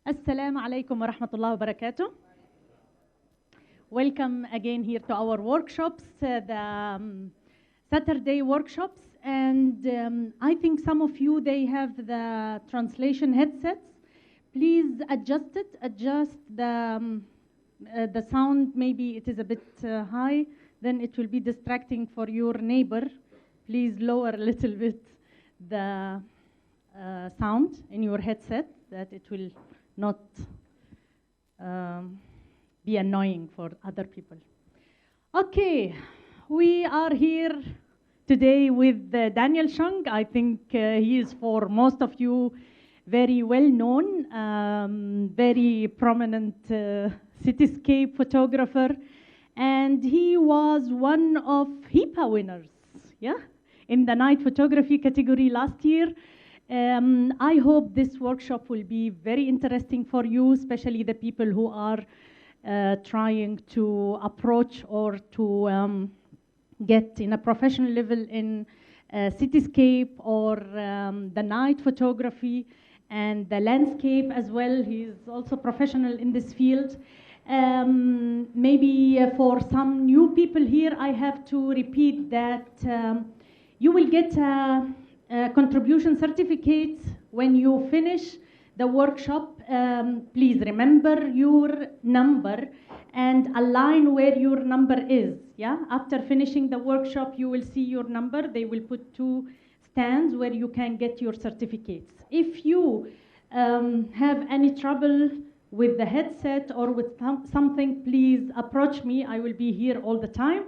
Assalamu alaikum wa rahmatullahi wa barakatuh. Welcome again here to our workshops, the Saturday workshops. And I think some of you, they have the translation headsets. Please adjust it, adjust the sound. Maybe it is a bit high, then it will be distracting for your neighbor. Please lower a little bit the sound in your headset, that it will not be annoying for other people. Okay, we are here today with Daniel Shung. I think he is, for most of you, very well known, very prominent cityscape photographer, and he was one of HIPA winners, yeah, in the night photography category last year. I hope this workshop will be very interesting for you, especially the people who are trying to approach or to get in a professional level in cityscape or the night photography and the landscape as well. He's also professional in this field. Maybe for some new people here, I have to repeat that you will get contribution certificates when you finish the workshop. Please remember your number and align where your number is. Yeah, after finishing the workshop, you will see your number. They will put 2 stands where you can get your certificates. If you have any trouble with the headset or with something, please approach me. I will be here all the time.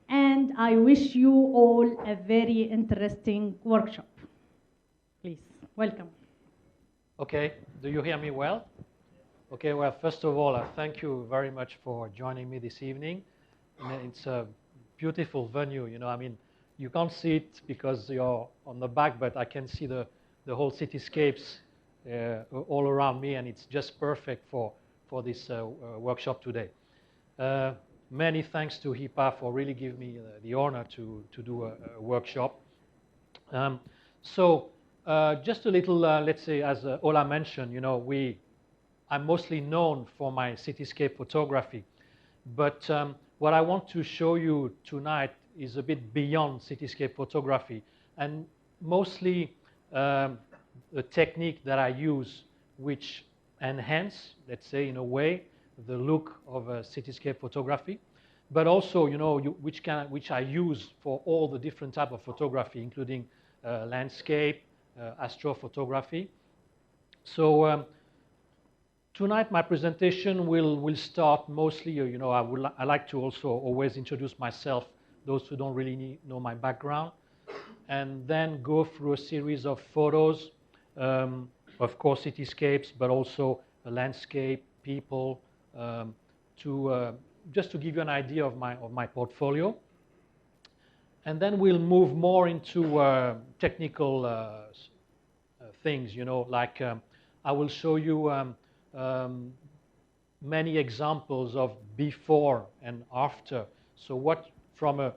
And I wish you all a very interesting workshop. Please, welcome. Okay, do you hear me well? Okay, well, first of all, thank you very much for joining me this evening. It's a beautiful venue, you know, I mean, you can't see it because you're on the back, but I can see the whole cityscapes all around me, and it's just perfect for this workshop today. Many thanks to HIPA for really giving me the honor to do a workshop. Just a little, let's say, as Ola mentioned, you know, I'm mostly known for my cityscape photography, but what I want to show you tonight is a bit beyond cityscape photography, and mostly the technique that I use, which enhance, let's say, in a way, the look of cityscape photography, but also, you know, which I use for all the different type of photography, including landscape, astrophotography. So tonight my presentation will start mostly, you know, I like to also always introduce myself, those who don't really know my background, and then go through a series of photos, of course cityscapes, but also a landscape, people, just to give you an idea of my portfolio. And then we'll move more into technical things, you know, like I will show you many examples of before and after. So what, from a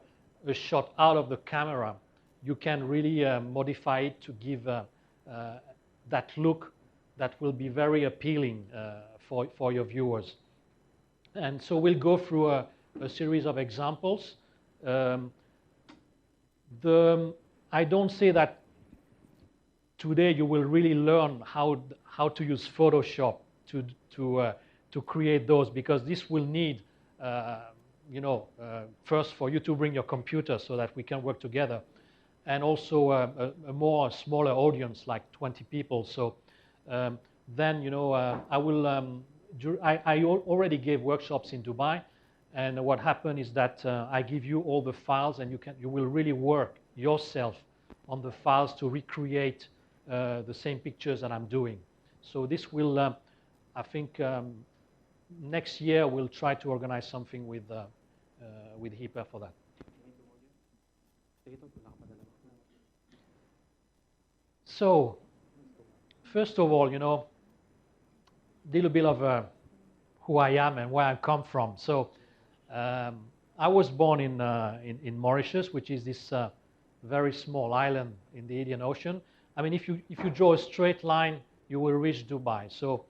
shot out of the camera, you can really modify it to give that look that will be very appealing for your viewers. And so we'll go through a series of examples. I don't say that today you will really learn how to use Photoshop to create those, because this will need, you know, first for you to bring your computer so that we can work together, and also a smaller audience, like 20 people. So then, you know, I already gave workshops in Dubai, and what happened is that I give you all the files, and you will really work yourself on the files to recreate the same pictures that I'm doing. So this will, I think, next year we'll try to organize something with HIPA for that. So, first of all, you know, a little bit of who I am and where I come from. So, I was born in Mauritius, which is this very small island in the Indian Ocean. I mean, if you draw a straight line, you will reach Dubai. So,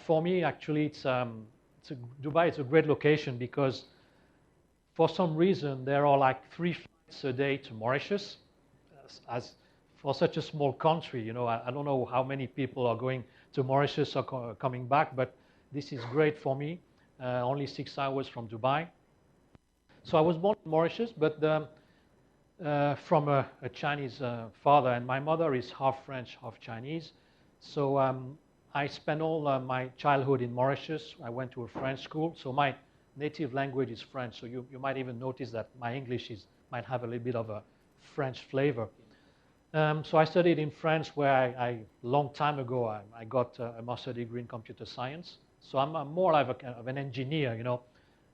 For me, actually, Dubai is a great location because for some reason there are like 3 flights a day to Mauritius. As for such a small country, I don't know how many people are going to Mauritius or coming back, but this is great for me. Only 6 hours from Dubai. So I was born in Mauritius, but from a Chinese father, and my mother is half French, half Chinese. So I spent all my childhood in Mauritius. I went to a French school, so my native language is French. So you might even notice that my English might have a little bit of a French flavor. So I studied in France, where I long time ago, I got a master's degree in computer science. So I'm more like of an engineer,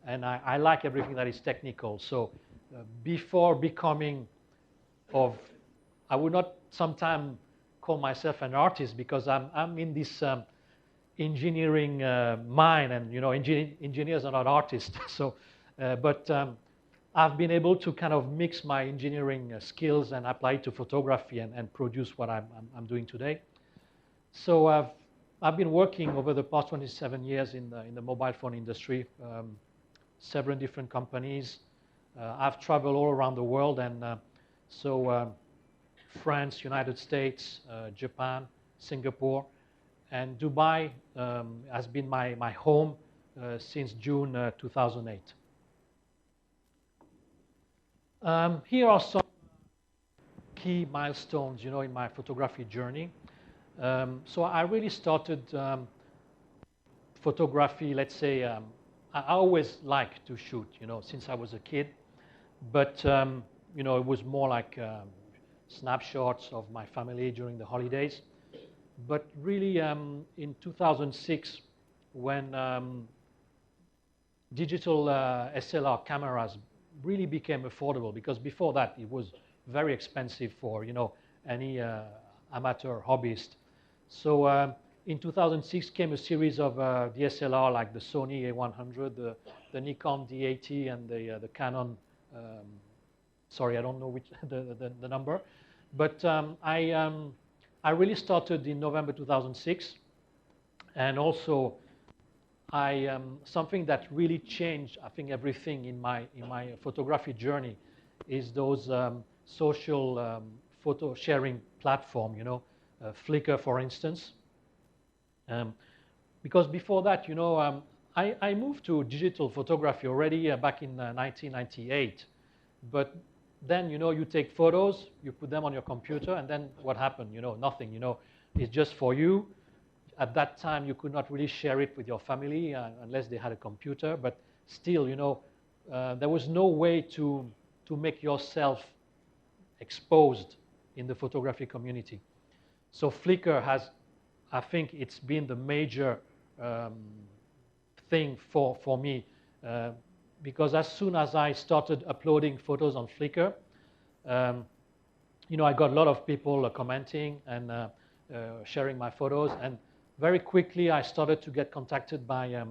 and I like everything that is technical. So before becoming I would not sometimes call myself an artist, because I'm in this engineering mind, and engineers are not artists. So, but I've been able to kind of mix my engineering skills and apply it to photography and produce what I'm doing today. So I've been working over the past 27 years in the mobile phone industry, several different companies. I've traveled all around the world, and France, United States, Japan, Singapore, and Dubai has been my home since June 2008. Here are some key milestones, in my photography journey. So I really started photography, let's say, I always liked to shoot, since I was a kid. But, it was more like snapshots of my family during the holidays. But really, in 2006, when digital SLR cameras really became affordable, because before that it was very expensive for any amateur hobbyist. So in 2006 came a series of DSLR like the Sony A100, the Nikon D80, and the Canon. Sorry, I don't know which the number, but I really started in November 2006, and also something that really changed, I think, everything in my photography journey is those social photo sharing platform, Flickr, for instance. Because before that, I moved to digital photography already back in 1998. But then, you take photos, you put them on your computer, and then what happened? Nothing. It's just for you. At that time, you could not really share it with your family unless they had a computer. But still, there was no way to make yourself exposed in the photography community. So Flickr has, I think, it's been the major thing for me, because as soon as I started uploading photos on Flickr, I got a lot of people commenting and sharing my photos, and very quickly I started to get contacted by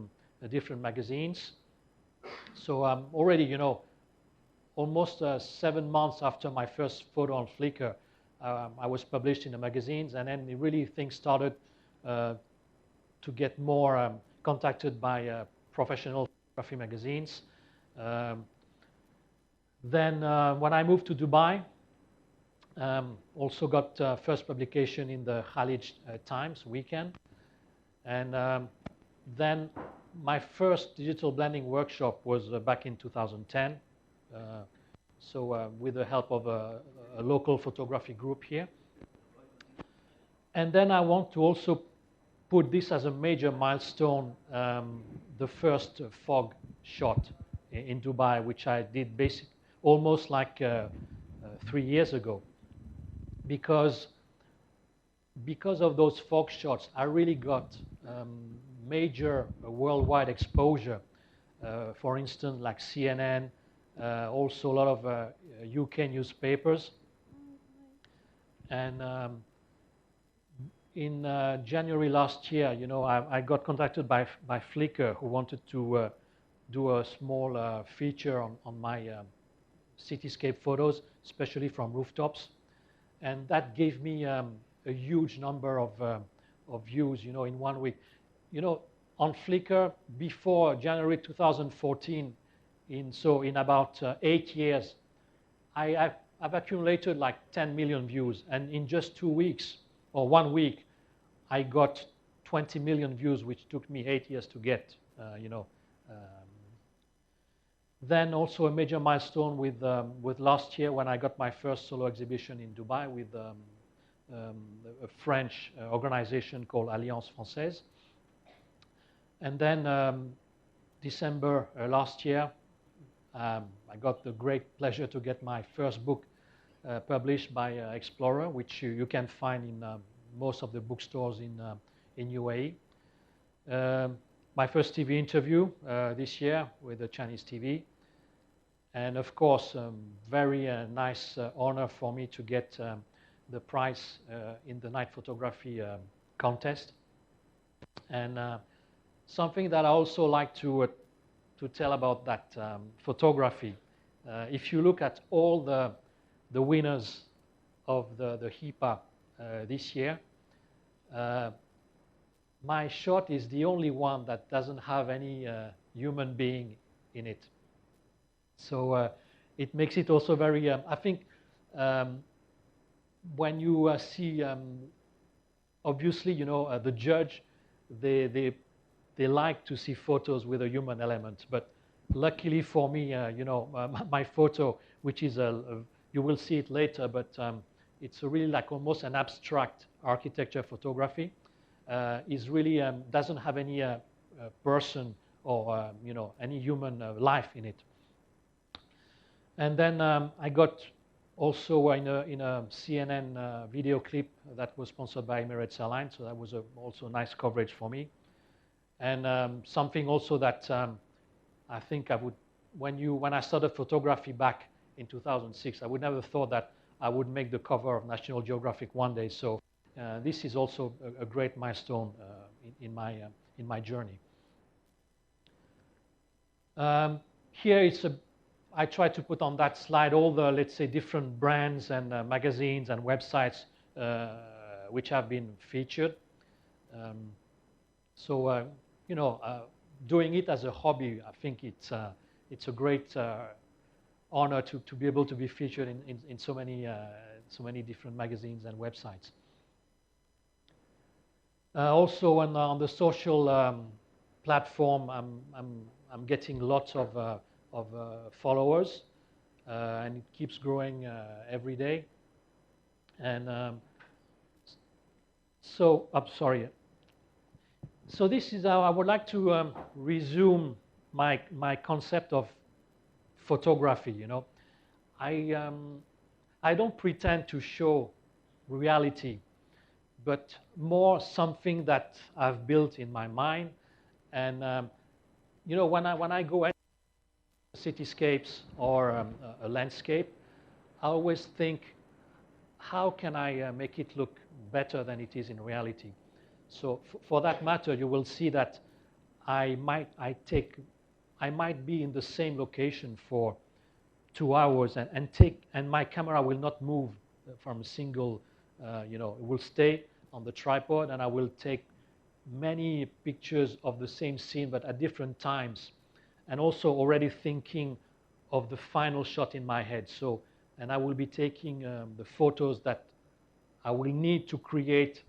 different magazines. So already, almost 7 months after my first photo on Flickr, I was published in the magazines, and then really things started to get more contacted by professional photography magazines. Then when I moved to Dubai, also got first publication in the Khalij Times weekend. And then my first digital blending workshop was back in 2010. So with the help of a local photography group here. And then I want to also put this as a major milestone, the first fog shot in Dubai, which I did almost like 3 years ago. Because of those fog shots, I really got major worldwide exposure. For instance, like CNN, also a lot of UK newspapers. And in January last year, I got contacted by Flickr, who wanted to do a small feature on my cityscape photos, especially from rooftops. And that gave me a huge number of views, in 1 week. you know, on Flickr before January 2014, in about 8 years, I've accumulated like 10 million views, and in just 2 weeks or 1 week, I got 20 million views, which took me 8 years to get. Then also a major milestone with last year when I got my first solo exhibition in Dubai with a French organization called Alliance Française. And then December last year, I got the great pleasure to get my first book published by Explorer, which you can find in most of the bookstores in UAE. My first TV interview this year with the Chinese TV. And of course, very nice honor for me to get the prize in the night photography contest. And something that I also like to tell about that photography. If you look at all the winners of the HIPA this year, my shot is the only one that doesn't have any human being in it. So it makes it also very, I think, when you see, obviously, you know, the judge, they like to see photos with a human element. But luckily for me, you know, my photo, which is you will see it later, but it's really like almost an abstract architecture photography. Is really doesn't have any person or you know, any human life in it. And then I got also in a CNN video clip that was sponsored by Emirates Airlines, so that was also nice coverage for me. And something also that I think I would, when I started photography back in 2006, I would never thought that I would make the cover of National Geographic one day. So this is also a great milestone in my journey. Here it's I try to put on that slide all the, let's say, different brands and magazines and websites which have been featured. So you know, doing it as a hobby, I think it's a great honor to be able to be featured in so many different magazines and websites. Also on the social platform, I'm getting lots of followers, and it keeps growing every day. And so, I'm sorry. So this is how I would like to resume my concept of photography. You know, I don't pretend to show reality, but more something that I've built in my mind. And you know, when I go at cityscapes or a landscape, I always think, how can I make it look better than it is in reality? So for that matter, you will see that I might be in the same location for 2 hours and my camera will not move from a single, you know, it will stay on the tripod, and I will take many pictures of the same scene but at different times, and also already thinking of the final shot in my head. So, and I will be taking the photos that I will need to create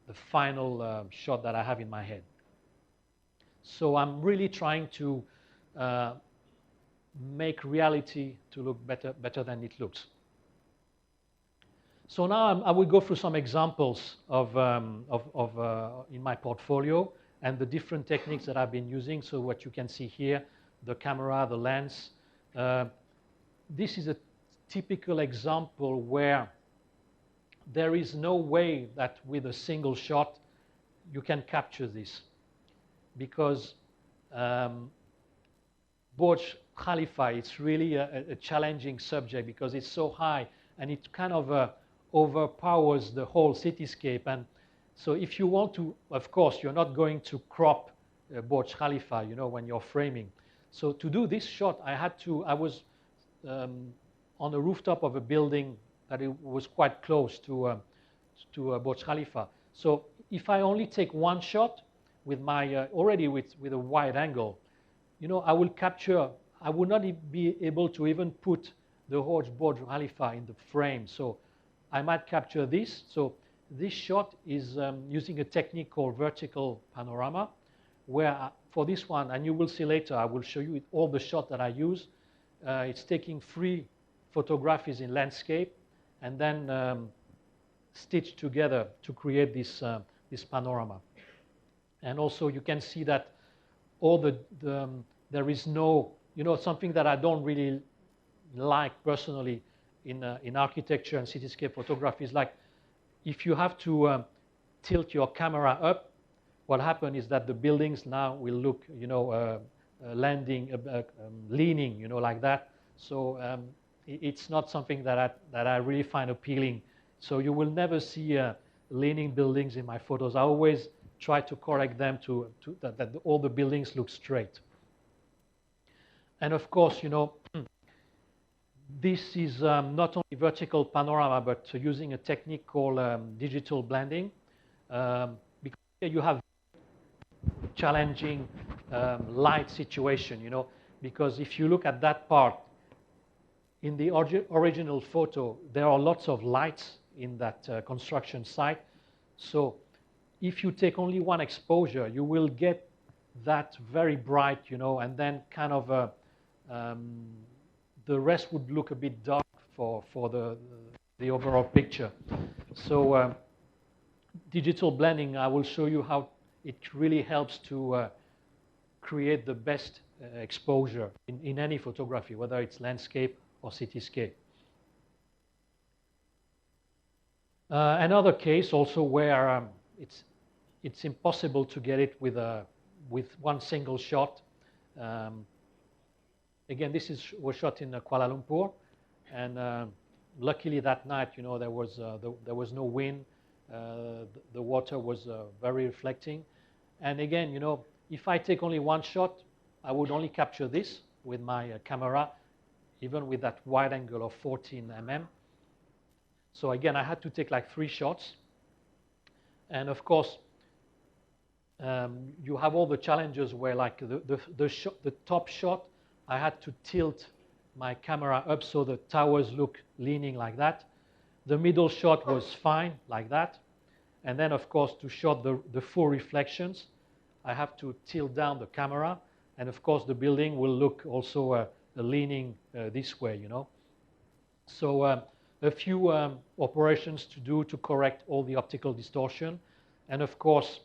the final shot that I have in my head. So I'm really trying to make reality to look better than it looks. So now I will go through some examples of in my portfolio and the different techniques that I've been using. So what you can see here, the camera, the lens. This is a typical example where there is no way that with a single shot you can capture this, because Burj Khalifa, it's really a challenging subject because it's so high and it kind of overpowers the whole cityscape. And so if you want to, of course, you're not going to crop Burj Khalifa, you know, when you're framing. So to do this shot, I was on the rooftop of a building that it was quite close to Burj Khalifa. So if I only take one shot, with my already with a wide angle, you know, I will capture. I would not be able to even put the Horge Burj Khalifa in the frame. So I might capture this. So this shot is using a technique called vertical panorama, where for this one, and you will see later, I will show you all the shots that I use. It's taking 3 photographies in landscape and then stitched together to create this, this panorama. And also you can see that all there is no, you know, something that I don't really like personally in architecture and cityscape photography is like if you have to tilt your camera up, what happens is that the buildings now will look, you know, leaning, you know, like that. So it's not something that I really find appealing. So you will never see leaning buildings in my photos. I always try to correct them to that all the buildings look straight. And of course, you know, this is not only vertical panorama, but using a technique called digital blending. Because here you have challenging light situation, you know, because if you look at that part, in the original photo, there are lots of lights in that construction site. So if you take only one exposure, you will get that very bright, you know, and then kind of the rest would look a bit dark for the overall picture. So digital blending, I will show you how it really helps to create the best exposure in any photography, whether it's landscape or cityscape. Another case also where it's impossible to get it with one single shot. Again, this was shot in Kuala Lumpur, and luckily that night, you know, there was no wind. The water was very reflecting, and again, you know, if I take only one shot, I would only capture this with my camera, even with that wide angle of 14 mm. So again, I had to take like 3 shots, and of course, you have all the challenges where, like the top shot, I had to tilt my camera up so the towers look leaning like that. The middle shot was fine like that, and then of course to shot the full reflections, I have to tilt down the camera, and of course the building will look also leaning this way, you know. So a few operations to do to correct all the optical distortion, and of course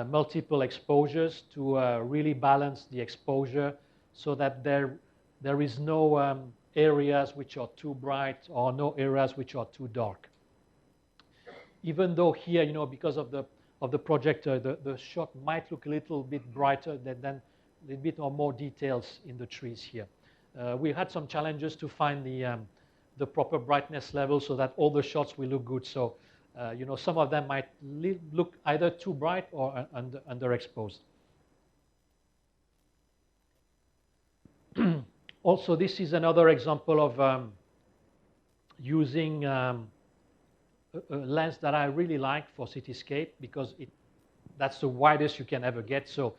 multiple exposures to really balance the exposure so that there is no areas which are too bright or no areas which are too dark. Even though here, you know, because of the projector, the shot might look a little bit brighter than a little bit more details in the trees here. We had some challenges to find the proper brightness level so that all the shots will look good. So, you know, some of them might look either too bright or underexposed. Also, this is another example of using a lens that I really like for cityscape because that's the widest you can ever get. So,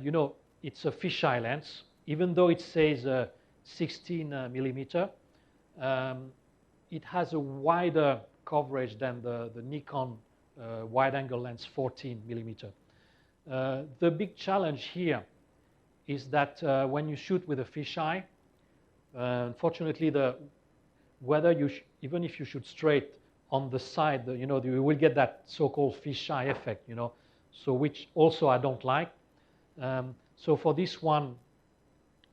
you know, it's a fisheye lens. Even though it says 16 millimeter, it has a wider coverage than the Nikon wide-angle lens 14 millimeter. The big challenge here is that when you shoot with a fisheye, unfortunately, even if you shoot straight on the side, you know, you will get that so-called fisheye effect, you know, so which also I don't like. So for this one,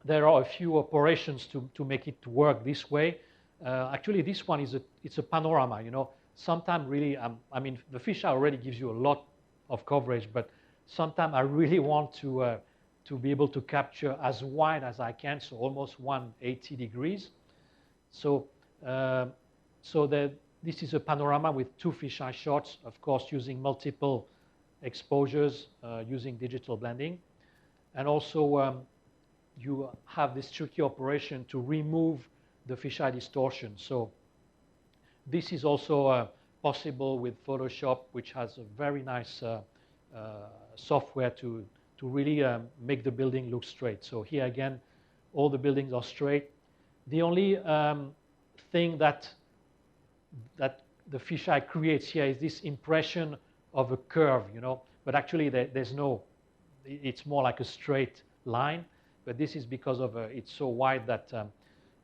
there are a few operations to make it work this way. Actually, this one it's a panorama, you know. Sometimes really, I mean, the fisheye already gives you a lot of coverage, but sometimes I really want to be able to capture as wide as I can, so almost 180 degrees. So, this is a panorama with 2 fisheye shots, of course, using multiple exposures, using digital blending. And also, you have this tricky operation to remove the fisheye distortion. So this is also possible with Photoshop, which has a very nice software to really make the building look straight. So here again, all the buildings are straight. The only thing that the fisheye creates here is this impression of a curve, you know, but actually there's no, it's more like a straight line, but this is because of it's so wide that,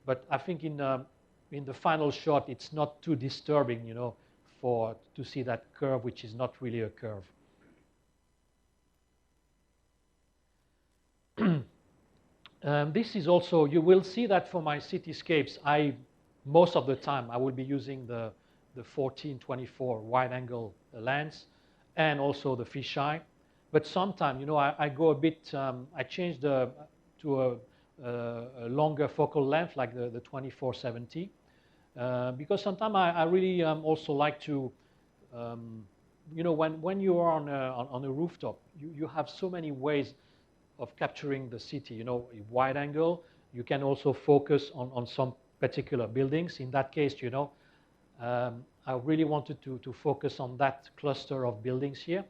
but I think in the final shot, it's not too disturbing, you know, to see that curve, which is not really a curve. This is also, you will see that for my cityscapes, most of the time I will be using the 14-24 wide-angle lens and also the fisheye. But sometimes, you know, I go a bit, I change to a longer focal length, like the 24-70, because sometimes I really also like to, you know, when you are on a rooftop, you have so many ways of capturing the city, you know, wide angle. You can also focus on some particular buildings. In that case, you know, I really wanted to focus on that cluster of buildings here.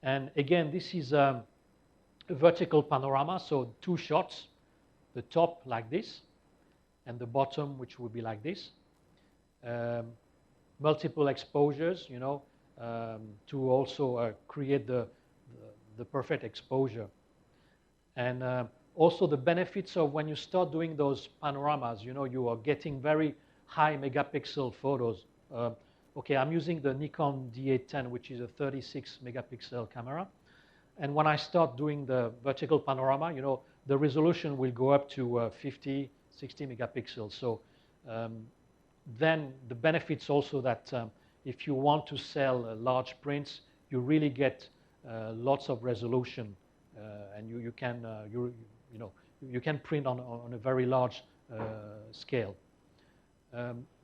And again, this is a vertical panorama, so two shots, the top like this, and the bottom, which would be like this. Multiple exposures, you know, to also create the perfect exposure. And also the benefits of when you start doing those panoramas, you know, you are getting very high megapixel photos. Okay, I'm using the Nikon D810, which is a 36 megapixel camera. And when I start doing the vertical panorama, you know, the resolution will go up to 50, 60 megapixels. So then the benefits also that if you want to sell large prints, you really get lots of resolution. And you can you can print on a very large scale.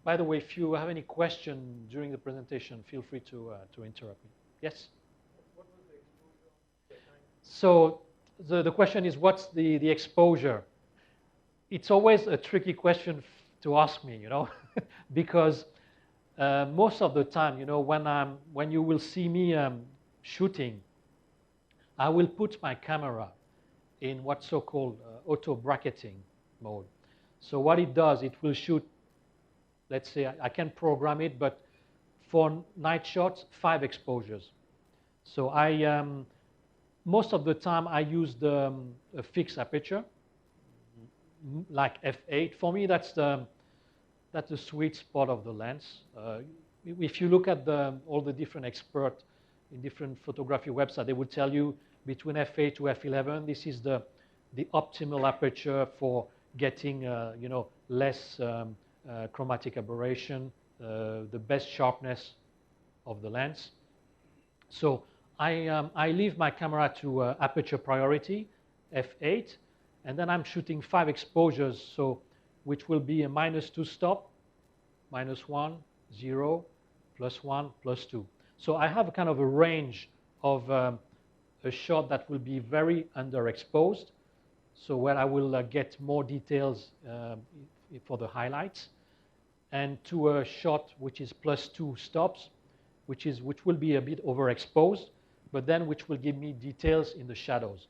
By the way, if you have any question during the presentation, feel free to interrupt me. Yes. What was the exposure? So the question is, what's the exposure? It's always a tricky question to ask me, you know, because most of the time, you know, when you will see me shooting, I will put my camera in what's so-called auto bracketing mode. So what it does, it will shoot, let's say, I can program it, but for night shots, 5 exposures. So most of the time I use a fixed aperture, like f8. For me, that's the sweet spot of the lens. If you look at all the different experts in different photography websites, they would tell you between f8 to f11, this is the optimal aperture for getting you know, less chromatic aberration, the best sharpness of the lens. So I leave my camera to aperture priority, f8, and then I'm shooting 5 exposures, so which will be a -2 stop, -1, 0, +1, +2. So I have kind of a range of a shot that will be very underexposed, so where I will get more details for the highlights, and to a shot which is +2 stops, which will be a bit overexposed, but then which will give me details in the shadows.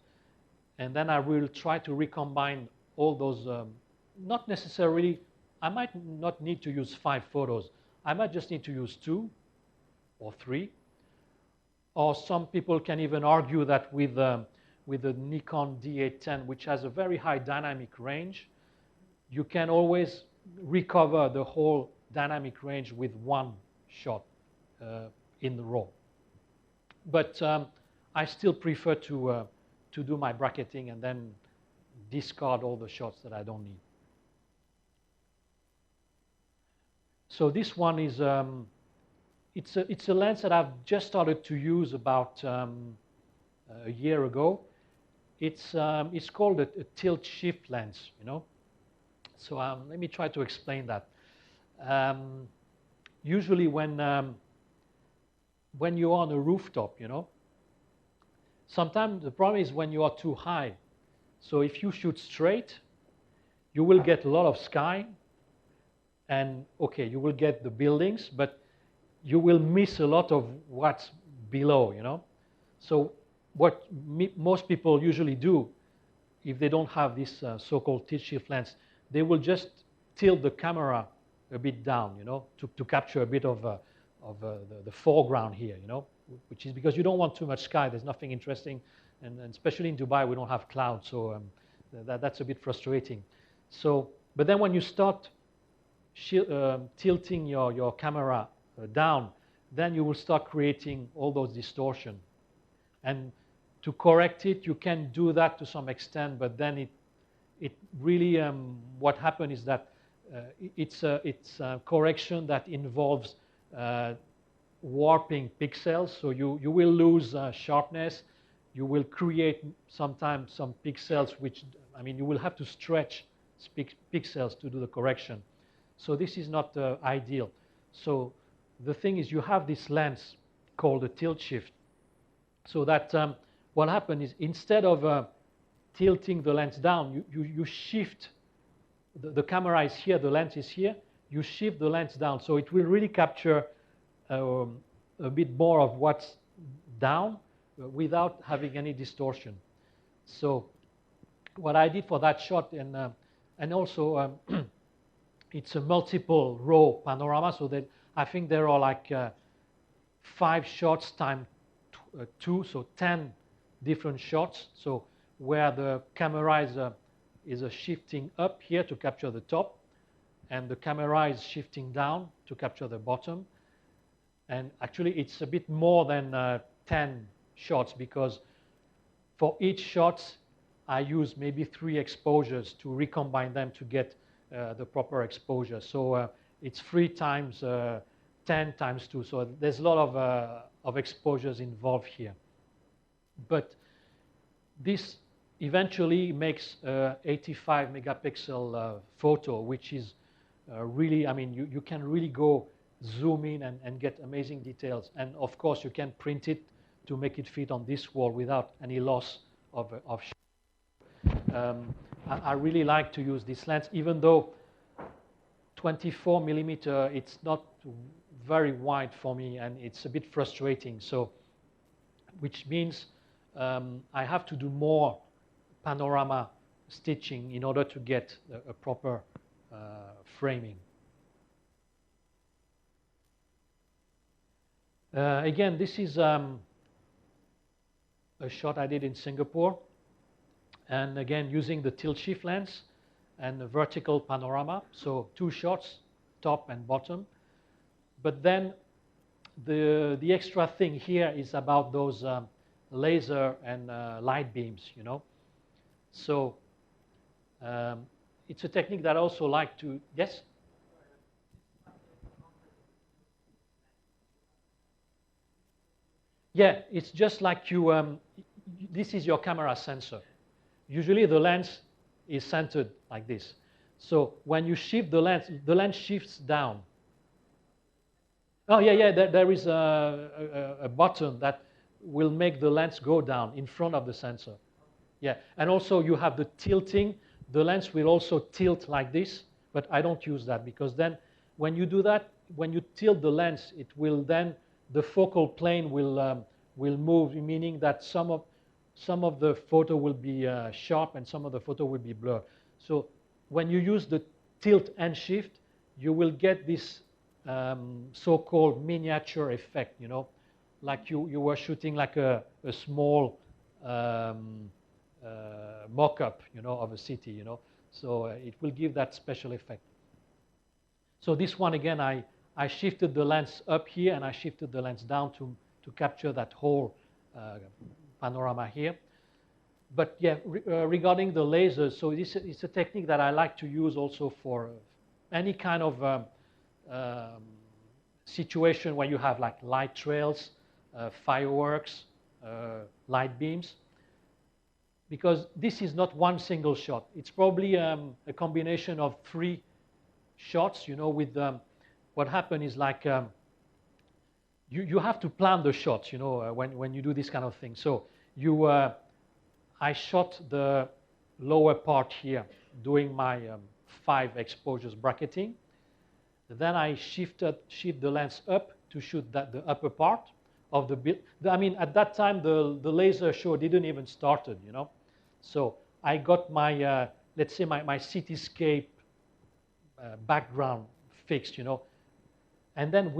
And then I will try to recombine all those, not necessarily, I might not need to use 5 photos. I might just need to use 2 or 3. Or some people can even argue that with the Nikon D810, which has a very high dynamic range, you can always recover the whole dynamic range with 1 shot in the RAW. But I still prefer to do my bracketing and then discard all the shots that I don't need. So this one is, it's a lens that I've just started to use about a year ago. It's called a tilt shift lens, you know. So let me try to explain that. Usually when you're on a rooftop, you know, sometimes the problem is when you are too high. So if you shoot straight, you will get a lot of sky, and okay, you will get the buildings, but you will miss a lot of what's below, you know. So what most people usually do, if they don't have this so-called tilt shift lens, they will just tilt the camera a bit down, to capture a bit of the foreground here, which is because you don't want too much sky. There's nothing interesting, and especially in Dubai, we don't have clouds, so that's a bit frustrating. So, but then when you start tilting your camera down, then you will start creating all those distortion. And to correct it, you can do that to some extent, but then it really, what happened is that it's a correction that involves warping pixels, so you will lose sharpness. You will create sometimes some pixels, which, you will have to stretch pixels to do the correction. So this is not ideal. So the thing is, you have this lens called a tilt shift, so that what happens is, instead of tilting the lens down, you shift, the camera is here, the lens is here, you shift the lens down, so it will really capture a bit more of what's down without having any distortion. So what I did for that shot, and also it's a multiple row panorama, so that I think there are like 5 shots times 2, so 10 different shots. So where the camera is shifting up here to capture the top, and the camera is shifting down to capture the bottom. And actually, it's a bit more than 10 shots, because for each shot, I use maybe 3 exposures to recombine them to get the proper exposure. So it's 3 times 10 times 2. So there's a lot of exposures involved here. But this eventually makes 85 megapixel photo, which is really, you can really go zoom in and get amazing details. And of course, you can print it to make it fit on this wall without any loss of I really like to use this lens, even though 24 millimeter, it's not very wide for me, and it's a bit frustrating. So, which means I have to do more panorama stitching in order to get a proper framing. Again, this is a shot I did in Singapore, and again using the tilt shift lens and the vertical panorama, so 2 shots, top and bottom. But then the extra thing here is about those laser and light beams, So it's a technique that I also like to, yes? Yeah, it's just like this is your camera sensor. Usually the lens is centered like this. So when you shift the lens shifts down. Oh, yeah, there is a button that will make the lens go down in front of the sensor. Yeah, and also you have the tilting. The lens will also tilt like this, but I don't use that, because then when you do that, when you tilt the lens, it will then, the focal plane will move, meaning that some of the photo will be sharp and some of the photo will be blurred. So when you use the tilt and shift, you will get this so-called miniature effect, like you were shooting like a small mock-up, of a city, So it will give that special effect. So this one, again, I shifted the lens up here and I shifted the lens down to capture that whole panorama here. But yeah, regarding the lasers, so it's a technique that I like to use also for any kind of situation where you have like light trails, fireworks, light beams. Because this is not one single shot. It's probably a combination of 3 shots, with what happened is like you have to plan the shots, when you do this kind of thing. So I shot the lower part here doing my 5 exposures bracketing. Then I shift the lens up to shoot the upper part. of the build. I mean, at that time, the laser show didn't even started, you know. So I got my, let's say, my cityscape background fixed, you know. And then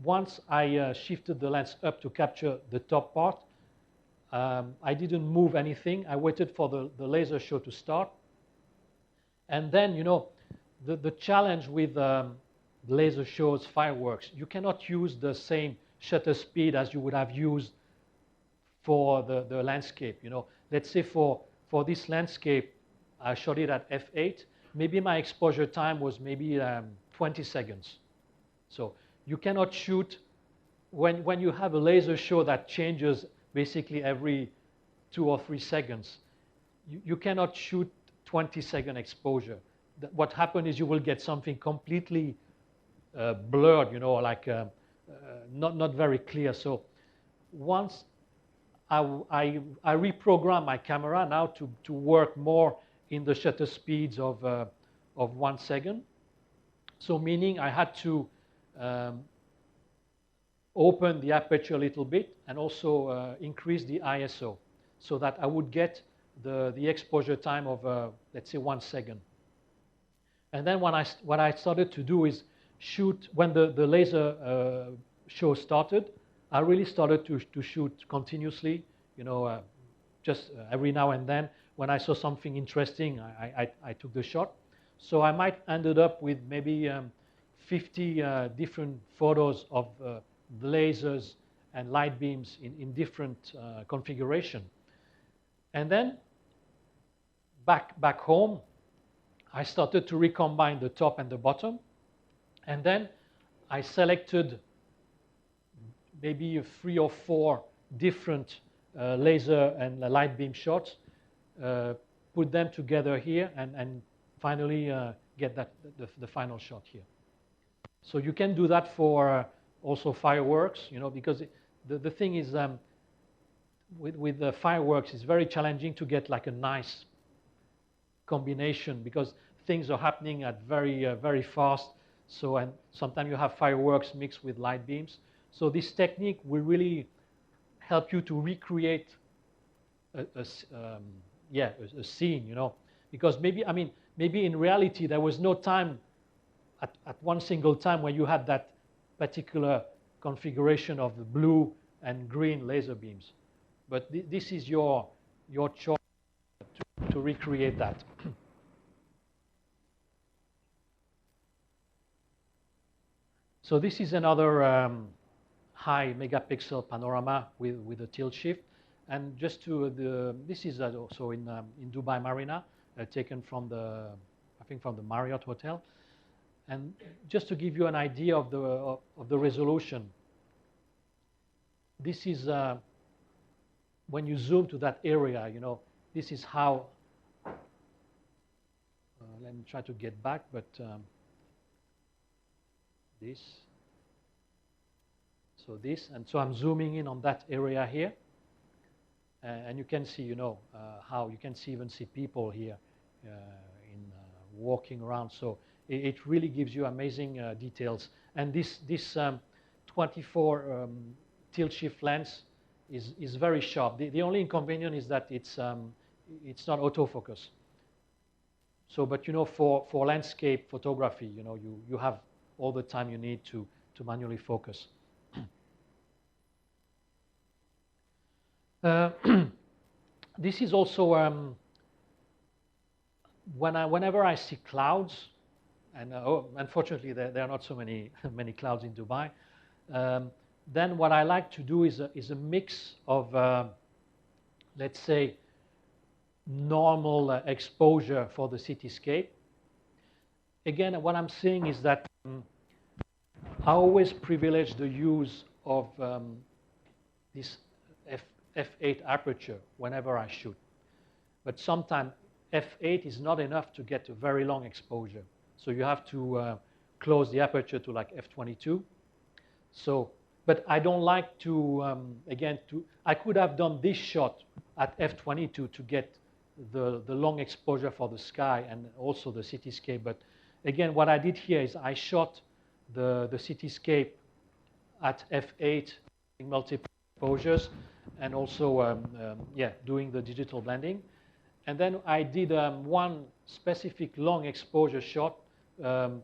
once I shifted the lens up to capture the top part, I didn't move anything. I waited for the laser show to start. And then, you know, the challenge with laser shows, fireworks, you cannot use the same shutter speed as you would have used for the landscape. You know, let's say for this landscape, I shot it at f8. Maybe my exposure time was maybe 20 seconds. So you cannot shoot when you have a laser show that changes basically every 2 or 3 seconds. You cannot shoot 20-second exposure. What happens is you will get something completely blurred, you know, like not very clear. So once I reprogram my camera now to work more in the shutter speeds of 1 second. So meaning I had to open the aperture a little bit and also increase the ISO so that I would get the exposure time of, let's say, 1 second. And then what I started to do is shoot, when the laser show started, I really started to shoot continuously, you know, just every now and then. When I saw something interesting, I took the shot. So I might ended up with maybe 50 different photos of the lasers and light beams in different configuration. And then back home, I started to recombine the top and the bottom. And then I selected maybe 3 or 4 different laser and light beam shots, put them together here, and finally get the final shot here. So you can do that for also fireworks, you know, because the thing is with the fireworks, it's very challenging to get like a nice combination because things are happening at very fast. So, and sometimes you have fireworks mixed with light beams. So this technique will really help you to recreate a scene, you know, because maybe in reality there was no time at one single time where you had that particular configuration of the blue and green laser beams. But this is your choice to recreate that. So this is another high megapixel panorama with a tilt shift. And just this is also in Dubai Marina, taken from I think from the Marriott Hotel. And just to give you an idea of the resolution, this is when you zoom to that area, you know, this is how. Let me try to get back, but this. So this, and so I'm zooming in on that area here, and you can see, you know, how you can even see people here walking around. So it really gives you amazing details. And this 24 tilt shift lens is very sharp. The only inconvenience is that it's not autofocus. So, but you know, for landscape photography, you know, you have all the time you need to manually focus. This is also whenever I see clouds, and unfortunately there are not so many clouds in Dubai. Then what I like to do is a mix of let's say normal exposure for the cityscape. Again, what I'm saying is that I always privilege the use of this f8 aperture whenever I shoot. But sometimes f8 is not enough to get a very long exposure. So you have to close the aperture to like f22. So, but I don't like to, I could have done this shot at f22 to get the long exposure for the sky and also the cityscape. But again, what I did here is I shot the cityscape at f8 multiple exposures and also yeah, doing the digital blending. And then I did one specific long exposure shot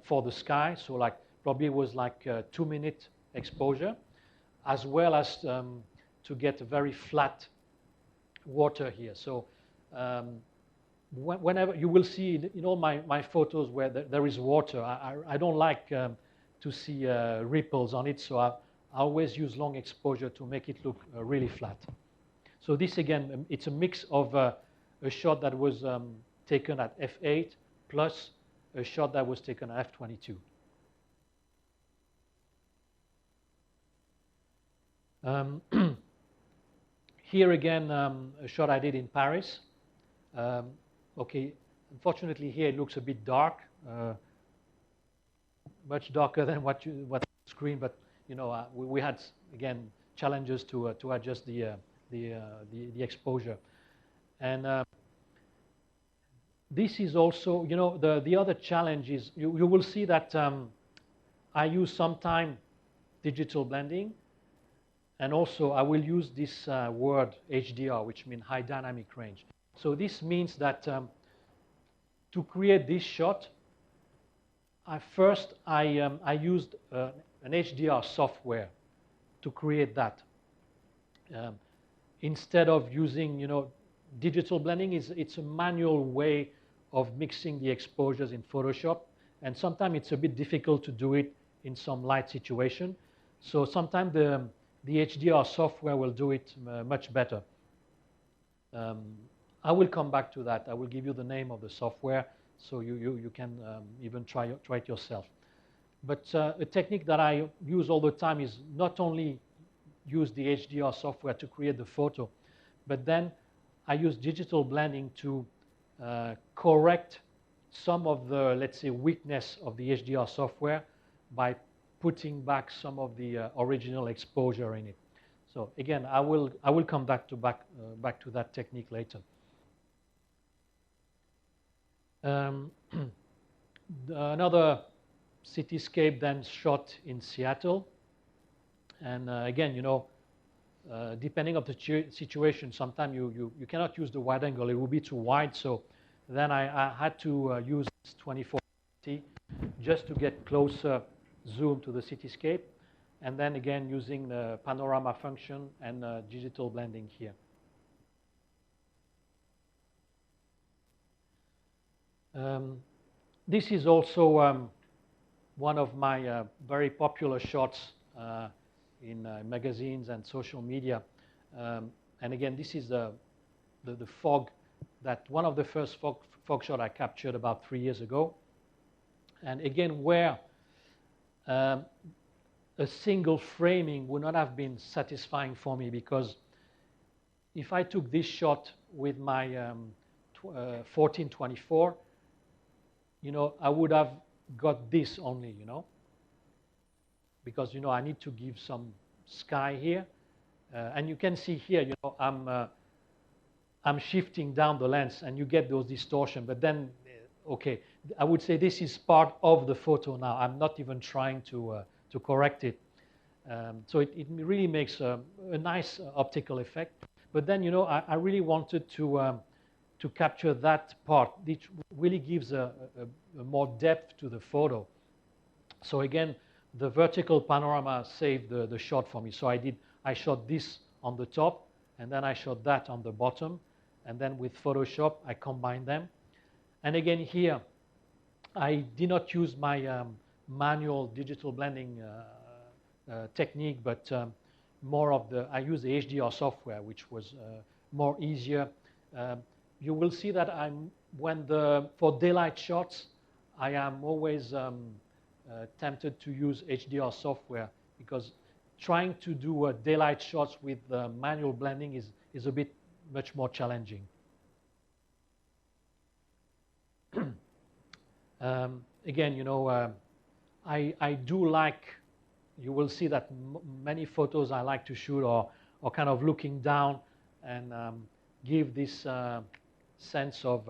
for the sky, so like probably it was like a 2-minute exposure, as well as to get a very flat water here. So whenever you will see in all my photos where there is water, I don't like to see ripples on it, so I always use long exposure to make it look really flat. So this again, it's a mix of a shot that was taken at f8 plus a shot that was taken at f22. Here again, a shot I did in Paris. Okay, unfortunately here it looks a bit dark, much darker than what on the screen. But you know, we had again challenges to adjust the exposure, and this is also, you know, the other challenge is you will see that I use sometime digital blending. And also, I will use this word HDR, which means high dynamic range. So this means that to create this shot, I used an HDR software to create that. Instead of using, you know, digital blending, it's a manual way of mixing the exposures in Photoshop. And sometimes it's a bit difficult to do it in some light situation. So sometimes the HDR software will do it much better. I will come back to that. I will give you the name of the software so you can even try it yourself. But a technique that I use all the time is not only use the HDR software to create the photo, but then I use digital blending to correct some of the, let's say, weakness of the HDR software by putting back some of the original exposure in it. So again, I will come back to that technique later. Another cityscape then shot in Seattle, and again, you know, depending on the situation, sometimes you cannot use the wide angle; it will be too wide. So then I had to use 24-70 just to get closer zoom to the cityscape, and then again using the panorama function and digital blending here. This is also one of my very popular shots in magazines and social media. And again, this is the fog, that one of the first fog shot I captured about 3 years ago. And again, where a single framing would not have been satisfying for me, because if I took this shot with my 1424, you know, I would have got this only, you know, because, you know, I need to give some sky here. And you can see here, you know, I'm shifting down the lens and you get those distortion, but then, okay, I would say this is part of the photo now. I'm not even trying to correct it. So it really makes a nice optical effect. But then, you know, I really wanted to capture that part, which really gives a more depth to the photo. So again, the vertical panorama saved the shot for me. So I shot this on the top, and then I shot that on the bottom, and then with Photoshop, I combined them. And again here, I did not use my manual digital blending technique, but more of I used the HDR software, which was more easier. You will see that for daylight shots, I am always tempted to use HDR software, because trying to do daylight shots with manual blending is a bit much more challenging. Again, you know, I do like, you will see that many photos I like to shoot are kind of looking down and give this sense of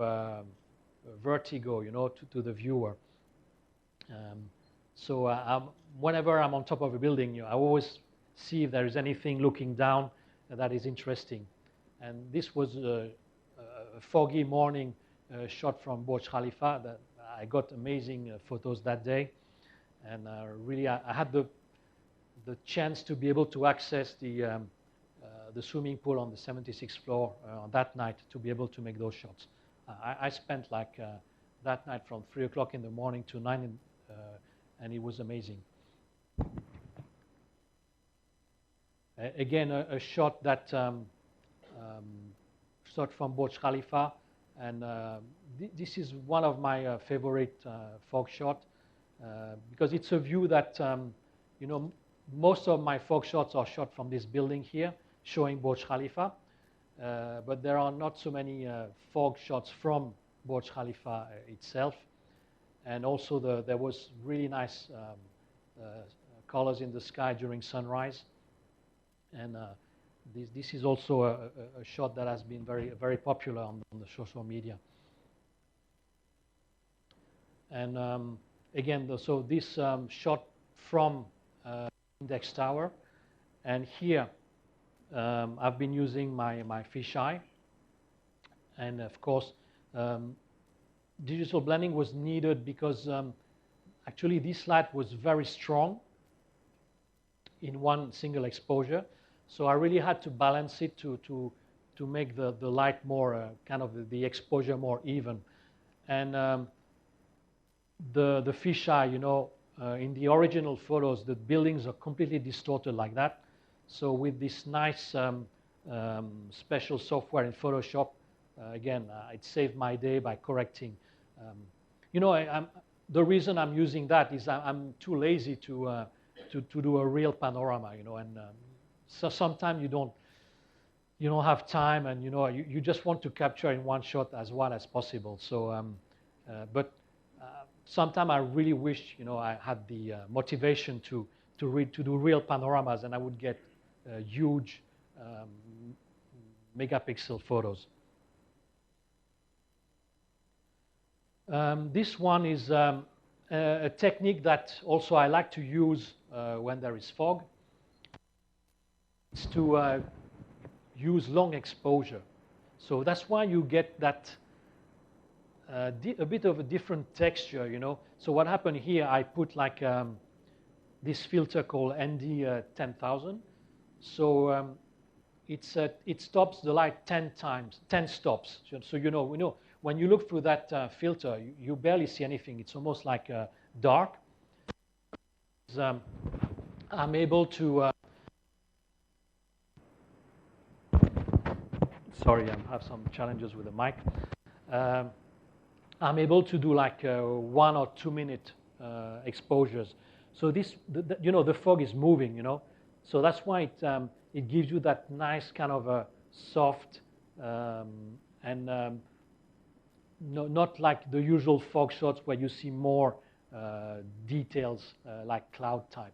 vertigo, you know, to the viewer. So whenever I'm on top of a building, you know, I always see if there is anything looking down that is interesting. And this was a foggy morning shot from Burj Khalifa. That I got amazing photos that day, and really I had the chance to be able to access the swimming pool on the 76th floor on that night to be able to make those shots. I spent like that night from 3 o'clock in the morning to 9, and it was amazing. Again, a shot that shot from Burj Khalifa, and this is one of my favorite fog shot because it's a view that you know, most of my fog shots are shot from this building here, showing Burj Khalifa, but there are not so many fog shots from Burj Khalifa itself, and also there was really nice colors in the sky during sunrise, and this is also a shot that has been very popular on the social media. And again, so this shot from Index Tower, and here I've been using my fisheye, and of course digital blending was needed because actually this light was very strong in one single exposure, so I really had to balance it to make the light more kind of the exposure more even. And the fisheye, you know, in the original photos, the buildings are completely distorted like that. So with this nice special software in Photoshop, again, it saved my day by correcting. You know, the reason I'm using that is I'm too lazy to do a real panorama, you know, and so sometimes you don't have time, and you know you just want to capture in one shot as well as possible. So, but sometimes I really wish, you know, I had the motivation to do real panoramas, and I would get huge megapixel photos. This one is a technique that also I like to use when there is fog. It's to use long exposure. So that's why you get that a bit of a different texture, you know. So what happened here, I put like this filter called ND 10,000. So it stops the light 10 times, 10 stops. So you know when you look through that filter, you barely see anything. It's almost like dark. I'm able to. Sorry, I have some challenges with the mic. I'm able to do like 1 or 2 minute exposures. So this, you know, the fog is moving, you know. So that's why it gives you that nice kind of a soft and not like the usual fog shots where you see more details like cloud type.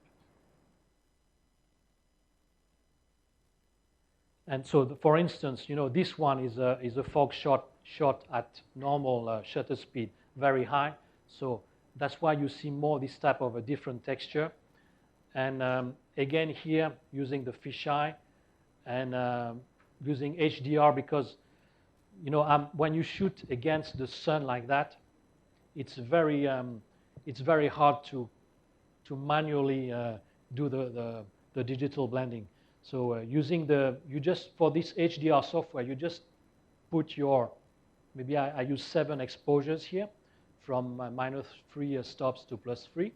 And so, for instance, you know, this one is a fog shot at normal shutter speed, very high. So that's why you see more this type of a different texture. And again here, using the fisheye and using HDR because, you know, when you shoot against the sun like that, it's very hard to manually do the digital blending. So using for this HDR software, you just put your, maybe I use 7 exposures here from -3 stops to +3.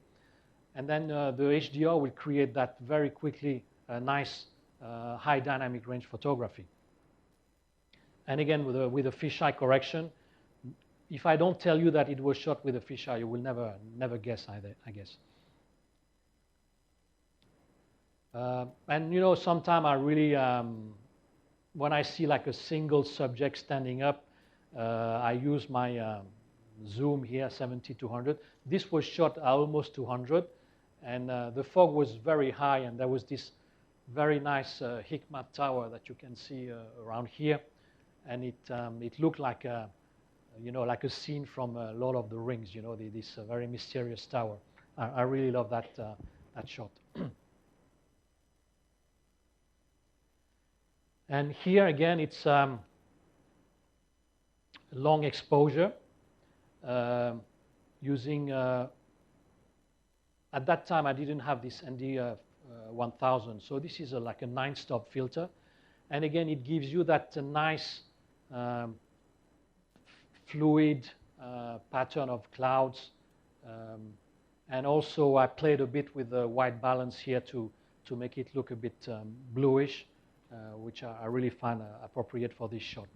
And then the HDR will create that very quickly nice high dynamic range photography. And again, with a fisheye correction, if I don't tell you that it was shot with a fisheye, you will never guess either, I guess. And you know, sometimes I really, when I see like a single subject standing up, I use my zoom here, 70-200. This was shot at almost 200, and the fog was very high, and there was this very nice Hikmat tower that you can see around here, and it looked like a, you know, like a scene from Lord of the Rings. You know, this very mysterious tower. I really love that shot. And here again, it's long exposure using, at that time I didn't have this ND 1000, so this is like a 9-stop filter. And again, it gives you that nice fluid pattern of clouds. And also I played a bit with the white balance here to make it look a bit bluish, which I really find appropriate for this shot.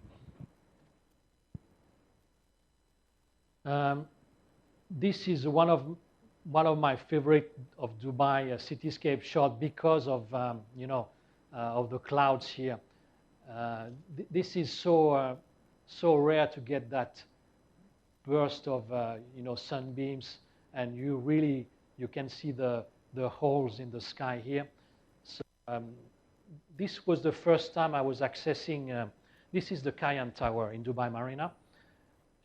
This is one of my favorite of Dubai cityscape shot because of of the clouds here. This is so rare to get that burst of sunbeams, and you can see the holes in the sky here. So this was the first time I was accessing. This is the Cayenne Tower in Dubai Marina,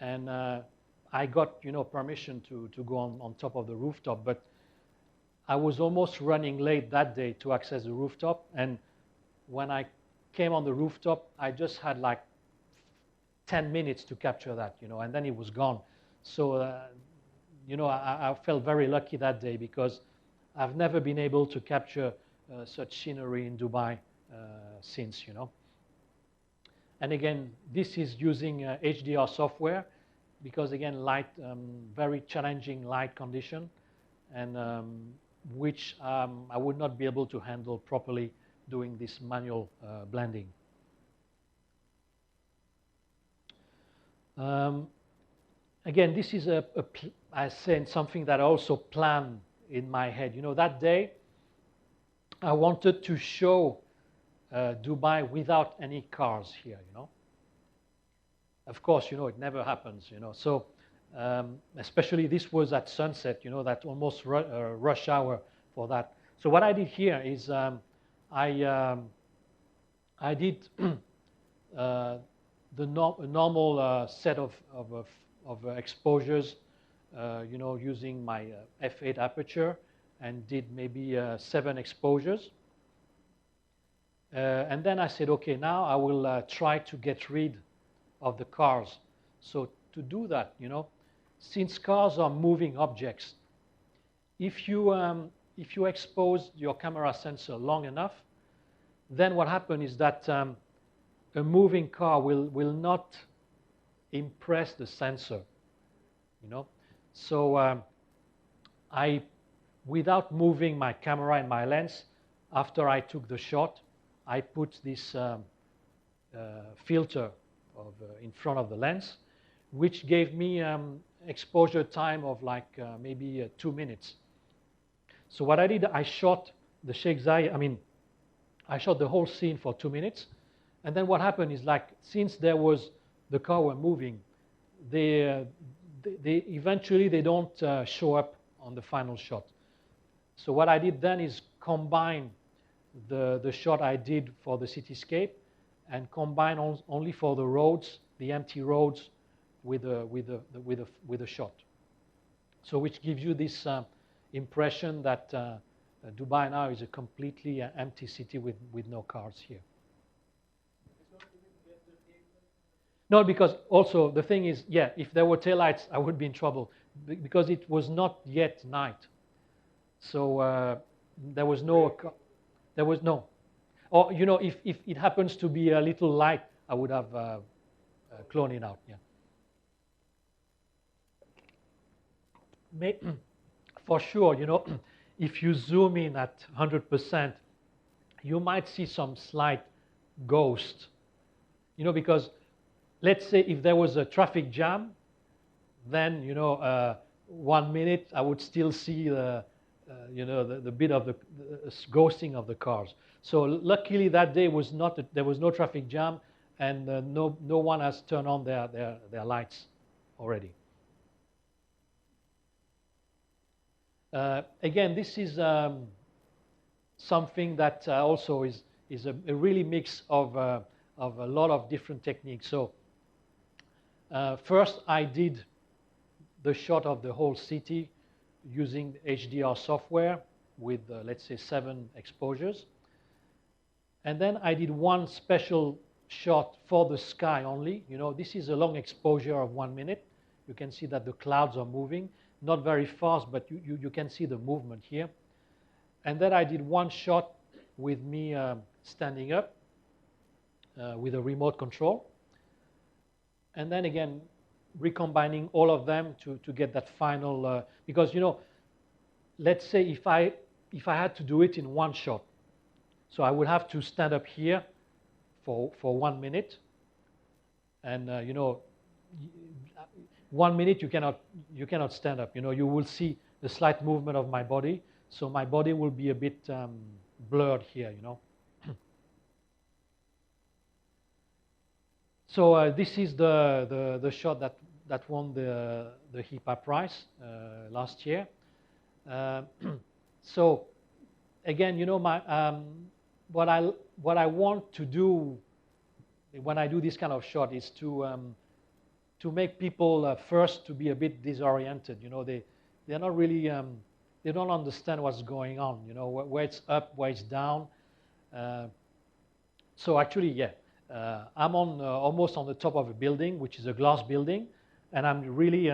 and I got permission to go on top of the rooftop, but I was almost running late that day to access the rooftop. And when I came on the rooftop, I just had like 10 minutes to capture that, and then it was gone. So I felt very lucky that day because I've never been able to capture such scenery in Dubai since. And again, this is using HDR software, because again, light, very challenging light condition, and which I would not be able to handle properly doing this manual blending. Again, this is I said, something that I also planned in my head. That day, I wanted to show Dubai without any cars here, Of course, it never happens, So, especially this was at sunset, that almost rush hour for that. So what I did here is I did the normal set of exposures, using my f8 aperture, and did maybe 7 exposures. And then I said, okay, now I will try to get rid of the cars. So to do that, since cars are moving objects, if you expose your camera sensor long enough, then what happens is that a moving car will not impress the sensor, So without moving my camera and my lens, after I took the shot, I put this filter in front of the lens, which gave me exposure time of like maybe 2 minutes. So what I did, I shot the Sheikh Zayed, I shot the whole scene for 2 minutes, and then what happened is, like, since the car were moving, they eventually don't show up on the final shot. So what I did then is combine the shot I did for the cityscape and combine only for the roads, the empty roads, with a shot. So which gives you this impression that Dubai now is a completely empty city with no cars here. No, because also the thing is, yeah, if there were taillights, I would be in trouble, because it was not yet night. So there was no. Or, if it happens to be a little light, I would have cloned it out, yeah. For sure, if you zoom in at 100%, you might see some slight ghost, because let's say if there was a traffic jam, then, 1 minute I would still see the bit of the ghosting of the cars. So luckily that day there was no traffic jam, and no one has turned on their lights already. Again, this is something that also is a really mix of a lot of different techniques. So first I did the shot of the whole city using HDR software with let's say 7 exposures. And then I did one special shot for the sky only. You know, this is a long exposure of 1 minute. You can see that the clouds are moving, not very fast, but you can see the movement here. And then I did one shot with me standing up with a remote control. And then again, recombining all of them to get that final, because, you know, let's say if I had to do it in one shot, so I would have to stand up here for 1 minute. And, you know, 1 minute you cannot stand up. You know, you will see the slight movement of my body. So my body will be a bit blurred here, you know. So this is the shot that won the HIPAA prize last year. So again, you know, what I want to do when I do this kind of shot is to make people first to be a bit disoriented. You know, they're not really they don't understand what's going on. You know, where it's up, where it's down. So actually, yeah, I'm on almost on the top of a building, which is a glass building, and I'm really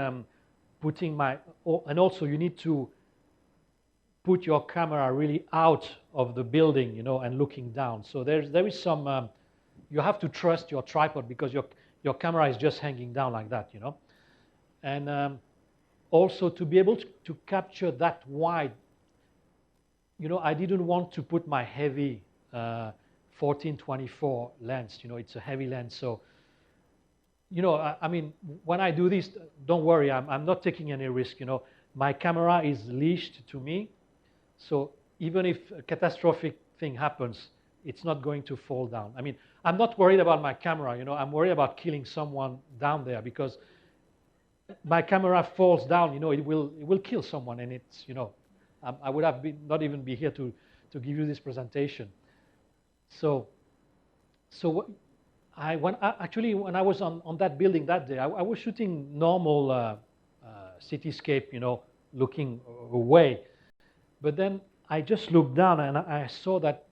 putting my. And also, you need to put your camera really out of the building, you know, and looking down. So there is some. You have to trust your tripod because your camera is just hanging down like that, you know, and also to be able to capture that wide. You know, I didn't want to put my heavy 14-24 lens. You know, it's a heavy lens, so. You know, I mean, when I do this, don't worry, I'm not taking any risk. You know, my camera is leashed to me, so even if a catastrophic thing happens, it's not going to fall down. I mean, I'm not worried about my camera. You know, I'm worried about killing someone down there because my camera falls down. You know, it will kill someone, and it's, you know, I would have not even be here to give you this presentation. So actually, when I was on that building that day, I was shooting normal cityscape, you know, looking away. But then I just looked down and I saw that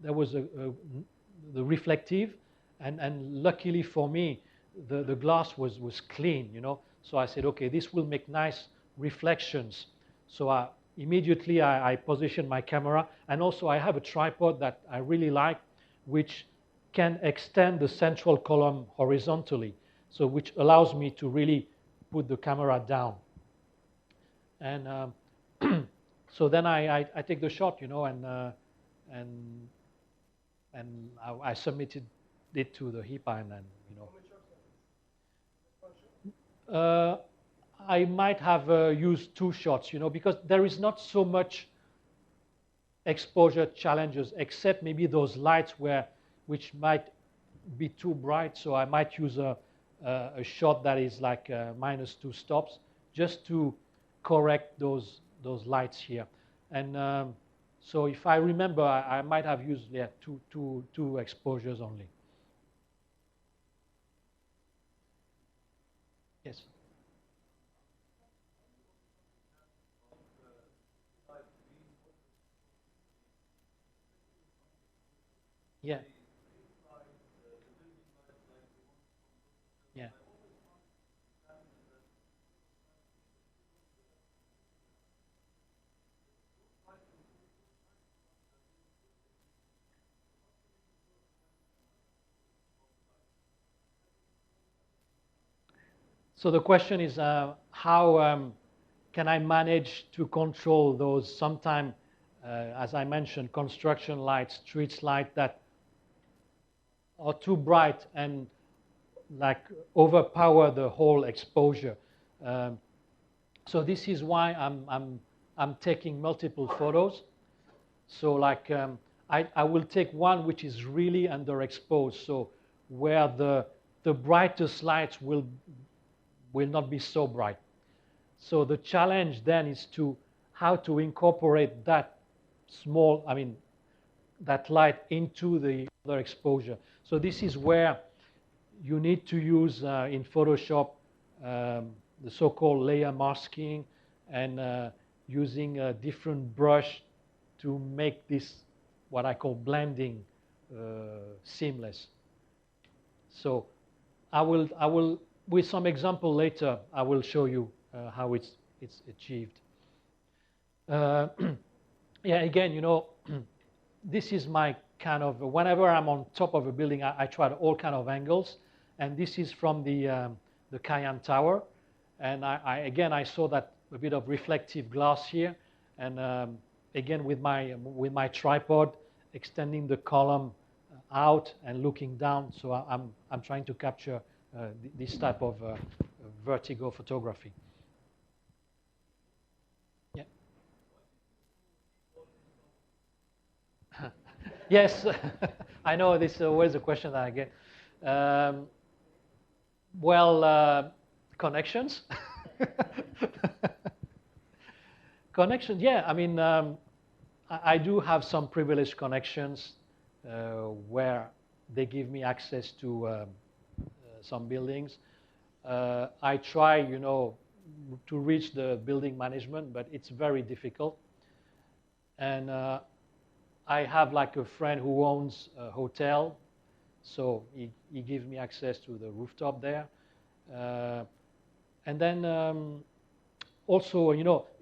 there was the reflective, and luckily for me, the glass was clean, you know. So I said, okay, this will make nice reflections. So immediately I positioned my camera, and also I have a tripod that I really like, which can extend the central column horizontally, so which allows me to really put the camera down. And so then I take the shot, you know, and I submitted it to the HIPAA, and then, you know. I might have used 2 shots, you know, because there is not so much exposure challenges, except maybe those lights which might be too bright, so I might use a shot that is like -2 stops, just to correct those lights here. And so if I remember, I might have used, yeah, two exposures only. Yes. Yeah. Yeah. So the question is, how can I manage to control those sometimes, as I mentioned, construction lights, street light that are too bright and like overpower the whole exposure. So this is why I'm taking multiple photos. So like I will take one which is really underexposed, so where the brightest lights will not be so bright. So the challenge then is how to incorporate that that light into the other exposure. So this is where you need to use in Photoshop the so-called layer masking and using a different brush to make this what I call blending seamless. So I will, with some example later, I will show you how it's achieved. Yeah, again, this is my kind of, whenever I'm on top of a building, I try all kind of angles, and this is from the Cayenne Tower, and I saw that a bit of reflective glass here, and again with my tripod, extending the column out and looking down, so I'm trying to capture this type of vertigo photography. Yeah. Yes, I know this is always a question that I get. Well, connections. Connections, yeah. I mean, I do have some privileged connections where they give me access to some buildings. I try, to reach the building management, but it's very difficult. And I have like a friend who owns a hotel, so he gives me access to the rooftop there. And then also,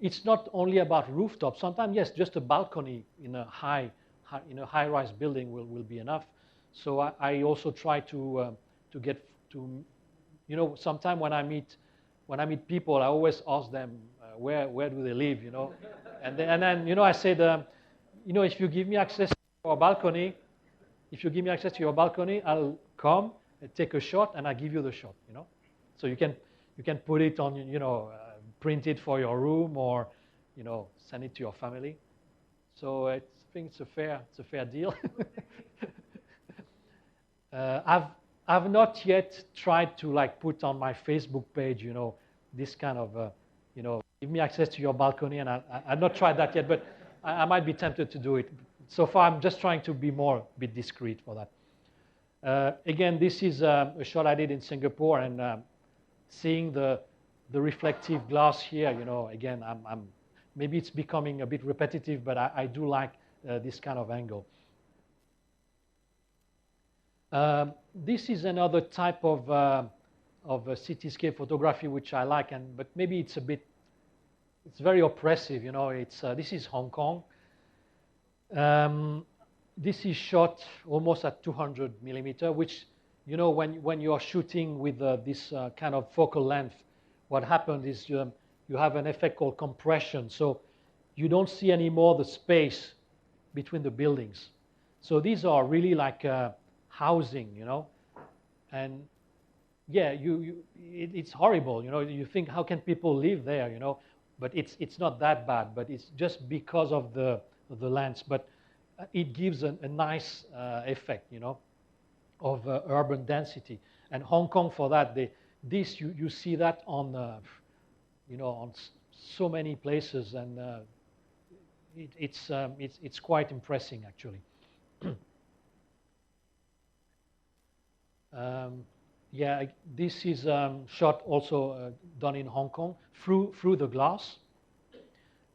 it's not only about rooftop. Sometimes, yes, just a balcony in a high-rise building will be enough. So I also try to get to, sometimes when I meet people, I always ask them where do they live, and then I said, if you give me access to your balcony, I'll come and take a shot, and I give you the shot, So you can put it on, print it for your room, or send it to your family. So I think it's a fair deal. I've not yet tried to put on my Facebook page, this kind of, give me access to your balcony, and I've not tried that yet, but I might be tempted to do it. So far, I'm just trying to be a bit discreet for that. Again, this is a shot I did in Singapore, and seeing the reflective glass here, again, maybe it's becoming a bit repetitive, but I do like this kind of angle. This is another type of cityscape photography which I like, but maybe it's very oppressive. This is Hong Kong. This is shot almost at 200 millimeter, which when you are shooting with this kind of focal length, what happens is you have an effect called compression. So you don't see anymore the space between the buildings. So these are really like housing, and yeah, it's horrible. You think, how can people live there? But it's not that bad. But it's just because of the lens. But it gives a nice effect, of urban density. And Hong Kong, for that, you see that on on so many places, and it's quite impressive actually. Yeah, this is shot also done in Hong Kong through the glass.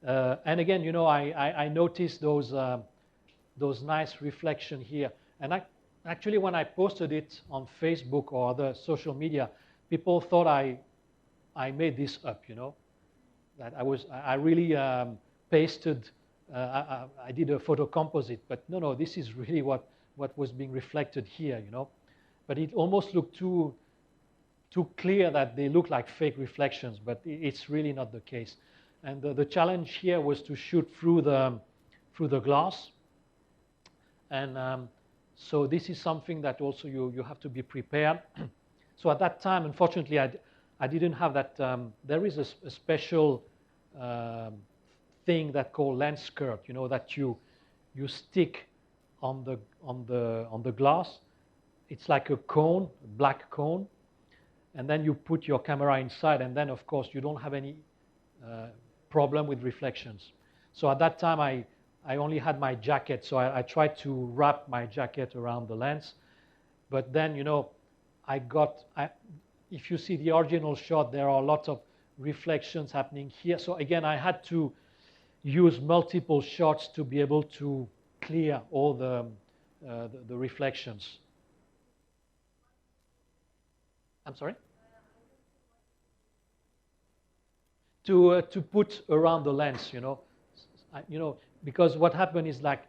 And again, I noticed those nice reflection here. And actually, when I posted it on Facebook or other social media, people thought I made this up. That I really pasted. I did a photo composite, but no, this is really what was being reflected here. But it almost looked too clear that they look like fake reflections, but it's really not the case. And the challenge here was to shoot through the glass. And so this is something that also you have to be prepared. So at that time, unfortunately, I didn't have that. There is a special thing that called lens skirt, that you stick on the glass. It's like a cone, a black cone, and then you put your camera inside, and then of course you don't have any problem with reflections. So at that time I only had my jacket, so I tried to wrap my jacket around the lens. But then if you see the original shot, there are lots of reflections happening here. So again, I had to use multiple shots to be able to clear all the reflections. I'm sorry? To put around the lens, because what happened is like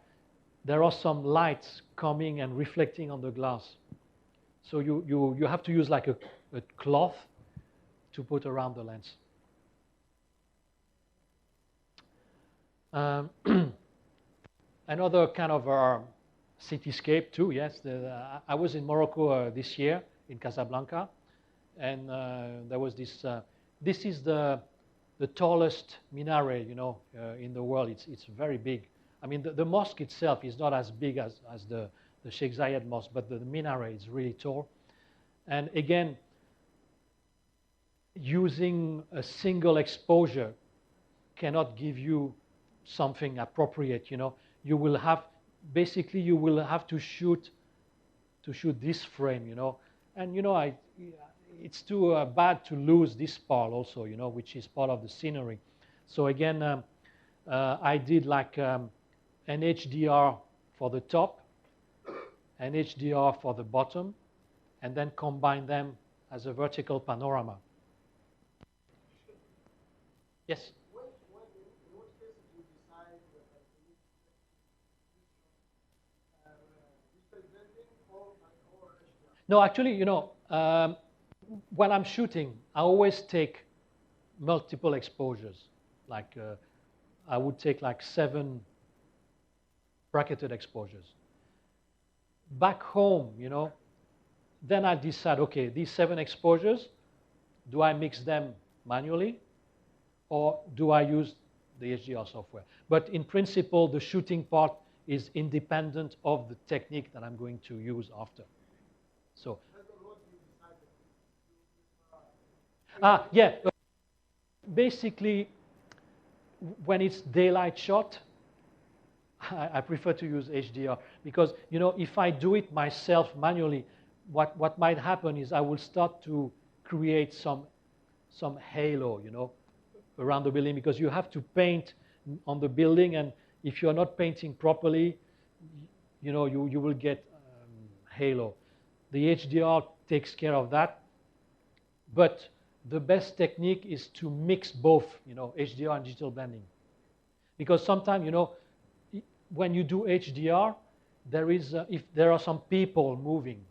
there are some lights coming and reflecting on the glass. So you have to use like a cloth to put around the lens. Another kind of cityscape too, yes. I was in Morocco this year, in Casablanca, and there was this, this is the tallest minaret, in the world. It's very big. I mean, the mosque itself is not as big as the Sheikh Zayed Mosque, but the minaret is really tall. And again, using a single exposure cannot give you something appropriate, You will have, basically you will have to shoot this frame, And, it's too bad to lose this part also, which is part of the scenery. So again, I did like an HDR for the top, an HDR for the bottom, and then combine them as a vertical panorama. Yes? In what cases you decide that you need digital blending or HDR? No, actually, when I'm shooting, I always take multiple exposures. Like I would take like 7 bracketed exposures. Back home, then I decide, okay, these 7 exposures, do I mix them manually or do I use the HDR software? But in principle, the shooting part is independent of the technique that I'm going to use after. So. Yeah. Basically, when it's daylight shot, I prefer to use HDR because, if I do it myself manually, what might happen is I will start to create some halo, around the building because you have to paint on the building, and if you're not painting properly, you will get halo. The HDR takes care of that, but the best technique is to mix both, HDR and digital blending. Because sometimes, when you do HDR, if there are some people moving,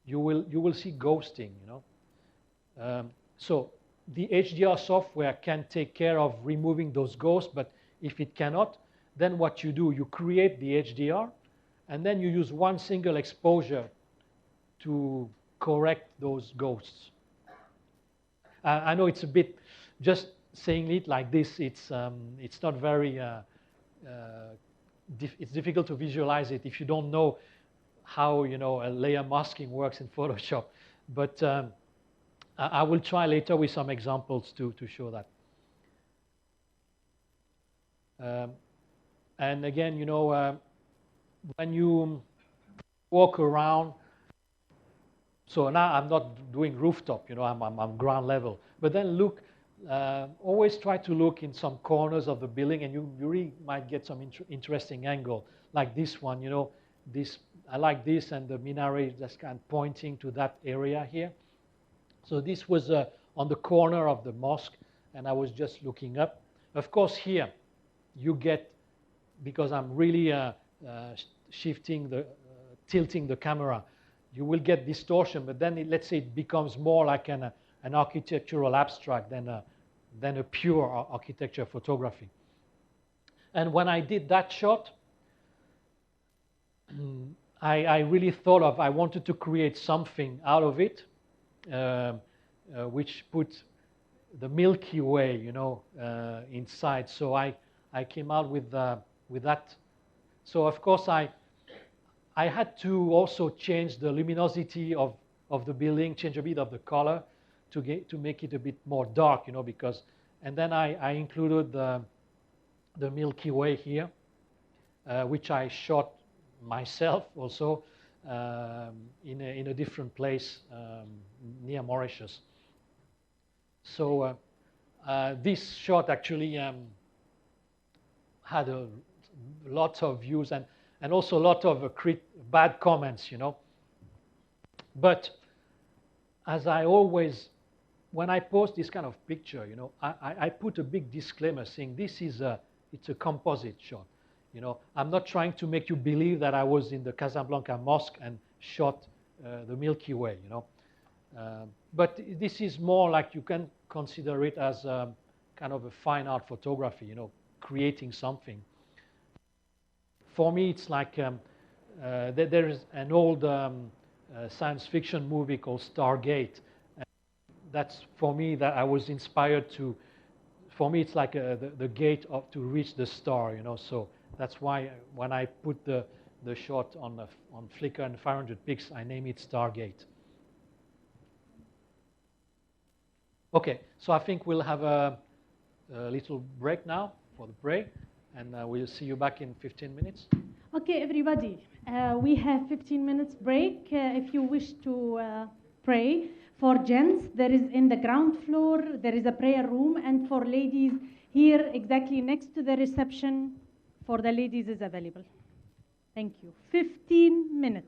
you will see ghosting, So the HDR software can take care of removing those ghosts, but if it cannot, then what you do, you create the HDR, and then you use one single exposure to correct those ghosts. I know it's a bit, just saying it like this, it's not very, it's difficult to visualize it if you don't know how, a layer masking works in Photoshop. But I will try later with some examples to show that. And again, when you walk around, so now I'm not doing rooftop, I'm ground level. But then look, always try to look in some corners of the building, and you really might get some interesting angle, like this one, I like this, and the minaret is just kind of pointing to that area here. So this was on the corner of the mosque, and I was just looking up. Of course, here you get, because I'm really tilting the camera, you will get distortion, but then let's say it becomes more like an architectural abstract than a pure architecture photography. And when I did that shot, I really thought I wanted to create something out of it, which put the Milky Way, inside. So I came out with that. So of course I had to also change the luminosity of the building, change a bit of the color to make it a bit more dark, because, and then I included the Milky Way here, which I shot myself also in a different place near Mauritius. So this shot actually had a lot of views, and and also a lot of bad comments, But as I always, when I post this kind of picture, I put a big disclaimer saying it's a composite shot. I'm not trying to make you believe that I was in the Casablanca Mosque and shot the Milky Way, But this is more like you can consider it as kind of a fine art photography, creating something. For me, it's like there is an old science fiction movie called Stargate. That's for me that I was inspired to. For me, it's like the gate to reach the star, So that's why when I put the shot on Flickr and 500 pics, I name it Stargate. Okay, so I think we'll have a little break now for the break, and we'll see you back in 15 minutes. Okay, everybody, we have 15 minutes break. If you wish to pray, for gents, there is in the ground floor, there is a prayer room, and for ladies, here exactly next to the reception, for the ladies is available. Thank you. 15 minutes.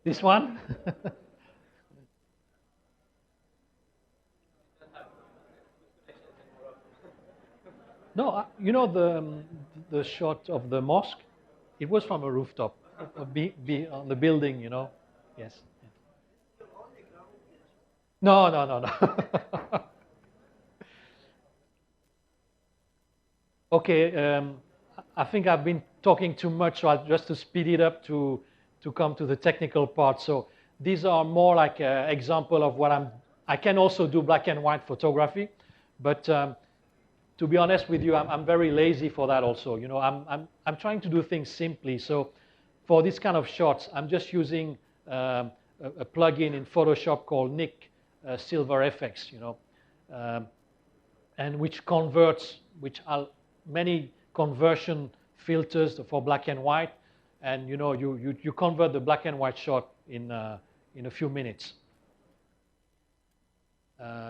This one? No, you know the shot of the mosque? It was from a rooftop, on the building, you know. Yes. No, no, no, no. Okay, I think I've been talking too much, so just to speed it up to come to the technical part. So these are more like an example of what I can also do black and white photography, but to be honest with you, I'm very lazy for that also. You know, I'm trying to do things simply. So for this kind of shots, I'm just using a plugin in Photoshop called Nick Silver FX, you know, and which converts, many conversion filters for black and white, and you know you convert the black and white shot in a few minutes.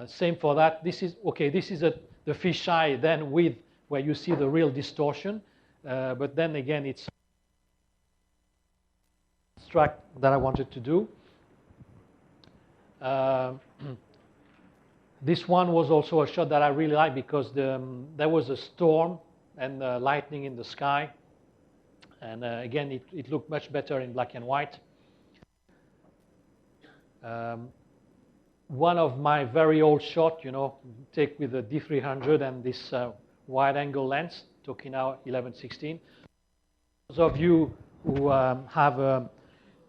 Same for that. This is okay. This is the fisheye then with where you see the real distortion, but then again it's abstract that I wanted to do. This one was also a shot that I really liked because there was a storm and lightning in the sky. And again, it looked much better in black and white. One of my very old shot, you know, take with the D300 and this wide angle lens, Tokina 1116. Those of you who have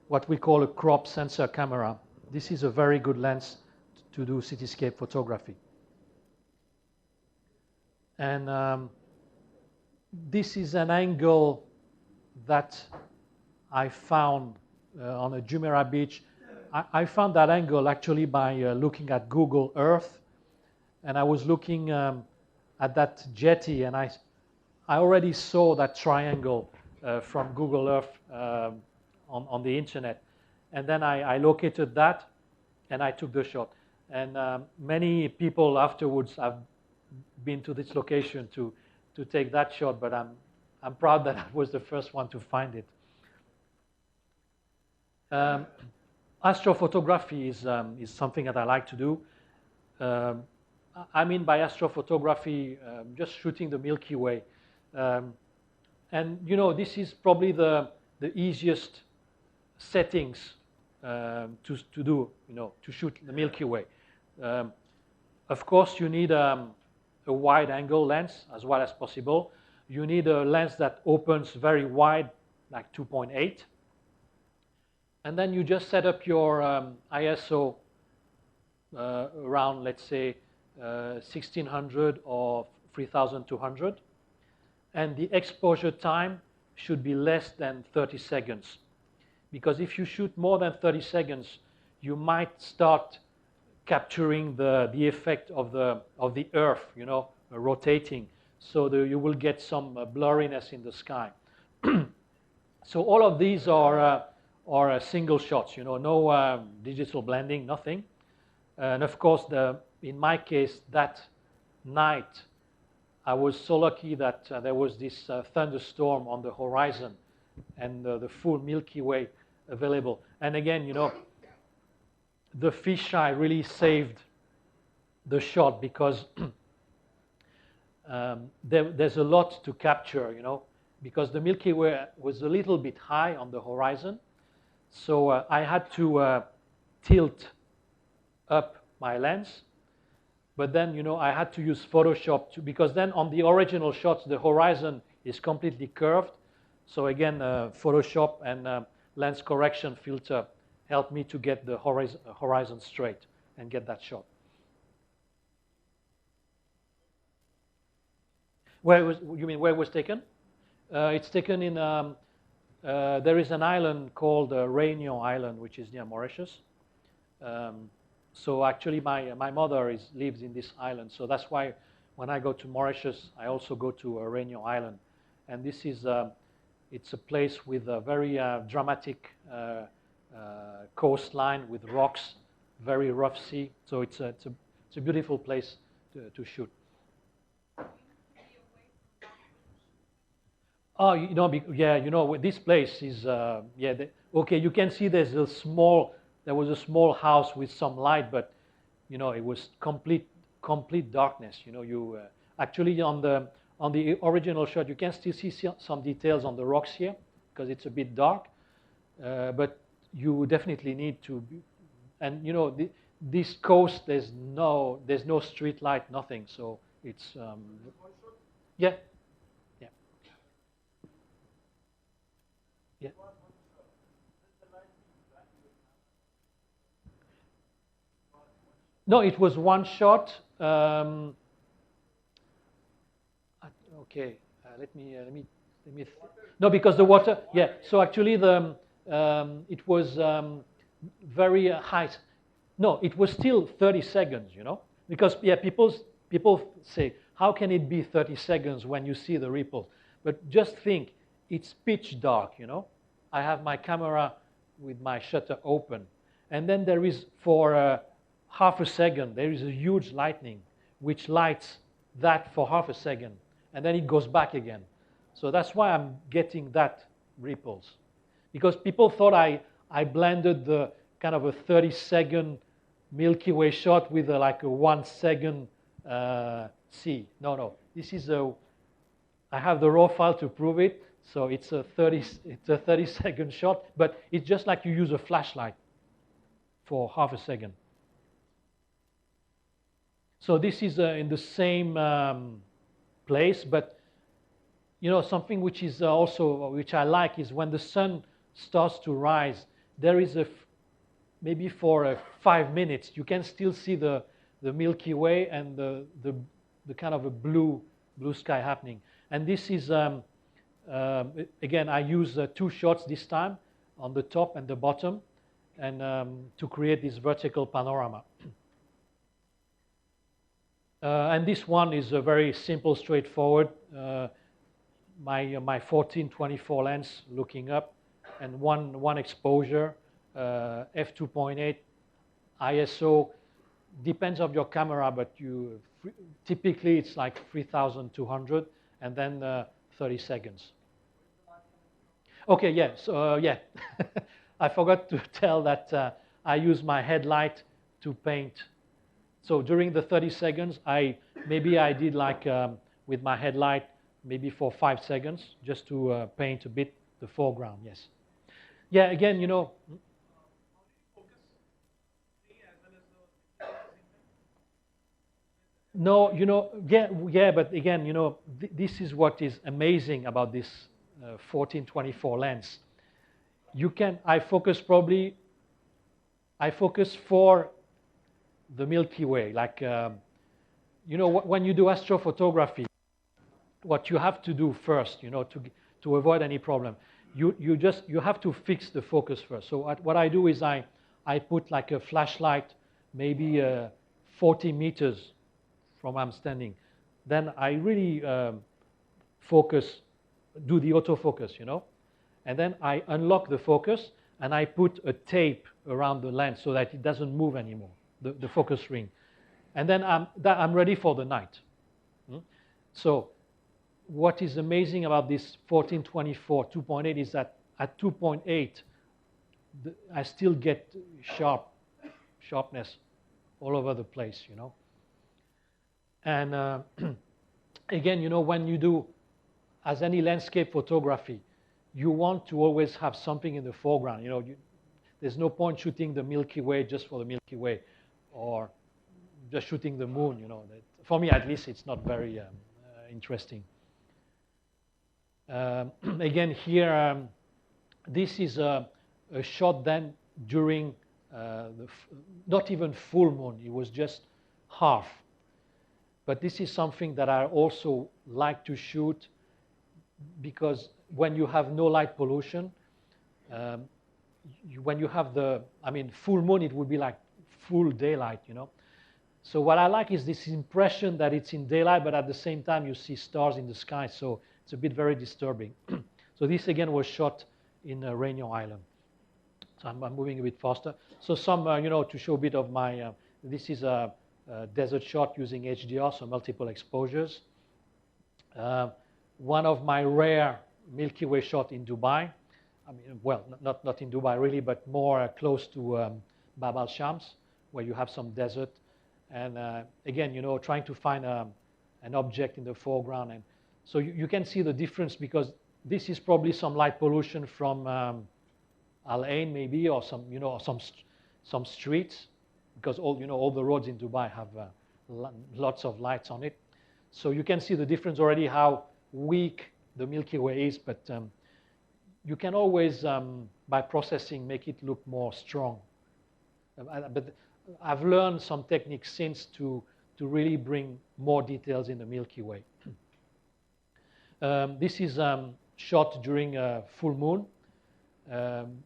what we call a crop sensor camera, this is a very good lens to do cityscape photography. And this is an angle that I found on a Jumeirah beach. I found that angle actually by looking at Google Earth, and I was looking at that jetty, and I already saw that triangle from Google Earth on the internet, and then I located that, and I took the shot. And many people afterwards have been to this location to take that shot, but I'm proud that I was the first one to find it. Astrophotography is something that I like to do. I mean by astrophotography, just shooting the Milky Way. And you know, this is probably the easiest settings to do, you know, to shoot the Milky Way. Of course, you need a wide angle lens as well as possible. You need a lens that opens very wide, like 2.8. And then you just set up your ISO around, let's say, 1600 or 3200. And the exposure time should be less than 30 seconds. Because if you shoot more than 30 seconds, you might start capturing the effect of the Earth, you know, rotating. So you will get some blurriness in the sky. So all of these are single shots, you know, no digital blending, nothing. And of course, in my case, that night, I was so lucky that there was this thunderstorm on the horizon and the full Milky Way available. And again, you know, the fisheye really saved the shot because there's a lot to capture, you know, because the Milky Way was a little bit high on the horizon. So I had to tilt up my lens. But then, you know, I had to use Photoshop because then on the original shots, the horizon is completely curved. So again, Photoshop and lens correction filter helped me to get the horizon straight and get that shot. You mean where it was taken? It's taken in, there is an island called Réunion Island, which is near Mauritius. So actually my mother lives in this island. So that's why when I go to Mauritius, I also go to Réunion Island. And this is, it's a place with a very dramatic coastline with rocks, very rough sea. So it's a beautiful place to shoot. Oh, yeah, this place is, yeah, okay, you can see there was a small house with some light, but, it was complete darkness. Actually on the original shot, you can still see some details on the rocks here, because it's a bit dark, but you definitely need to, and, this coast, there's no street light, nothing, so it's, yeah, yeah. Yeah. No, it was one shot. Okay, no, because the water. Yeah. So actually, it was very high. No, it was still 30 seconds. Because yeah, people say, how can it be 30 seconds when you see the ripples? But just think, it's pitch dark. I have my camera with my shutter open, and then there is for half a second there is a huge lightning which lights that for half a second, and then it goes back again. So that's why I'm getting that ripples, because people thought I blended the kind of a 30-second Milky Way shot with like a 1 second sea. No, this is I have the raw file to prove it. So it's a 30-second shot, but it's just like you use a flashlight for half a second. So this is in the same place, but something which is also which I like is when the sun starts to rise. There is maybe for 5 minutes you can still see the Milky Way and the kind of a blue sky happening. And this is again, I use 2 shots this time on the top and the bottom, and to create this vertical panorama. And this one is a very simple, straightforward. My 14-24 lens looking up, and one exposure, f2.8, ISO. Depends on your camera, but typically it's like 3,200, and then 30 seconds. Okay, yeah. So yeah, I forgot to tell that I use my headlight to paint. So during the 30 seconds, I did like with my headlight, maybe for 5 seconds, just to paint a bit the foreground. Yes. Yeah. Again, No, yeah, but again, this is what is amazing about this 14-24 lens. I focus for the Milky Way. Like, when you do astrophotography, what you have to do first, to avoid any problem, you have to fix the focus first. So what I do is I put like a flashlight, maybe 40 meters from where I'm standing. Then I really do the autofocus, and then I unlock the focus and I put a tape around the lens so that it doesn't move anymore, the focus ring. And then I'm ready for the night. So what is amazing about this 14-24 2.8 is that at 2.8 I still get sharpness all over the place, And again, when you do, as any landscape photography, you want to always have something in the foreground. There's no point shooting the Milky Way just for the Milky Way, or just shooting the moon. For me, at least, it's not very interesting. Again, here, this is a shot then during not even full moon. It was just half. But this is something that I also like to shoot, because when you have no light pollution, when you have full moon, it would be like full daylight, So what I like is this impression that it's in daylight, but at the same time you see stars in the sky, so it's a bit very disturbing. So this again was shot in Réunion Island. So I'm moving a bit faster. So some, to show a bit of my, this is a desert shot using HDR, so multiple exposures. One of my rare Milky Way shot in Dubai. I mean, well, not in Dubai really, but more close to Bab al Shams, where you have some desert. And again, you know, trying to find an object in the foreground. And so you can see the difference, because this is probably some light pollution from Al Ain maybe, or some, you know, some streets, because all the roads in Dubai have lots of lights on it. So you can see the difference already, how weak the Milky Way is, but you can always, by processing, make it look more strong. But I've learned some techniques since to really bring more details in the Milky Way. This is shot during a full moon.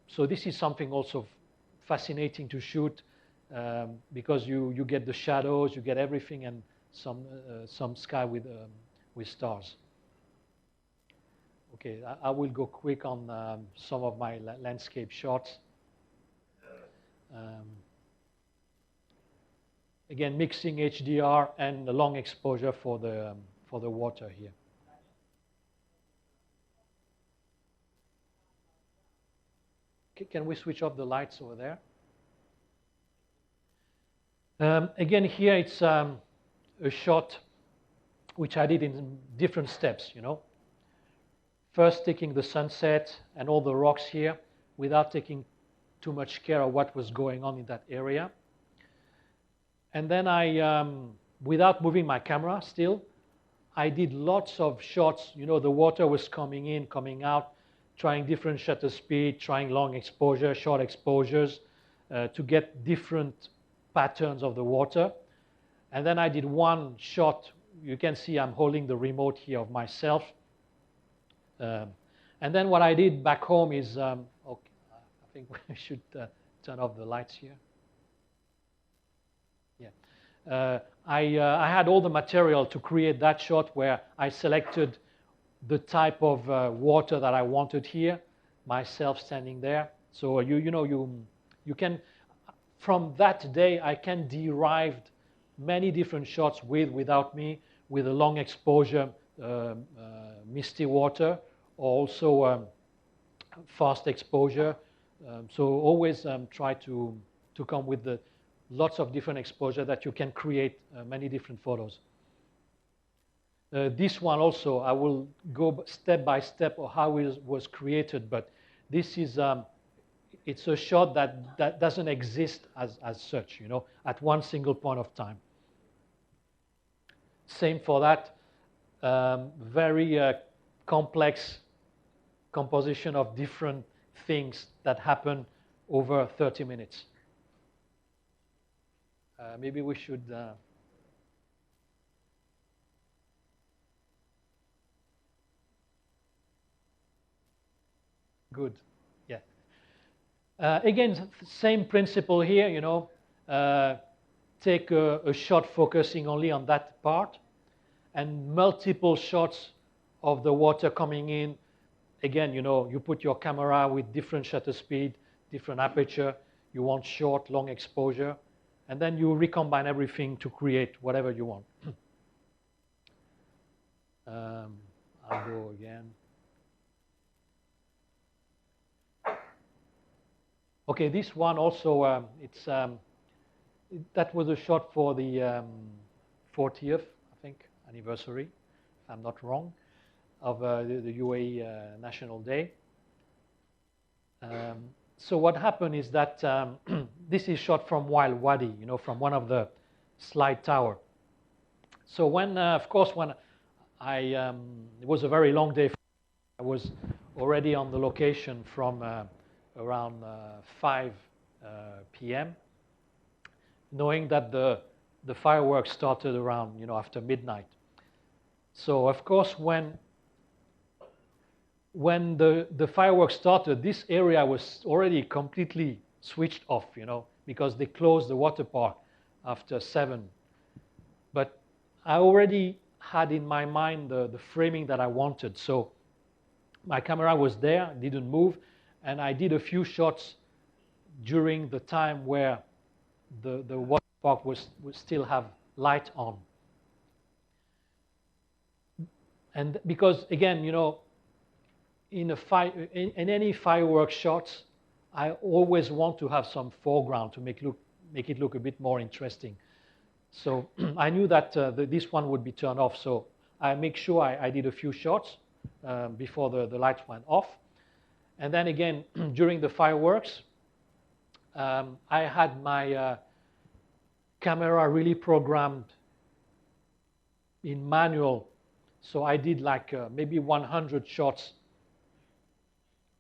So this is something also fascinating to shoot, because you get the shadows, you get everything, and some sky with stars. Okay, I will go quick on some of my landscape shots. Again, mixing HDR and the long exposure for the water here. Can we switch off the lights over there? Again, here it's a shot which I did in different steps, you know. First taking the sunset and all the rocks here without taking too much care of what was going on in that area. And then I, without moving my camera still, I did lots of shots. You know, the water was coming in, coming out, trying different shutter speed, trying long exposure, short exposures, to get different patterns of the water. And then I did one shot. You can see I'm holding the remote here of myself. And then what I did back home is, okay, I think we should turn off the lights here. Yeah, I had all the material to create that shot, where I selected the type of water that I wanted here, myself standing there. So you can, from that day, I can derive many different shots without me, with a long exposure, misty water, or also fast exposure. So always try to come with the lots of different exposure that you can create many different photos. This one also, I will go step by step of how it was created, but this is, it's a shot that doesn't exist as such, you know, at one single point of time. Same for that, very complex composition of different things that happen over 30 minutes. Maybe we should... Good, yeah. Again, same principle here, you know. Take a shot focusing only on that part, and multiple shots of the water coming in. Again, you know, you put your camera with different shutter speed, different aperture. You want short, long exposure, and then you recombine everything to create whatever you want. I'll go again. Okay, this one also, that was a shot for the 40th, I think, anniversary, if I'm not wrong, of the UAE National Day. So what happened is that this is shot from Wild Wadi, you know, from one of the slide tower. So when, of course, when it was a very long day. I was already on the location from around 5 p.m., knowing that the fireworks started around, you know, after midnight. So of course, when the fireworks started, this area was already completely switched off, you know, because they closed the water park after 7. But I already had in my mind the framing that I wanted. So my camera was there, didn't move, and I did a few shots during the time where the water park would still have light on. And because, again, you know, in any fireworks shots, I always want to have some foreground to make it look a bit more interesting. So I knew that this one would be turned off, so I make sure I did a few shots before the lights went off. And then again, during the fireworks, I had my camera really programmed in manual. So I did like maybe 100 shots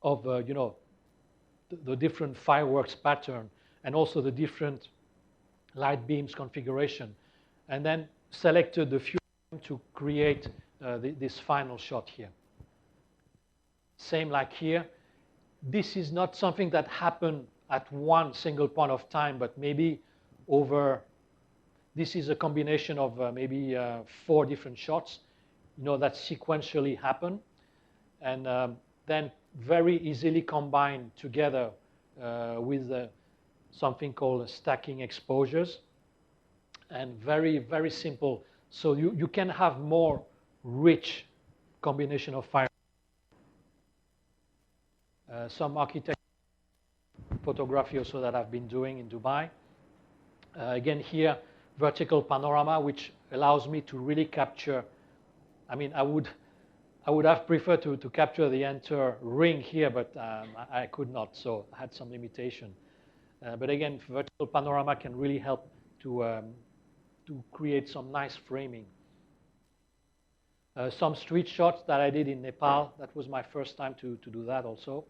of, the different fireworks pattern and also the different light beams configuration. And then selected a few to create this final shot here. Same like here. This is not something that happened at one single point of time, but maybe over, this is a combination of maybe 4 different shots, that sequentially happen, and then very easily combined together with something called stacking exposures, and very, very simple. So you can have more rich combination of fire. Some architecture photography also that I've been doing in Dubai. Again here, vertical panorama, which allows me to really capture, I mean, I would have preferred to capture the entire ring here, but I could not, so I had some limitation. But again, vertical panorama can really help to create some nice framing. Some street shots that I did in Nepal. That was my first time to do that also.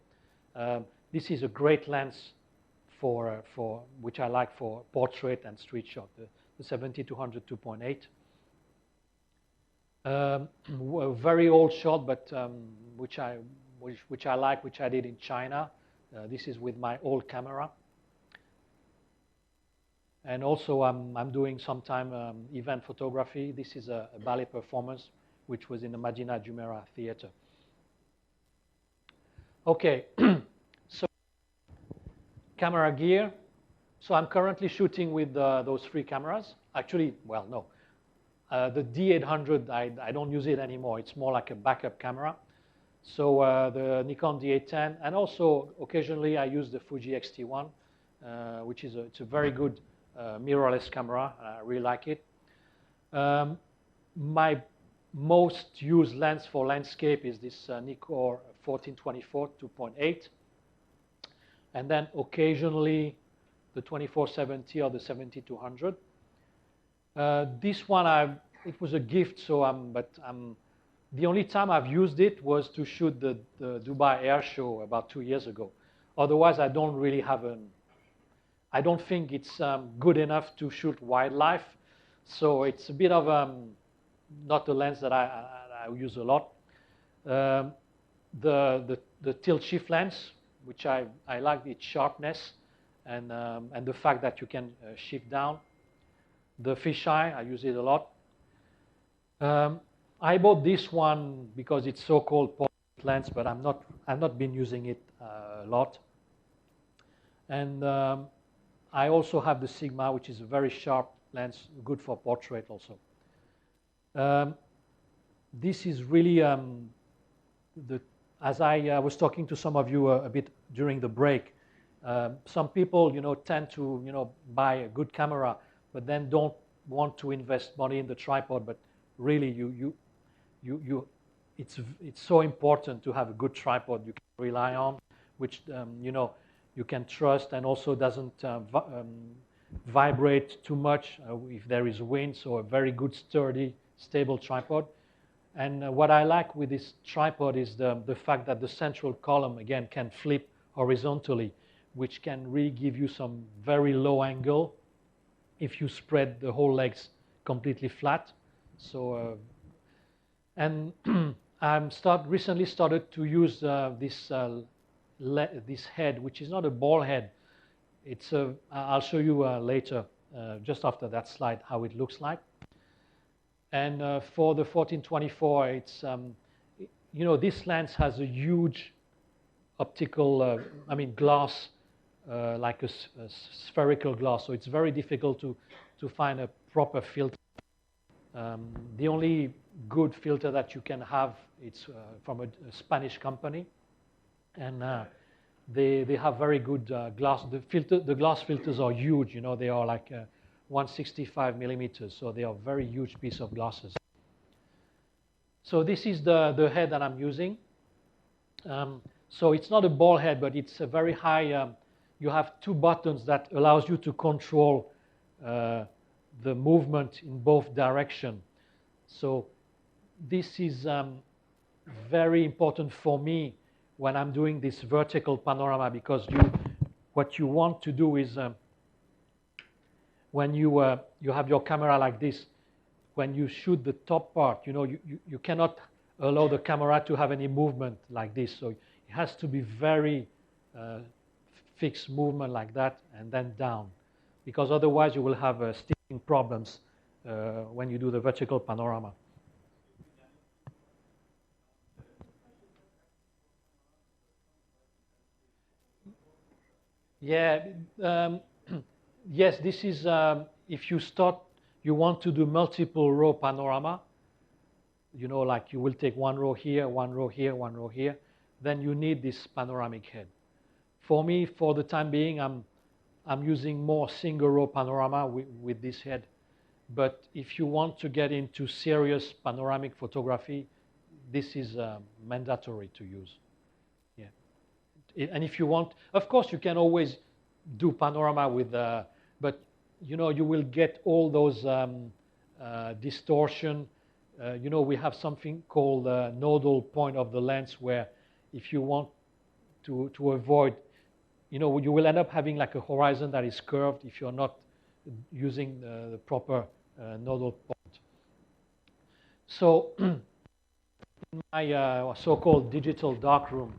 This is a great lens for which I like for portrait and street shot, the 70-200 2.8. A very old shot, but which I like, which I did in China. This is with my old camera. And also I'm doing sometime event photography. This is a ballet performance, which was in the Madinah Jumeirah Theater. Okay, so camera gear. So I'm currently shooting with those 3 cameras. Actually, well, no. The D800, I don't use it anymore. It's more like a backup camera. So the Nikon D810, and also occasionally I use the Fuji X-T1, which is it's a very good mirrorless camera. I really like it. My most used lens for landscape is this Nikon 14-24 2.8, and then occasionally the 24-70 or the 70-200. This one, it was a gift, so the only time I've used it was to shoot the Dubai Air Show about 2 years ago. Otherwise, I don't really have I don't think it's good enough to shoot wildlife, so it's a bit of not a lens that I use a lot. The tilt shift lens, which I like its sharpness and the fact that you can shift down. The fisheye, I use it a lot. I bought this one because it's so-called portrait lens, but I've not been using it a lot. And I also have the Sigma, which is a very sharp lens, good for portrait also. This is really as I was talking to some of you a bit during the break. Some people, tend to, buy a good camera, but then don't want to invest money in the tripod. But really, it's so important to have a good tripod you can rely on, which you can trust, and also doesn't vibrate too much if there is wind. So a very good, sturdy, stable tripod. And what I like with this tripod is the fact that the central column again can flip horizontally, which can really give you some very low angle if you spread the whole legs completely flat. So, and I'm recently started to use this head, which is not a ball head. It's I'll show you later, just after that slide, how it looks like. And for the 14-24, it's this lens has a huge optical, glass. Like a spherical glass, so it's very difficult to find a proper filter. The only good filter that you can have. It's from a Spanish company, and they have very good glass. The glass filters are huge. You know, they are like 165 millimeters, so they are very huge piece of glasses. So this is the head that I'm using. So it's not a ball head, but it's a very high. You have two buttons that allows you to control the movement in both directions. So this is very important for me when I'm doing this vertical panorama, because what you want to do is when you have your camera like this, when you shoot the top part, you know, you cannot allow the camera to have any movement like this. So it has to be very fixed movement like that and then down, because otherwise you will have sticking problems when you do the vertical panorama. Yeah, yes, this is, if you want to do multiple row panorama, you know, like you will take one row here, one row here, one row here, then you need this panoramic head. For me, for the time being, I'm using more single row panorama with this head. But if you want to get into serious panoramic photography, this is mandatory to use. Yeah. And if you want, of course, you can always do panorama with, but you know, you will get all those distortion. You know, we have something called nodal point of the lens, where if you want to avoid, you know, you will end up having like a horizon that is curved if you're not using the proper nodal point. So in my so-called digital darkroom,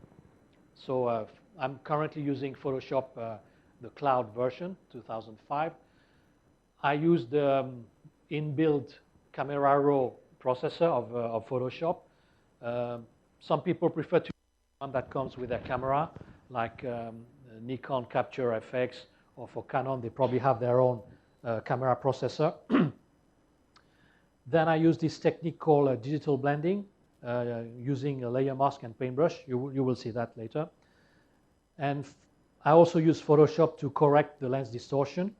so I'm currently using Photoshop, the cloud version, 2005. I use the inbuilt camera raw processor of Photoshop. Some people prefer to use one that comes with a camera, like Nikon Capture FX, or for Canon, they probably have their own camera processor. Then I use this technique called digital blending, using a layer mask and paintbrush. You will see that later. And I also use Photoshop to correct the lens distortion,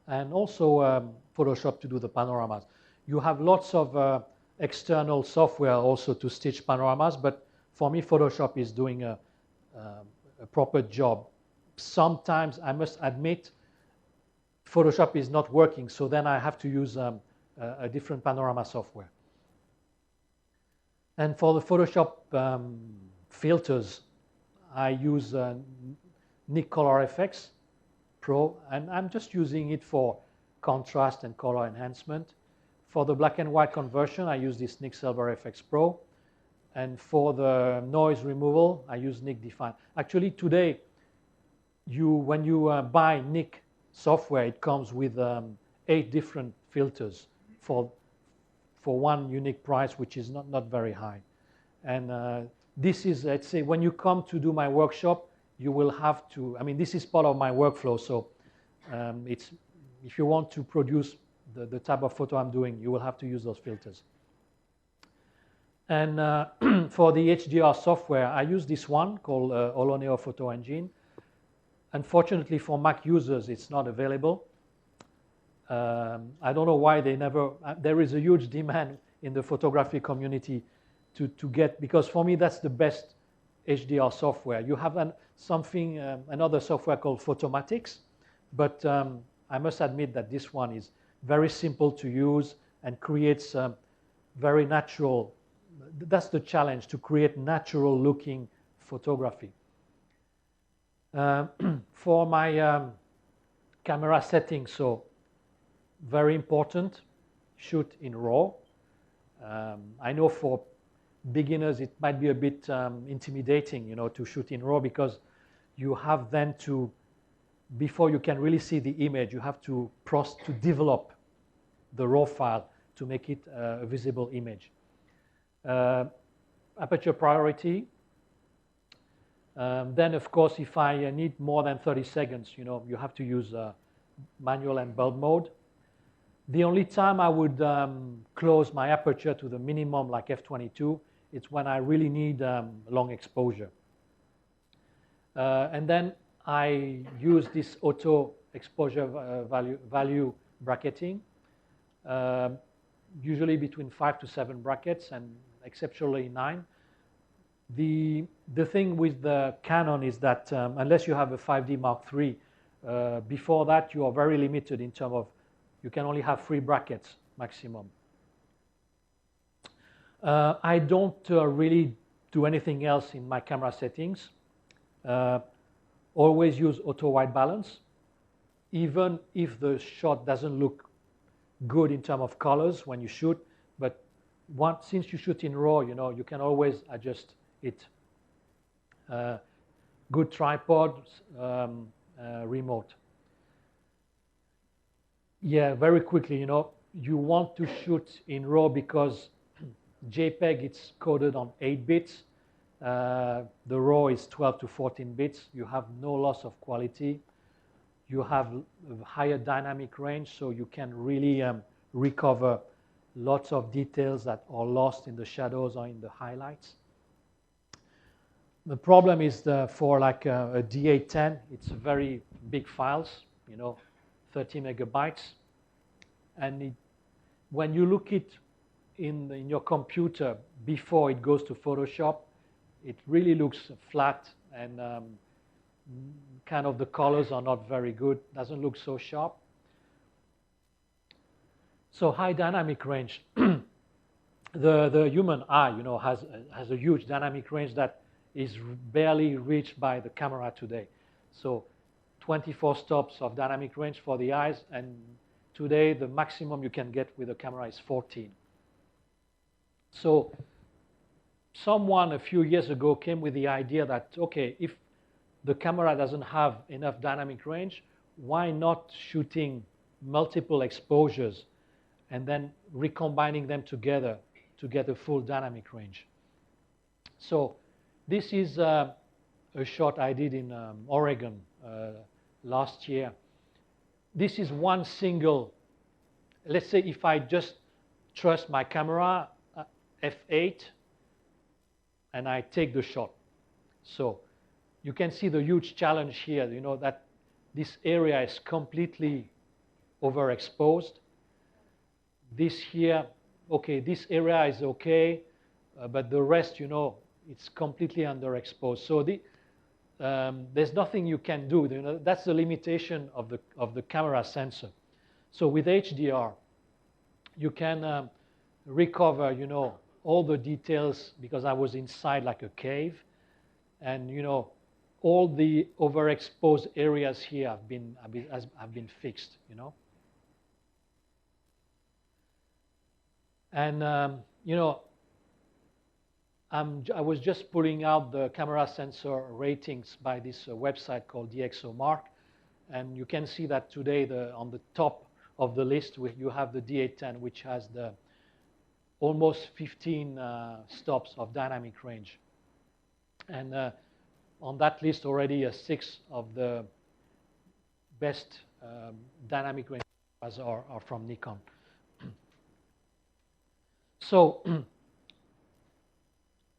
and also Photoshop to do the panoramas. You have lots of external software also to stitch panoramas, but for me, Photoshop is doing a proper job. Sometimes, I must admit, Photoshop is not working, so then I have to use a different panorama software. And for the Photoshop filters, I use Nik Color FX Pro, and I'm just using it for contrast and color enhancement. For the black and white conversion, I use this Nik Silver FX Pro. And for the noise removal, I use Nik Define. Actually, today, when you buy Nik software, it comes with 8 different filters for one unique price, which is not very high. And this is, let's say, when you come to do my workshop, you will have to, I mean, this is part of my workflow. So if you want to produce the type of photo I'm doing, you will have to use those filters. And for the HDR software, I use this one called Holoneo Photo Engine. Unfortunately, for Mac users, it's not available. I don't know why they never, there is a huge demand in the photography community to get, because for me, that's the best HDR software. You have another software called Photomatics, but I must admit that this one is very simple to use and creates very natural. That's the challenge, to create natural looking photography. For my camera settings, so very important, shoot in RAW. I know for beginners it might be a bit intimidating, you know, to shoot in RAW, because you have then to, before you can really see the image, you have to develop the RAW file to make it a visible image. Aperture priority. Then, of course, if I need more than 30 seconds, you know, you have to use manual and bulb mode. The only time I would close my aperture to the minimum, like f22, it's when I really need long exposure. And then I use this auto exposure value bracketing, usually between 5 to 7 brackets, and exceptionally 9. The thing with the Canon is that unless you have a 5D Mark III, before that you are very limited in terms of, you can only have 3 brackets maximum. I don't really do anything else in my camera settings. Always use auto white balance, even if the shot doesn't look good in terms of colors when you shoot. But since you shoot in RAW, you can always adjust it. Good tripod, remote. Yeah, very quickly, you want to shoot in RAW because JPEG, it's coded on 8 bits. The RAW is 12 to 14 bits. You have no loss of quality. You have a higher dynamic range, so you can really recover lots of details that are lost in the shadows or in the highlights. The problem is for like a D810, it's very big files, 30 megabytes. And when you look it in your computer before it goes to Photoshop, it really looks flat, and kind of the colors are not very good, doesn't look so sharp. So high dynamic range. The human eye, has a huge dynamic range that is barely reached by the camera today. So 24 stops of dynamic range for the eyes, and today the maximum you can get with a camera is 14. So someone a few years ago came with the idea that, okay, if the camera doesn't have enough dynamic range, why not shooting multiple exposures and then recombining them together to get a full dynamic range? So this is a shot I did in Oregon last year. This is one single, let's say if I just trust my camera, f8, and I take the shot. So you can see the huge challenge here, that this area is completely overexposed. This here, okay, this area is okay, but the rest, it's completely underexposed. So there's nothing you can do. That's the limitation of the camera sensor. So with HDR, you can recover, all the details, because I was inside like a cave, and all the overexposed areas here have been fixed, And I was just pulling out the camera sensor ratings by this website called DxOMark, and you can see that today on the top of the list you have the D810, which has the almost 15 stops of dynamic range. And on that list already 6 of the best dynamic range are from Nikon. So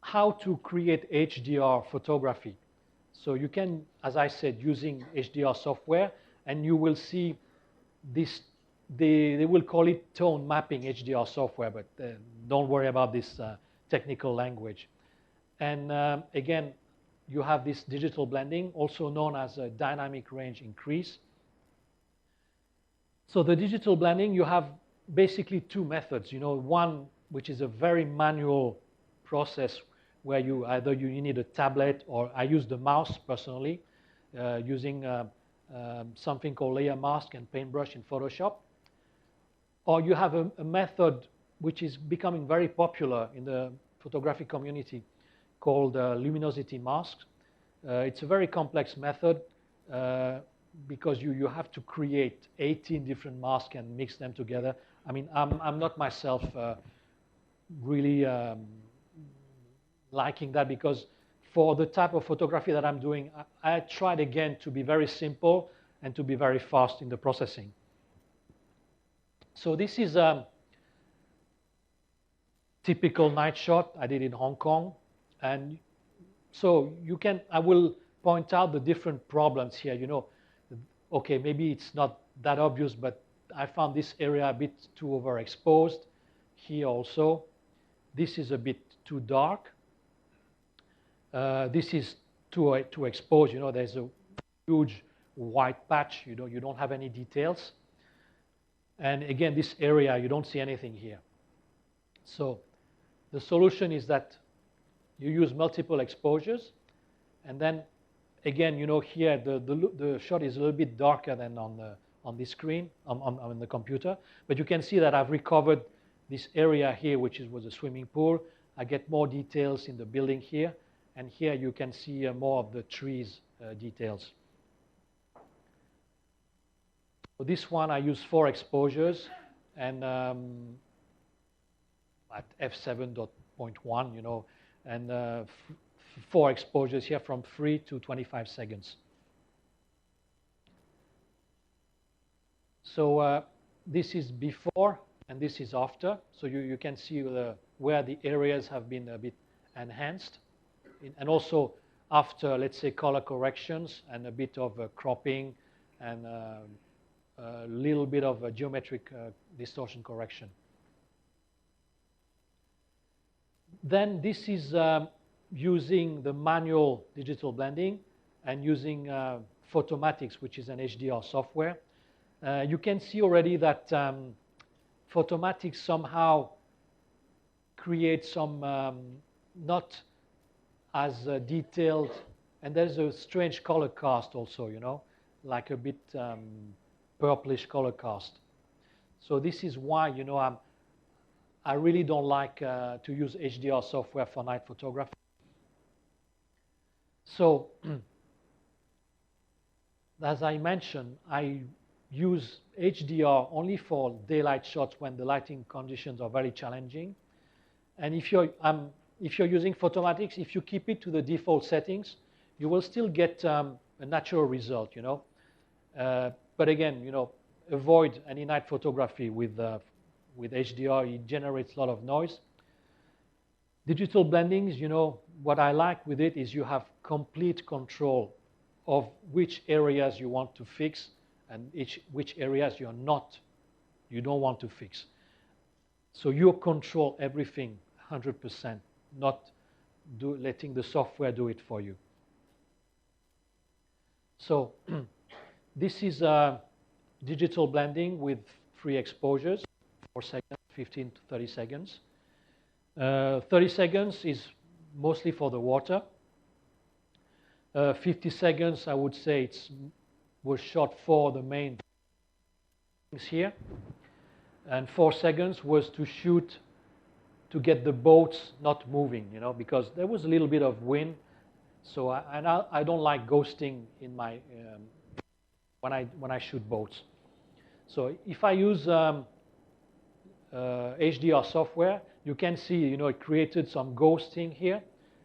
how to create HDR photography? So you can, as I said, using HDR software, and you will see this. They will call it tone mapping HDR software, but don't worry about this technical language. And again, you have this digital blending, also known as a dynamic range increase. So the digital blending, you have basically 2 methods. One which is a very manual process where you need a tablet, or I use the mouse personally, using something called layer mask and paintbrush in Photoshop. Or you have a method which is becoming very popular in the photography community called luminosity masks. It's a very complex method because you have to create 18 different masks and mix them together. I mean, I'm not myself really liking that, because for the type of photography that I'm doing, I tried again to be very simple and to be very fast in the processing. So this is typical night shot I did in Hong Kong. And so I will point out the different problems here. Okay, maybe it's not that obvious, but I found this area a bit too overexposed. Here also, this is a bit too dark. This is too exposed. There's a huge white patch. You don't have any details. And again, this area, you don't see anything here. So the solution is that you use multiple exposures, and then again, here the shot is a little bit darker than on the screen on the computer, but you can see that I've recovered this area here, which was a swimming pool. I get more details in the building here, and here you can see more of the trees details. For this one, I use 4 exposures, and at f7.1, and 4 exposures here from 3 to 25 seconds. So this is before and this is after. So you can see where the areas have been a bit enhanced. And also after, let's say, color corrections and a bit of cropping and a little bit of a geometric distortion correction. Then this is using the manual digital blending and using Photomatics, which is an HDR software. You can see already that Photomatics somehow creates some not as detailed, and there's a strange color cast also, like a bit purplish color cast. So this is why, I really don't like to use HDR software for night photography. So, as I mentioned, I use HDR only for daylight shots when the lighting conditions are very challenging. And if you're using Photomatics, if you keep it to the default settings, you will still get a natural result, but again, avoid any night photography with HDR. It generates a lot of noise. Digital blendings, what I like with it is you have complete control of which areas you want to fix and which areas you don't want to fix. So you control everything 100%, not letting the software do it for you. So this is digital blending with 3 exposures, 4 seconds, 15 to 30 seconds. 30 seconds is mostly for the water. 50 seconds, I would say, was shot for the main things here. And 4 seconds was to shoot to get the boats not moving, because there was a little bit of wind. So I don't like ghosting in my when I shoot boats. So if I use HDR software, you can see, it created some ghosting here,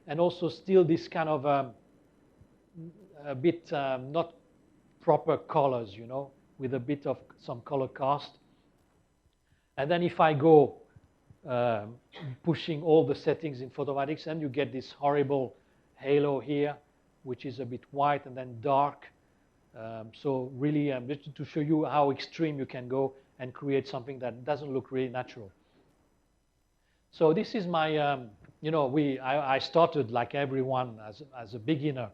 and also still this kind of a bit not proper colors, with a bit of some color cast. And then if I go pushing all the settings in Photomatics, and you get this horrible halo here, which is a bit white and then dark. So really, just to show you how extreme you can go and create something that doesn't look really natural. So this is my, I started like everyone as a beginner,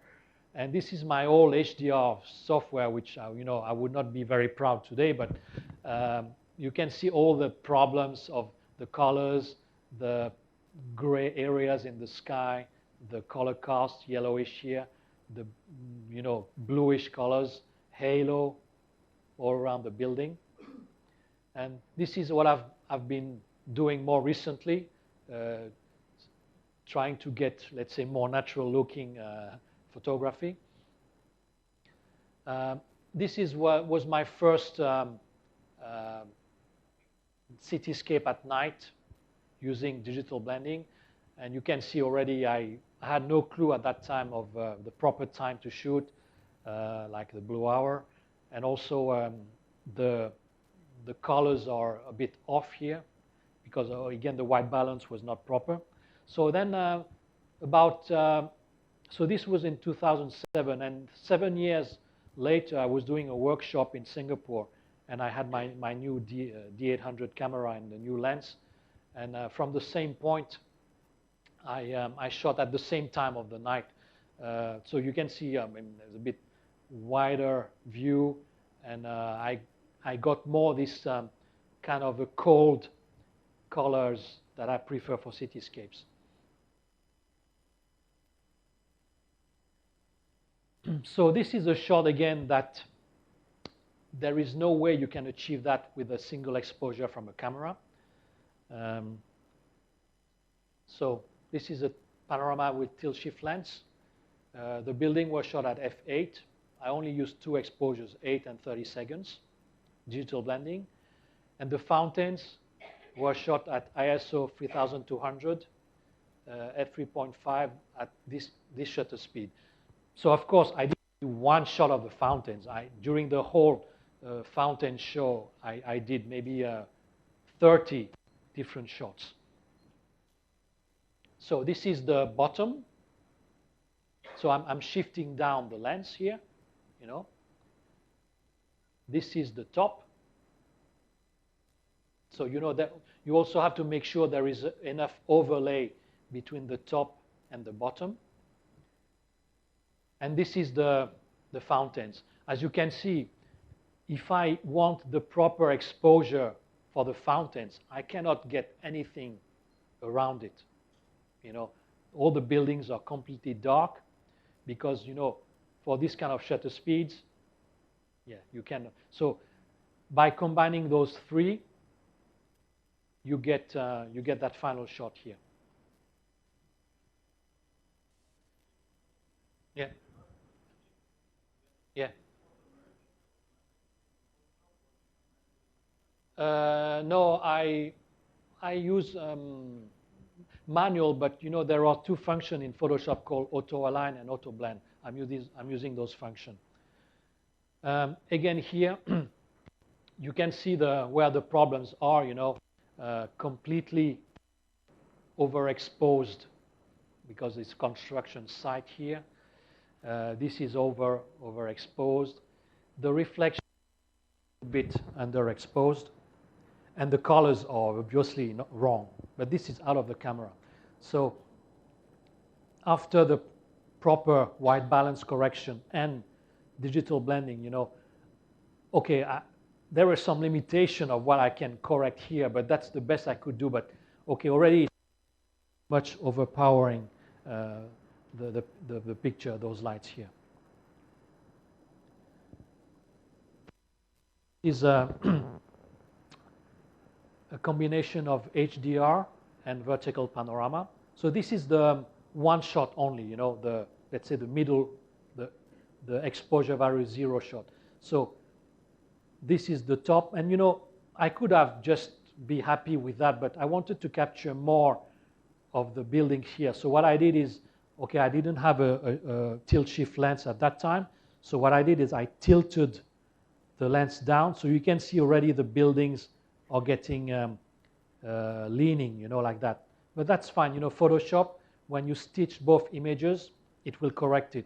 and this is my old HDR software, which I would not be very proud today, but you can see all the problems of the colors, the gray areas in the sky, the color cast, yellowish here, the bluish colors, halo all around the building. And this is what I've been doing more recently, trying to get, let's say, more natural looking photography. This is what was my first cityscape at night using digital blending. And you can see already I had no clue at that time of the proper time to shoot, like the blue hour, and also the the colors are a bit off here because, again, the white balance was not proper. So then so this was in 2007, and 7 years later, I was doing a workshop in Singapore, and I had my new D800 camera and the new lens. And from the same point, I shot at the same time of the night. So you can see there's a bit wider view, and I got more this kind of a cold colors that I prefer for cityscapes. So this is a shot again that there is no way you can achieve that with a single exposure from a camera. So this is a panorama with tilt shift lens. The building was shot at f8. I only used 2 exposures, 8 and 30 seconds, digital blending. And the fountains were shot at ISO 3200, f3.5 at this shutter speed. So of course, I didn't do one shot of the fountains. During the whole fountain show, I did maybe 30 different shots. So this is the bottom. So I'm shifting down the lens here, you know. This is the top. So you know that you also have to make sure there is enough overlay between the top and the bottom. And this is the fountains. As you can see, if I want the proper exposure for the fountains, I cannot get anything around it. You know, all the buildings are completely dark because, you know, for this kind of shutter speeds, yeah, you can. So by combining those 3, you get that final shot here. Yeah. Yeah. No, I use manual, but you know there are 2 functions in Photoshop called auto align and auto blend. I'm using those functions. Again here, you can see where the problems are. You know, completely overexposed because it's construction site here. This is overexposed. The reflection is a bit underexposed. And the colors are obviously not wrong. But this is out of the camera. So after the proper white balance correction and digital blending, you know, okay, there is some limitation of what I can correct here, but that's the best I could do. But okay, already much overpowering the picture, those lights here. Is a combination of HDR and vertical panorama. So this is the one shot only, you know, let's say the middle, the exposure value 0 shot. So this is the top, and you know, I could have just be happy with that, but I wanted to capture more of the buildings here. So what I did is, okay, I didn't have a tilt shift lens at that time. So what I did is I tilted the lens down, so you can see already the buildings are getting leaning, you know, like that. But that's fine, you know, Photoshop, when you stitch both images, it will correct it.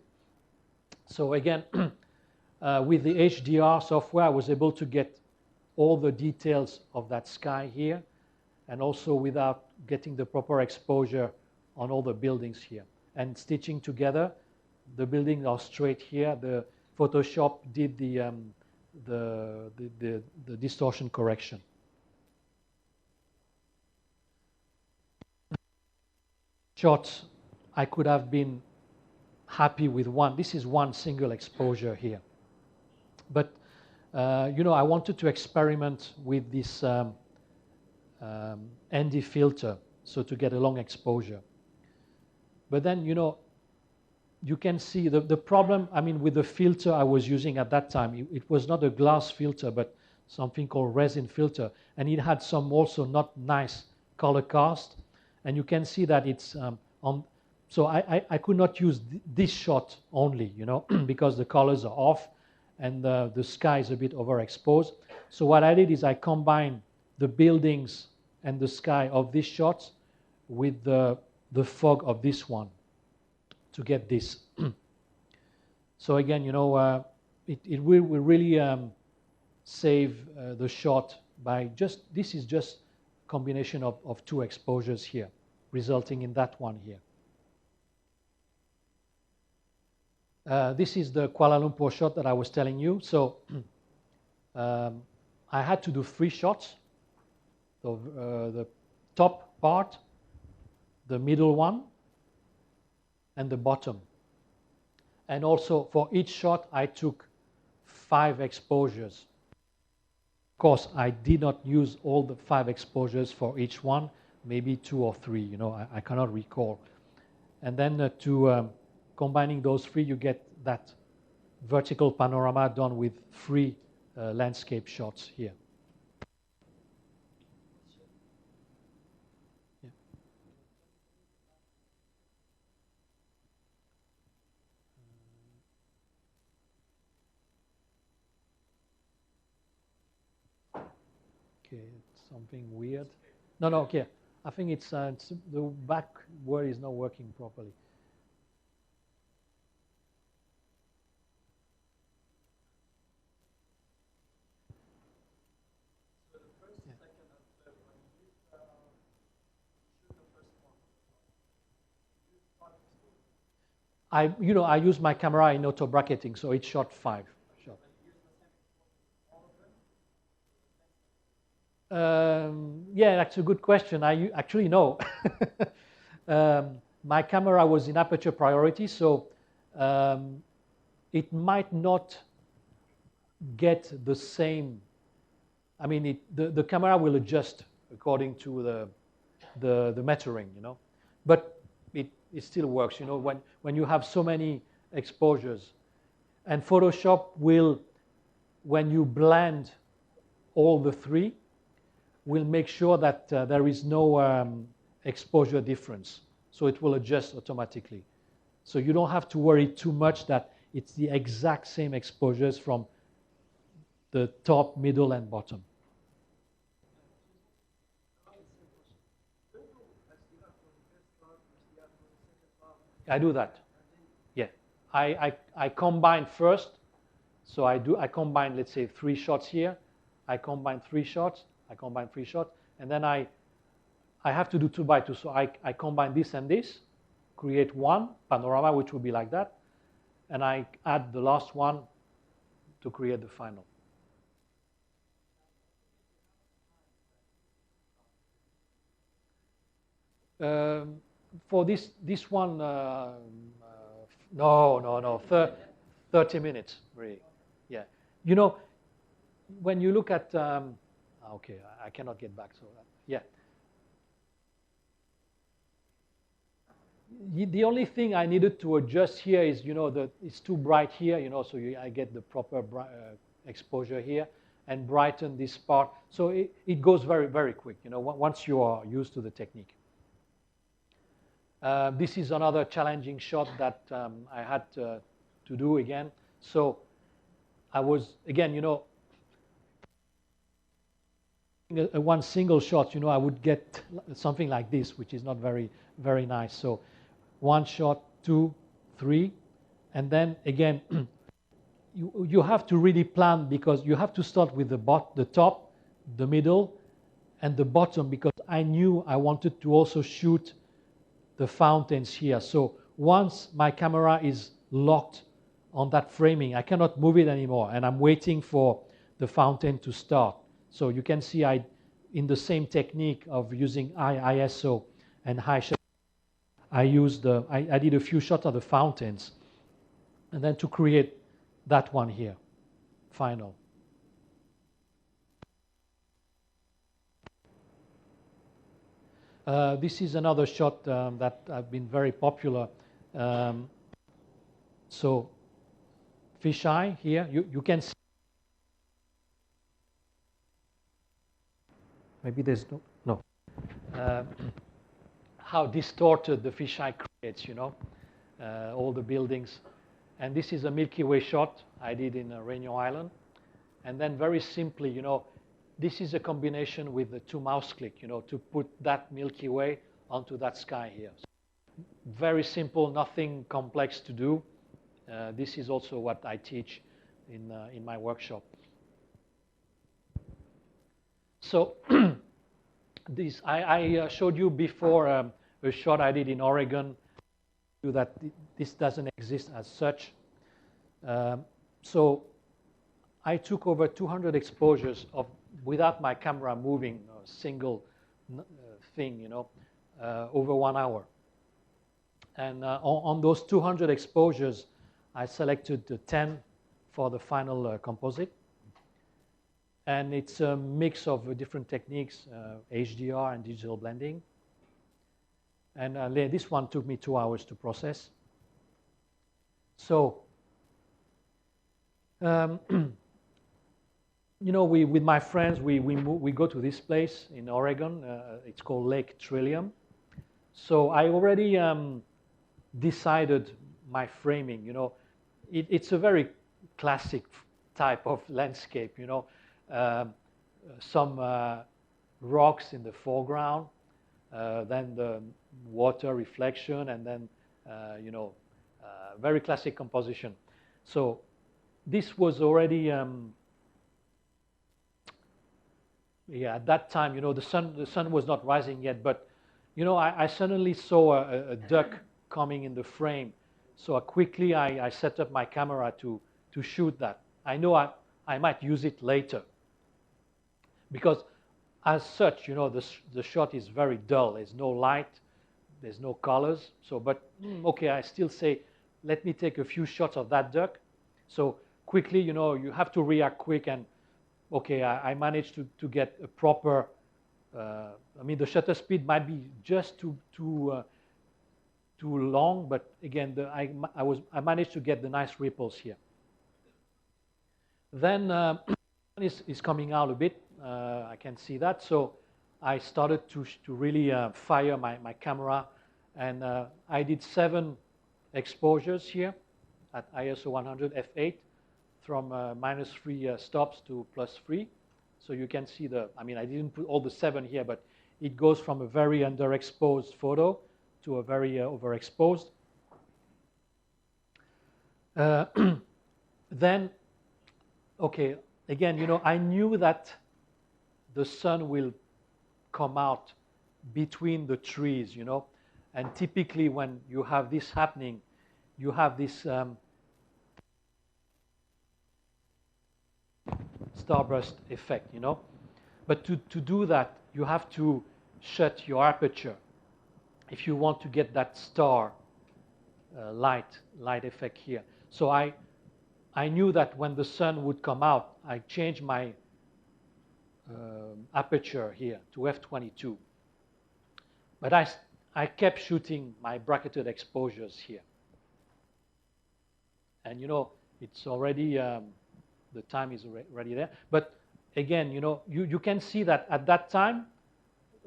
So again, with the HDR software, I was able to get all the details of that sky here, and also without getting the proper exposure on all the buildings here. And stitching together, the buildings are straight here. The Photoshop did the distortion correction. Shots, I could have been happy with one. This is one single exposure here. But, you know, I wanted to experiment with this ND filter, so to get a long exposure. But then, you know, you can see the problem, I mean, with the filter I was using at that time, it was not a glass filter, but something called resin filter. And it had some also not nice color cast. And you can see that it's on, so I could not use this shot only, you know, because the colors are off. and the sky is a bit overexposed. So what I did is I combined the buildings and the sky of these shots with the fog of this one to get this. So again, it will really save the shot by this is just combination of two exposures here, resulting in that one here. This is the Kuala Lumpur shot that I was telling you. So I had to do 3 shots. So, the top part, the middle one, and the bottom. And also for each shot, I took 5 exposures. Of course, I did not use all the 5 exposures for each one, maybe 2 or 3, I cannot recall. And then combining those 3, you get that vertical panorama done with 3 landscape shots here. Yeah. Okay, it's something weird. No, okay. I think it's the back word is not working properly. I use my camera in auto bracketing, so it shot 5. Yeah, that's a good question. I actually know. My camera was in aperture priority, so it might not get the same. I mean, the camera will adjust according to the metering, but it still works. When you have so many exposures, and Photoshop will, when you blend all the 3, will make sure that there is no exposure difference. So it will adjust automatically. So you don't have to worry too much that it's the exact same exposures from the top, middle, and bottom. I do that. Yeah. I combine first. So I combine, let's say, 3 shots here. I combine 3 shots. I combine 3 shots. And then I have to do 2 by 2. So I combine this and this, create one panorama, which will be like that. And I add the last one to create the final. For this one, no, 30 minutes, really. Yeah. When you look at, okay, I cannot get back, so yeah. The only thing I needed to adjust here is, it's too bright here, so I get the proper exposure here and brighten this part. So it goes very, very quick, once you are used to the technique. This is another challenging shot that I had to do again. So I was, again, one single shot, I would get something like this, which is not very, very nice. So 1 shot, 2, 3, and then again, you have to really plan, because you have to start with the top, the middle, and the bottom, because I knew I wanted to also shoot the fountains here. So once my camera is locked on that framing, I cannot move it anymore, and I'm waiting for the fountain to start. So you can see in the same technique of using high ISO and high shutter, I did a few shots of the fountains, and then to create that one here, final. This is another shot that have been very popular. So fisheye here, you can see. Maybe there's no. How distorted the fisheye creates, all the buildings. And this is a Milky Way shot I did in Réunion Island. And then very simply, this is a combination with the 2 mouse click, to put that Milky Way onto that sky here. So very simple, nothing complex to do. This is also what I teach in my workshop. So this I showed you before a shot I did in Oregon. That this doesn't exist as such. So I took over 200 exposures without my camera moving a single thing, over 1 hour. And on those 200 exposures, I selected the 10 for the final composite. And it's a mix of different techniques, HDR and digital blending. And this one took me 2 hours to process. So, with my friends, we go to this place in Oregon. It's called Lake Trillium. So I already decided my framing. It's a very classic type of landscape. Some rocks in the foreground, then the water reflection, and then very classic composition. So this was already at that time, the sun was not rising yet, but I suddenly saw a duck coming in the frame. So quickly I set up my camera to shoot that. I know I might use it later, because as such, the shot is very dull. There's no light, there's no colors. So, but okay, I still say, let me take a few shots of that duck. So quickly, you have to react quick, and okay, I managed to get a proper. The shutter speed might be just too long, but again, I managed to get the nice ripples here. Then is coming out a bit. I can see that. So I started to really fire my camera, and I did 7 exposures here at ISO 100 f8 from -3 stops to +3. So you can see I didn't put all the 7 here, but it goes from a very underexposed photo to a very overexposed. Then, okay, again, I knew that the sun will come out between the trees, and typically when you have this happening, you have this starburst effect, But to do that, you have to shut your aperture if you want to get that star light effect here. So I knew that when the sun would come out, I changed my aperture here to f22. But I kept shooting my bracketed exposures here. And it's already, the time is already there. But again, you can see that at that time,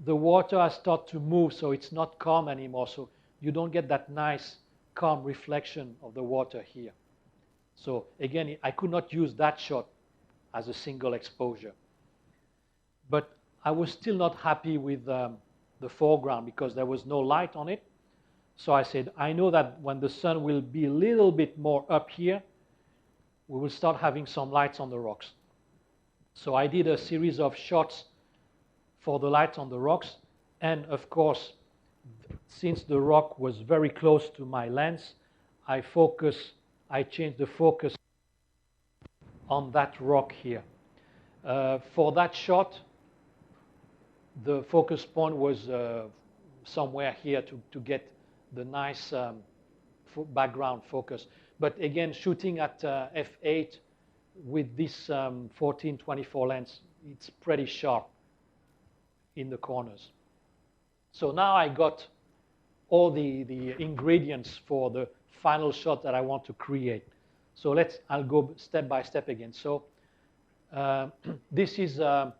the water has started to move, so it's not calm anymore. So you don't get that nice, calm reflection of the water here. So again, I could not use that shot as a single exposure. But I was still not happy with the foreground because there was no light on it. So I said, I know that when the sun will be a little bit more up here, we will start having some lights on the rocks. So I did a series of shots for the lights on the rocks. And of course, since the rock was very close to my lens, I changed the focus on that rock here. For that shot, the focus point was somewhere here to get the nice background focus. But again, shooting at f8 with this 14-24 lens, it's pretty sharp in the corners. So now I got all the ingredients for the final shot that I want to create. So I'll go step by step again. So this is the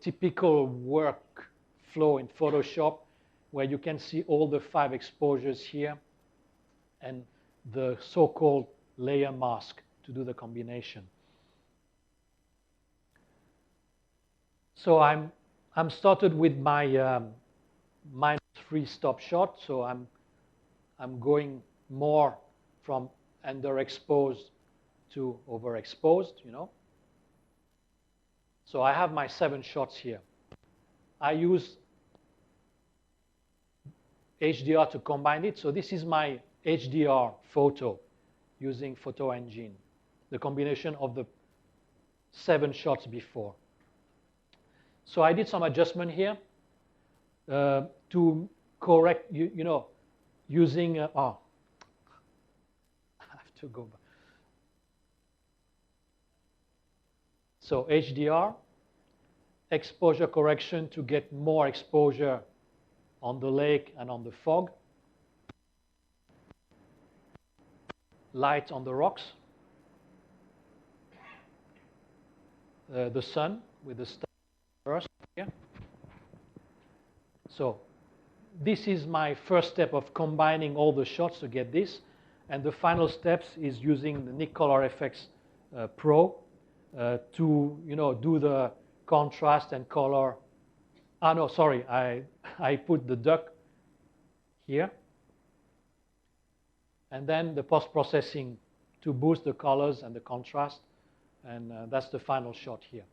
typical workflow in Photoshop, where you can see all the 5 exposures here. And the so-called layer mask to do the combination. So I'm started with my -3 stop shot. So I'm going more from underexposed to overexposed, you know. So I have my 7 shots here. I use HDR to combine it. So this is my HDR photo using Photo Engine, the combination of the 7 shots before. So I did some adjustment here to correct, you know, using, I have to go back. So HDR, exposure correction to get more exposure on the lake and on the fog. Light on the rocks. The sun with the stars first here. So this is my first step of combining all the shots to get this. And the final steps is using the Nik Color FX Pro to, you know, do the contrast and color. Ah, no, sorry, I put the duck here. And then the post-processing to boost the colors and the contrast. And that's the final shot here.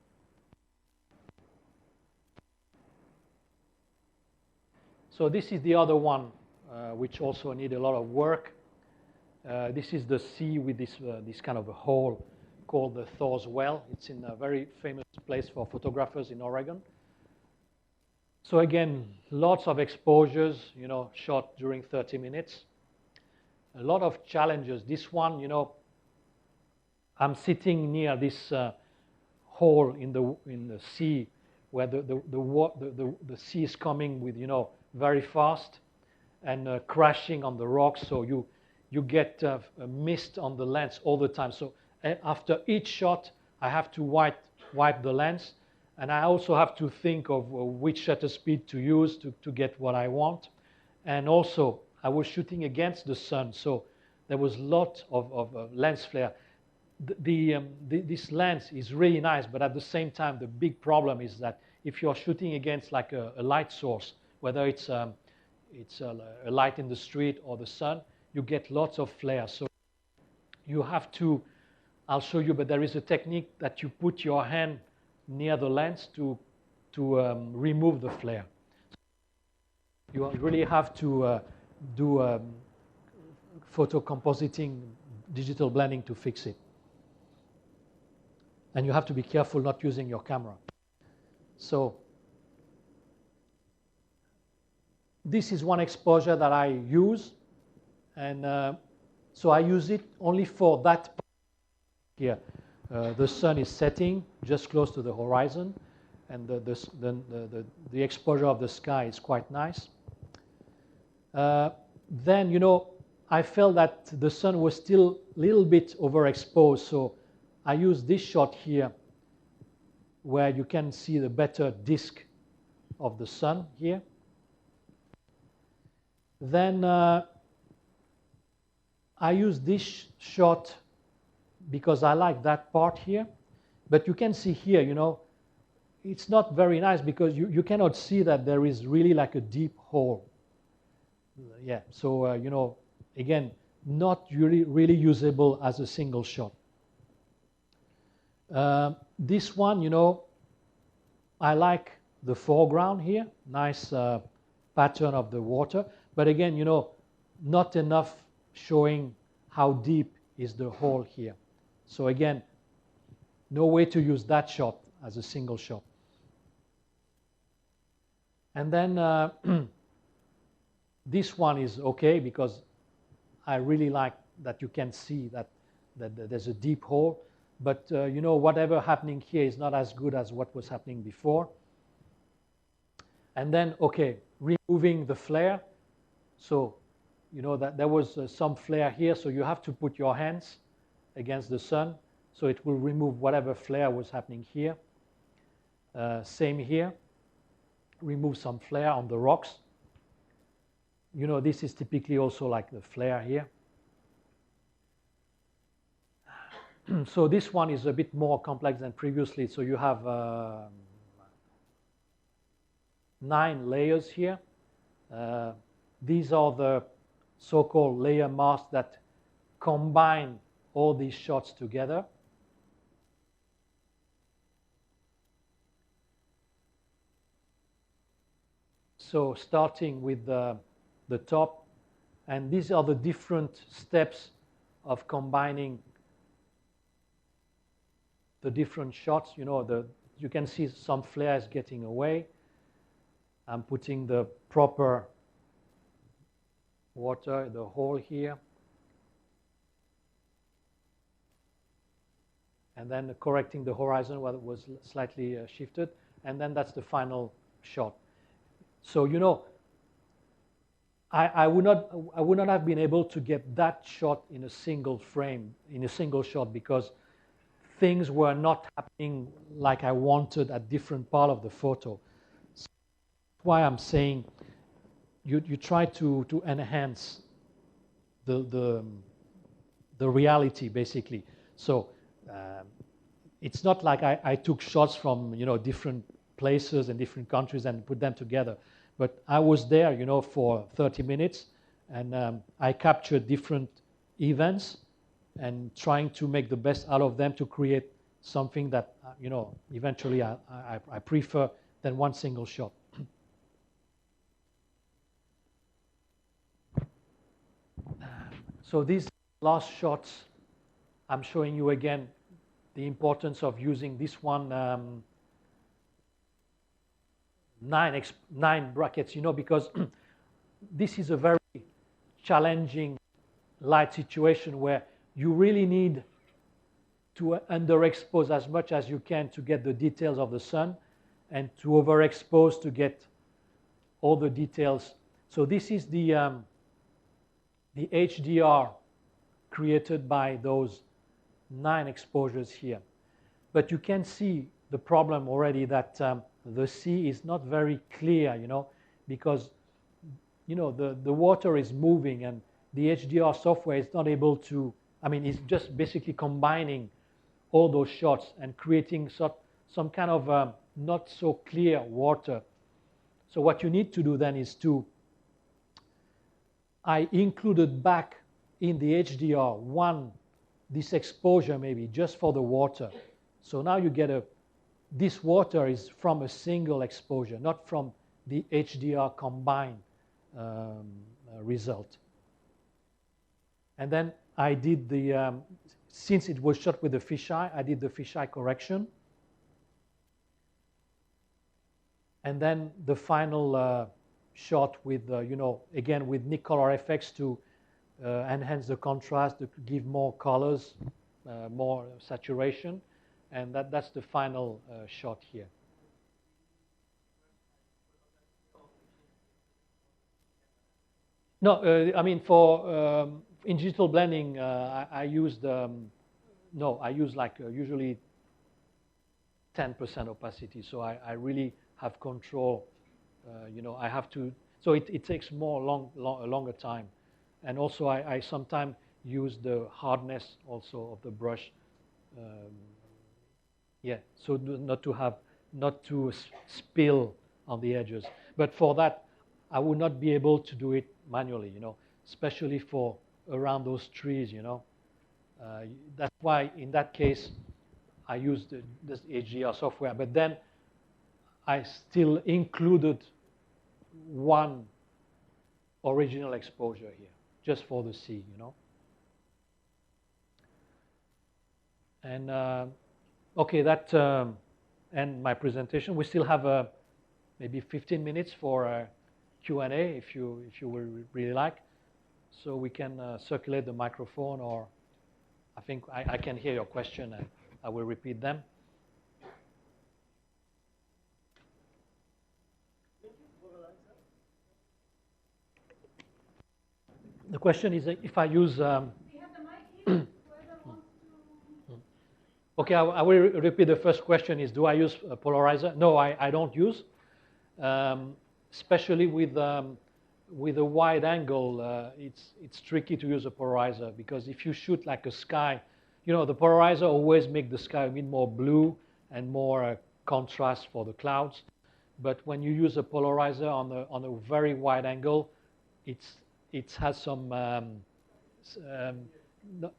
So this is the other one, which also need a lot of work. This is the sea with this kind of a hole called the Thor's Well. It's in a very famous place for photographers in Oregon. So again, lots of exposures, you know, shot during 30 minutes. A lot of challenges. This one, you know, I'm sitting near this hole in the sea where the sea is coming with, you know, very fast and crashing on the rocks. So you get a mist on the lens all the time. So after each shot, I have to wipe the lens. And I also have to think of which shutter speed to use to get what I want. And also, I was shooting against the sun, so there was a lot of lens flare. This lens is really nice, but at the same time, the big problem is that if you're shooting against like a light source, whether it's a light in the street or the sun, you get lots of flare. So you have to, I'll show you, but there is a technique that you put your hand near the lens to remove the flare. You really have to do photo compositing, digital blending to fix it. And you have to be careful not using your camera. So this is one exposure that I use. And so I use it only for that part here. The sun is setting just close to the horizon, and the exposure of the sky is quite nice. Then, you know, I felt that the sun was still a little bit overexposed, so I used this shot here where you can see the better disk of the sun here. Then I use this shot because I like that part here. But you can see here, you know, it's not very nice because you cannot see that there is really like a deep hole. Yeah, so, you know, again, not really usable as a single shot. This one, you know, I like the foreground here, nice pattern of the water. But again, you know, not enough showing how deep is the hole here. So again, no way to use that shot as a single shot. And then this one is okay because I really like that you can see that there's a deep hole. But you know, whatever happening here is not as good as what was happening before. And then, okay, removing the flare. So, you know, that there was some flare here, so you have to put your hands against the sun, so it will remove whatever flare was happening here. Same here. Remove some flare on the rocks. You know, this is typically also like the flare here. So this one is a bit more complex than previously. So you have 9 layers here. These are the so-called layer masks that combine all these shots together. So starting with the top, and these are the different steps of combining the different shots. You know, you can see some flares getting away. I'm putting the proper water, the hole here. And then correcting the horizon where it was slightly shifted. And then that's the final shot. So, you know, I would not have been able to get that shot in a single frame, in a single shot, because things were not happening like I wanted at different part of the photo. So that's why I'm saying you try to enhance the reality, basically. So it's not like I took shots from, you know, different places and different countries and put them together. But I was there, you know, for 30 minutes, and I captured different events and trying to make the best out of them to create something that, you know, eventually I prefer than one single shot. So these last shots, I'm showing you again the importance of using this one, 9 brackets, you know, because this is a very challenging light situation where you really need to underexpose as much as you can to get the details of the sun, and to overexpose to get all the details. So this is the HDR created by those 9 exposures here. But you can see the problem already that the sea is not very clear, you know, because, you know, the water is moving and the HDR software is not able to, I mean, it's just basically combining all those shots and creating some kind of not so clear water. So what you need to do then is I included back in the HDR this exposure maybe just for the water. So now you get this water is from a single exposure, not from the HDR combined result. And then I did since it was shot with the fisheye, I did the fisheye correction. And then the final shot with, you know, again with Nik Color FX to enhance the contrast, to give more colors, more saturation. And that's the final shot here. No, I mean for in digital blending, I used I use like usually 10% opacity. So I really have control. You know, I have to. So it takes more a longer time, and also I sometimes use the hardness also of the brush. Yeah, so not to spill on the edges. But for that, I would not be able to do it manually, you know, especially for around those trees, you know. That's why in that case, I used this HDR software. But then I still included one original exposure here, just for the sea, you know. And okay, that ends my presentation. We still have maybe 15 minutes for Q&A if you would really like. So we can circulate the microphone, or I think I can hear your question and I will repeat them. The question is if I use... We have the mic here. Whoever wants to... Okay, I will repeat the first question is, do I use a polarizer? No, I don't use. Especially with a wide angle, it's tricky to use a polarizer, because if you shoot like a sky, you know, the polarizer always make the sky a bit more blue and more contrast for the clouds. But when you use a polarizer on a very wide angle, it has some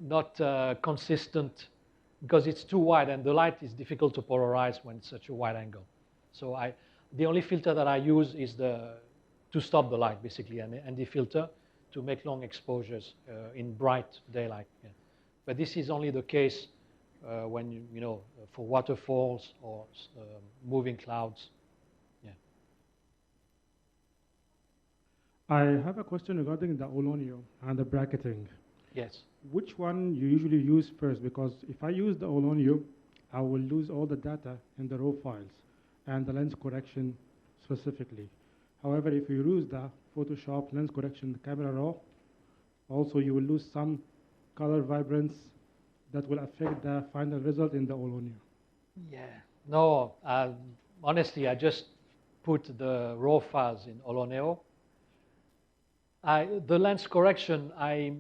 not consistent, because it's too wide and the light is difficult to polarize when it's such a wide angle. So the only filter that I use is to stop the light, basically, an ND filter to make long exposures in bright daylight. Yeah. But this is only the case when you know, for waterfalls or moving clouds. Yeah. I have a question regarding the Olonio and the bracketing. Yes. Which one you usually use first? Because if I use the Olonio, I will lose all the data in the raw files and the lens correction specifically. However, if you use the Photoshop lens correction camera raw, also you will lose some color vibrance that will affect the final result in the Olonio. Yeah. No, honestly, I just put the raw files in Oloneo. The lens correction, I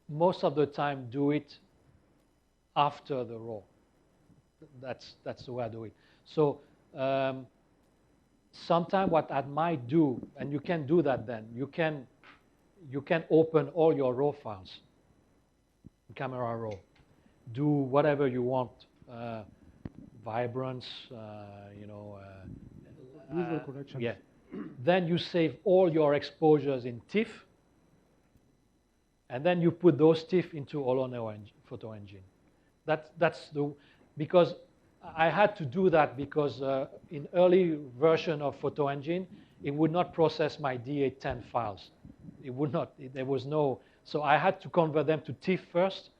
most of the time do it after the raw. That's the way I do it. So sometimes what I might do, and you can do that then, you can open all your raw files, camera raw, do whatever you want, vibrance, you know. Visual corrections. Yeah. Then you save all your exposures in TIFF, and then you put those TIFF into Oloneo photo engine. That's because I had to do that because in early version of photo engine, it would not process my D810 files. It would not. There was no. So I had to convert them to TIFF first,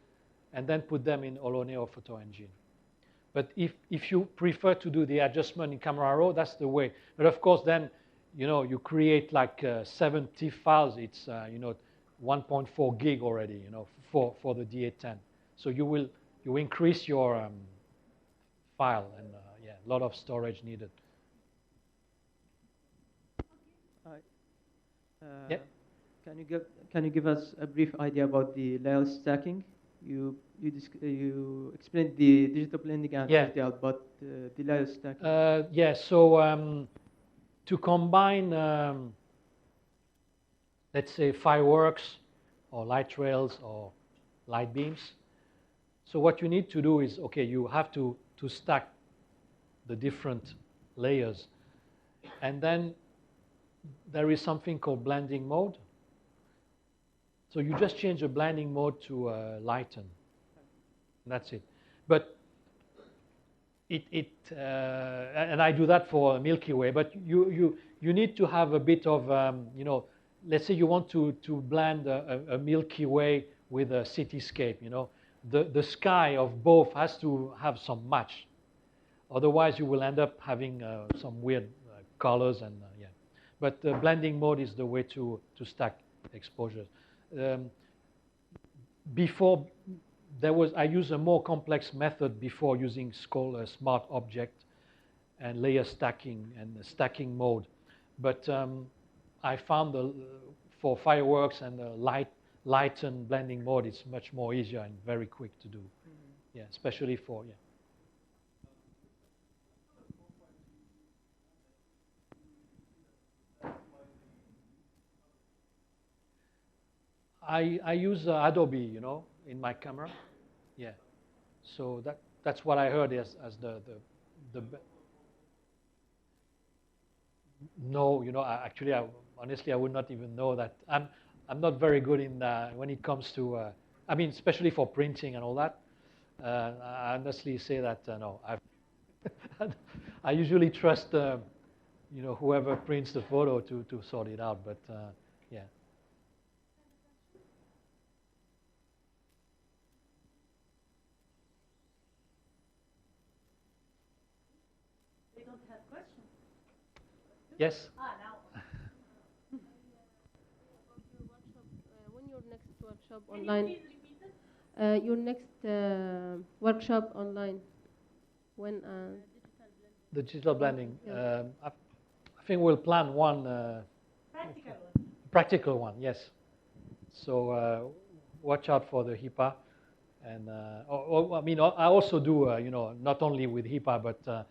and then put them in Oloneo photo engine. But if you prefer to do the adjustment in camera raw, that's the way. But of course, then you know you create like 7 TIFF files. It's you know 1.4 gig already. You know for the D810. So you increase your file, and yeah, a lot of storage needed. Yeah. Can you give us a brief idea about the layer stacking? You explained the digital blending and Yeah. FDL, but the layer stacking. Yeah. So to combine, let's say, fireworks or light trails or light beams. So what you need to do is, okay, you have to stack the different layers. And then there is something called blending mode. So you just change the blending mode to lighten. That's it. But and I do that for Milky Way, but you need to have a bit of, you know, let's say you want to blend a Milky Way with a cityscape, you know. The sky of both has to have some match. Otherwise, you will end up having some weird colors and yeah. But the blending mode is the way to stack exposures. Before I used a more complex method before using called a smart object and layer stacking and stacking mode. But I found for fireworks and lighten blending mode, it's much more easier and very quick to do. Mm-hmm. Yeah, especially for yeah. I use Adobe, you know, in my camera. Yeah. So that's what I heard as the no, you know, honestly I would not even know that. I'm not very good in when it comes to I mean, especially for printing and all that. I honestly say that no, I usually trust you know, whoever prints the photo to sort it out. But yeah. They don't have questions. Yes. Now. When your next workshop online? Can you please repeat it? Your next workshop online. When? The digital blending. Yeah. I think we'll plan one. Practical one. Practical one, yes. So watch out for the HIPAA, And I mean, I also do, you know, not only with HIPAA, but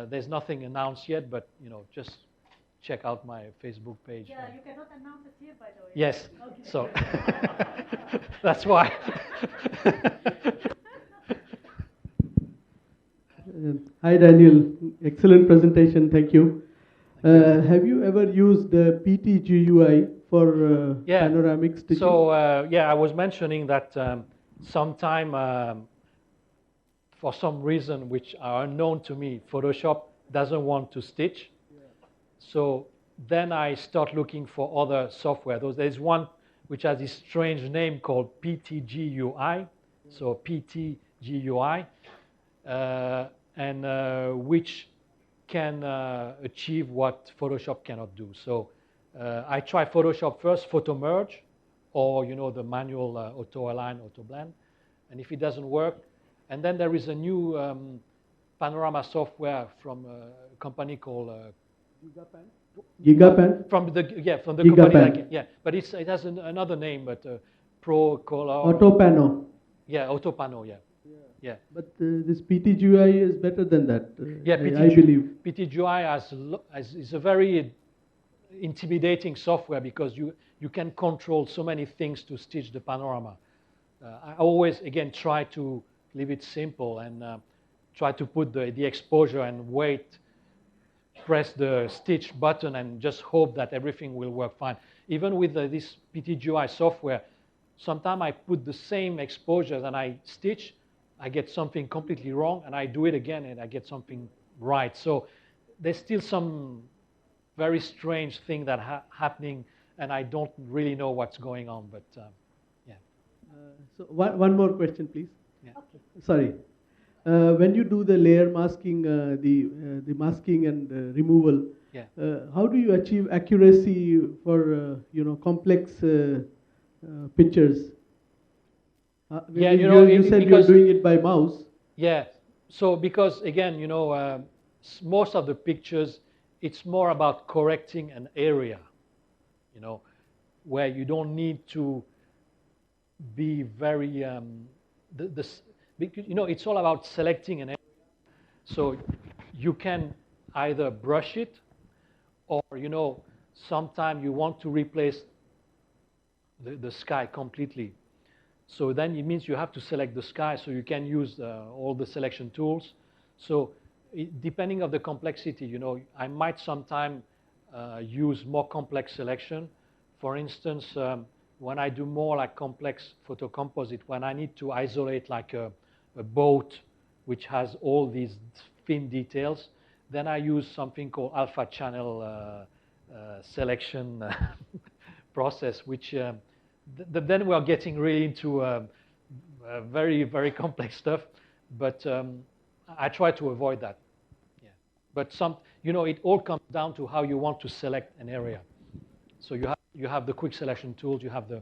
there's nothing announced yet. But you know, just check out my Facebook page. Yeah, you cannot announce it here, by the way. Yes. Okay. So that's why. Hi Daniel, excellent presentation, thank you. Have you ever used the PTGUI for Yeah. panoramic stitching? So yeah, I was mentioning that sometime for some reason which are unknown to me, Photoshop doesn't want to stitch. So then I start looking for other software. There's one which has this strange name called PTGUI. So PTGUI, and which can achieve what Photoshop cannot do. So I try Photoshop first, photo merge, or you know the manual auto align, auto blend, and if it doesn't work, and then there is a new panorama software from a company called GigaPan? from the GigaPan. company but it has another name, but Pro Color. Autopano. Yeah, Autopano. Yeah. But this PTGUI is better than that, Yeah, I believe. PTGUI is a very intimidating software because you can control so many things to stitch the panorama. I always, again, try to leave it simple and try to put the exposure and wait, press the stitch button and just hope that everything will work fine. Even with this PTGUI software, sometimes I put the same exposure and I stitch, I get something completely wrong, and I do it again and I get something right. So there's still some very strange thing that happening, and I don't really know what's going on, but yeah. So one more question, please. Yeah. Okay. Sorry. When you do the layer masking, the masking and removal, Yeah. how do you achieve accuracy for complex pictures? Yeah, you know, you said you're doing it by mouse. Yeah. So because again, you know, most of the pictures, it's more about correcting an area, you know, where you don't need to be very because, you know, it's all about selecting an area. So you can either brush it, or you know, sometimes you want to replace the sky completely. So then it means you have to select the sky, so you can use all the selection tools. So depending on the complexity, you know, I might sometime use more complex selection. For instance, when I do more like complex photo composite, when I need to isolate like a boat which has all these thin details, then I use something called alpha channel selection process, which then we are getting really into very, very complex stuff, but I try to avoid that. Yeah. But you know, it all comes down to how you want to select an area. So you have the quick selection tools, you have the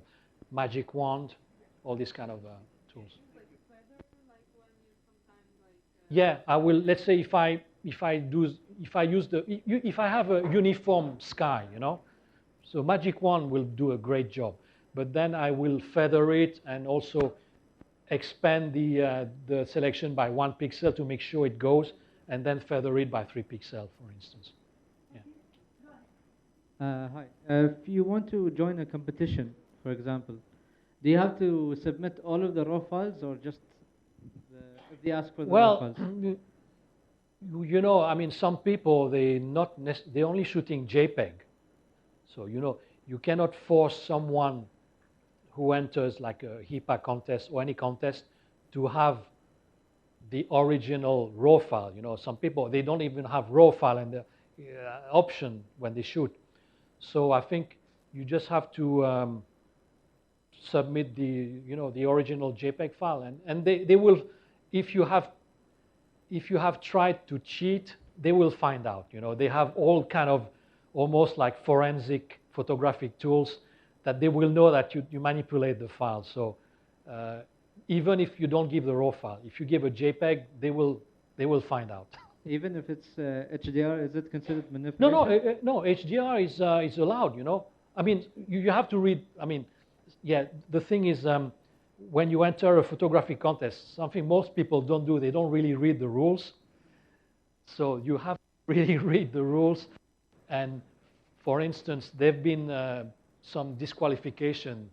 magic wand, all these kind of tools. Yeah, I will. Let's say if I have a uniform sky, you know, so magic wand will do a great job. But then I will feather it and also expand the selection by 1 pixel to make sure it goes, and then feather it by 3 pixels, for instance. Yeah. Hi. If you want to join a competition, for example, do you have to submit all of the raw files, or just if they ask for the raw files? You know, I mean, some people they're only shooting JPEG, so you know you cannot force someone who enters like a HIPAA contest or any contest to have the original raw file. You know, some people, they don't even have raw file in the option when they shoot. So I think you just have to submit the original JPEG file, and they will, if you have tried to cheat, they will find out. You know, they have all kind of almost like forensic photographic tools that they will know that you manipulate the file. So even if you don't give the raw file, if you give a JPEG, they will find out. Even if it's HDR, is it considered manipulation? No, HDR is allowed. You know, I mean, you have to read. I mean, yeah. The thing is, when you enter a photography contest, something most people don't do, they don't really read the rules. So you have to really read the rules. And for instance, there have been some disqualification.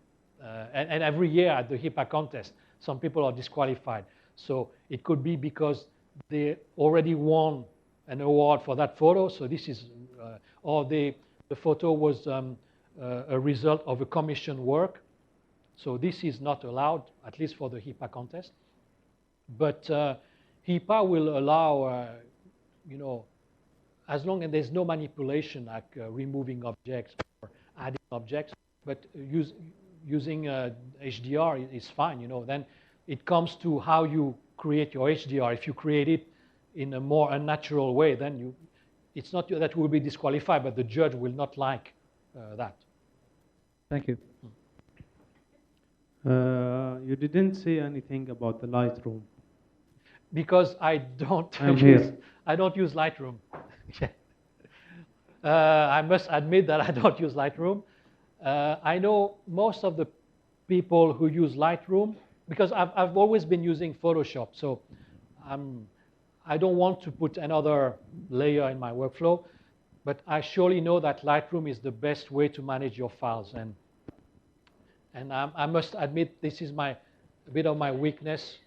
And every year at the HIPAA contest, some people are disqualified. So it could be because they already won an award for that photo. So this is, or the photo was a result of a commissioned work. So this is not allowed, at least for the HIPAA contest. But HIPAA will allow, you know, as long as there's no manipulation like removing objects or adding objects, but using HDR is fine, you know. Then it comes to how you create your HDR. If you create it in a more unnatural way, then it's not that you will be disqualified, but the judge will not like that. Thank you. You didn't say anything about the Lightroom. Because I don't use Lightroom. I must admit that I don't use Lightroom. I know most of the people who use Lightroom, because I've always been using Photoshop, so I don't want to put another layer in my workflow, but I surely know that Lightroom is the best way to manage your files. And I must admit this is a bit of my weakness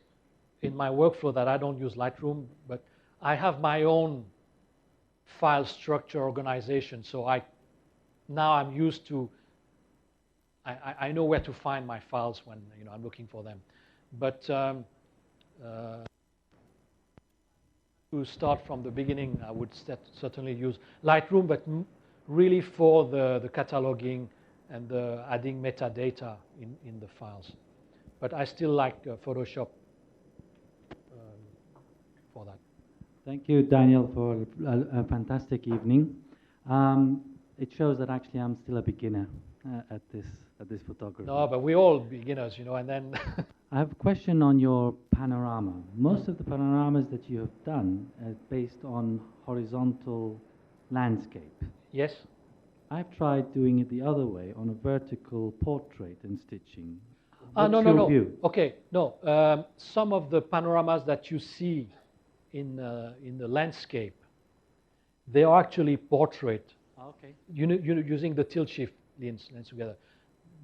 in my workflow, that I don't use Lightroom, but I have my own file structure organization, so now I'm used to, I know where to find my files when I'm looking for them. But to start from the beginning, I would certainly use Lightroom, but really for the cataloging and the adding metadata in the files. But I still like Photoshop for that. Thank you, Daniel, for a fantastic evening. It shows that actually I'm still a beginner at this photography. No, but we're all beginners, and then... I have a question on your panorama. Most of the panoramas that you have done are based on horizontal landscape. Yes. I've tried doing it the other way, on a vertical portrait and stitching. No. View? Okay, no. Some of the panoramas that you see in the landscape, they are actually portrait. Okay. Using the tilt shift lens together.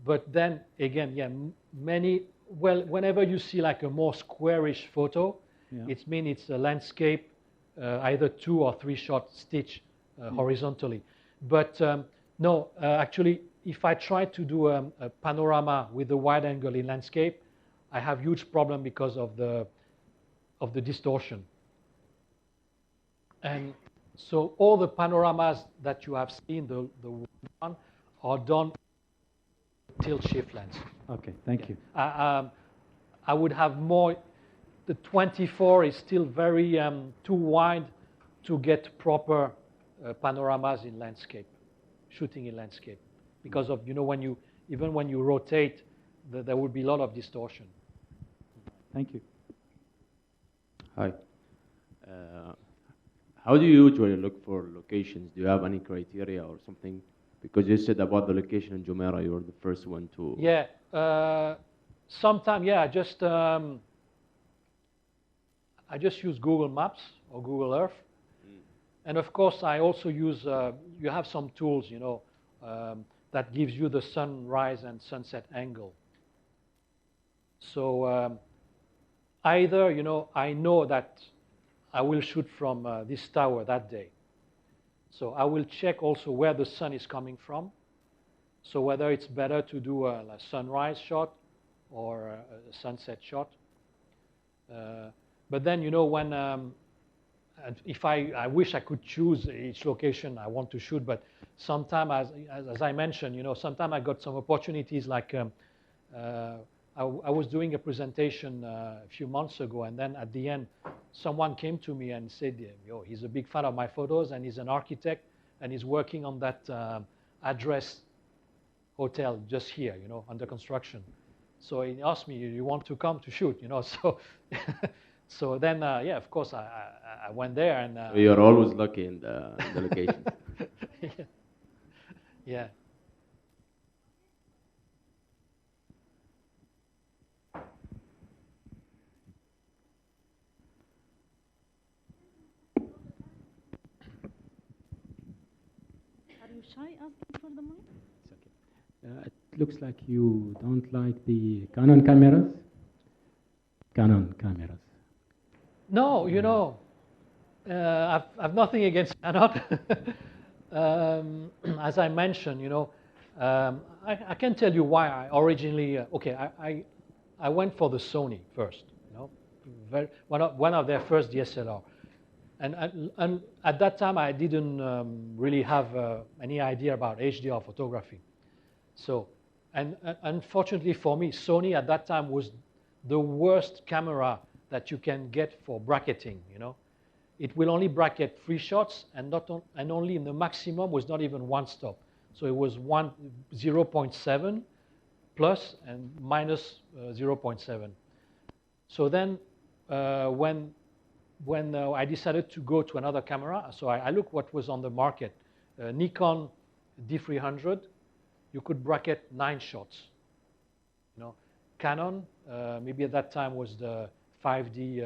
But then again, yeah, whenever you see like a more squarish photo, it means it's a landscape, either 2 or 3 shot stitch horizontally. But no, actually, if I try to do a panorama with a wide angle in landscape, I have huge problem because of the distortion. And so all the panoramas that you have seen, the one, are done tilt shift lens. Okay, thank you. I would have more. The 24 is still very too wide to get proper panoramas in landscape, shooting in landscape, because of even when you rotate, there would be a lot of distortion. Thank you. Hi. How do you usually look for locations? Do you have any criteria or something? Because you said about the location in Jumeirah, you were the first one to... Yeah. Sometimes, yeah, I just use Google Maps or Google Earth. And of course, I also use, you have some tools, that gives you the sunrise and sunset angle. So either, I know that I will shoot from this tower that day. So I will check also where the sun is coming from. So whether it's better to do a sunrise shot or a sunset shot. But then, when, if I wish I could choose each location I want to shoot, but sometimes, as I mentioned, sometimes I got some opportunities like I was doing a presentation a few months ago, and then at the end, someone came to me and said, he's a big fan of my photos, and he's an architect, and he's working on that address hotel just here, under construction. So he asked me, you want to come to shoot, so so then, yeah, of course, I went there. And so you're always lucky in the location. Yeah. you shy asking for the mic? It's okay. It looks like you don't like the Canon cameras. Canon cameras. No, you know, I've nothing against Canon. As I mentioned, you know, I can tell you why I originally, okay, I went for the Sony first, you know, one of their first DSLR. And at that time, I didn't really have any idea about HDR photography. So, and unfortunately for me, Sony at that time was the worst camera that you can get for bracketing, you know. It will only bracket 3 shots, and only in the maximum was not even 1 stop. So it was 0.7 plus and minus 0.7. So then when I decided to go to another camera, so I looked what was on the market. Nikon D300, you could bracket 9 shots. You know, Canon, maybe at that time was the 5D.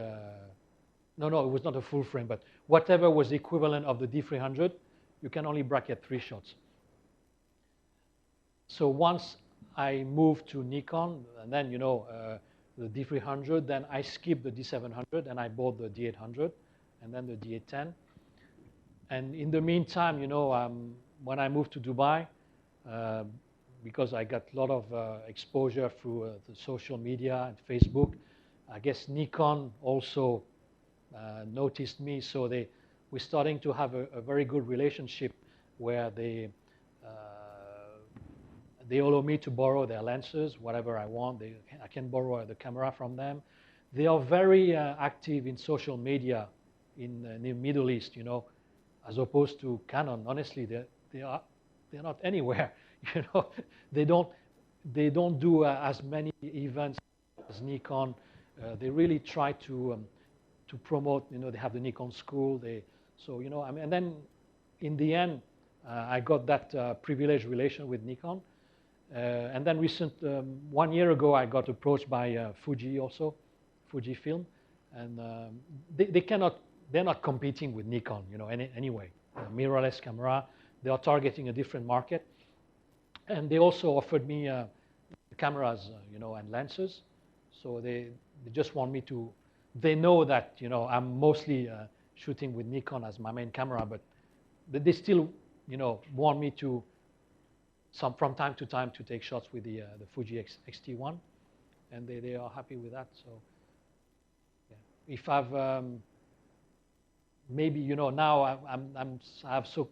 No, it was not a full frame, but whatever was the equivalent of the D300, you can only bracket 3 shots. So once I moved to Nikon, and then, you know, the D300, then I skipped the D700, and I bought the D800, and then the D810. And in the meantime, you know, when I moved to Dubai, because I got a lot of exposure through the social media and Facebook, I guess Nikon also noticed me, so we're starting to have a very good relationship where they allow me to borrow their lenses, whatever I want. I can borrow the camera from them. They are very active in social media in the Middle East, you know, as opposed to Canon. Honestly, they're not anywhere. You know, they don't do as many events as Nikon. They really try to promote. You know, they have the Nikon school. So you know, I mean, and then in the end, I got that privileged relation with Nikon. And then 1 year ago, I got approached by Fuji also, Fujifilm, and they're not competing with Nikon, you know, anyway. Mirrorless camera, they are targeting a different market, and they also offered me cameras, you know, and lenses. So they just want me to. They know that, you know, I'm mostly shooting with Nikon as my main camera, but they still, you know, want me to. From time to time to take shots with the Fuji X-T1, and they are happy with that. So, yeah. If I've maybe, you know, now I have so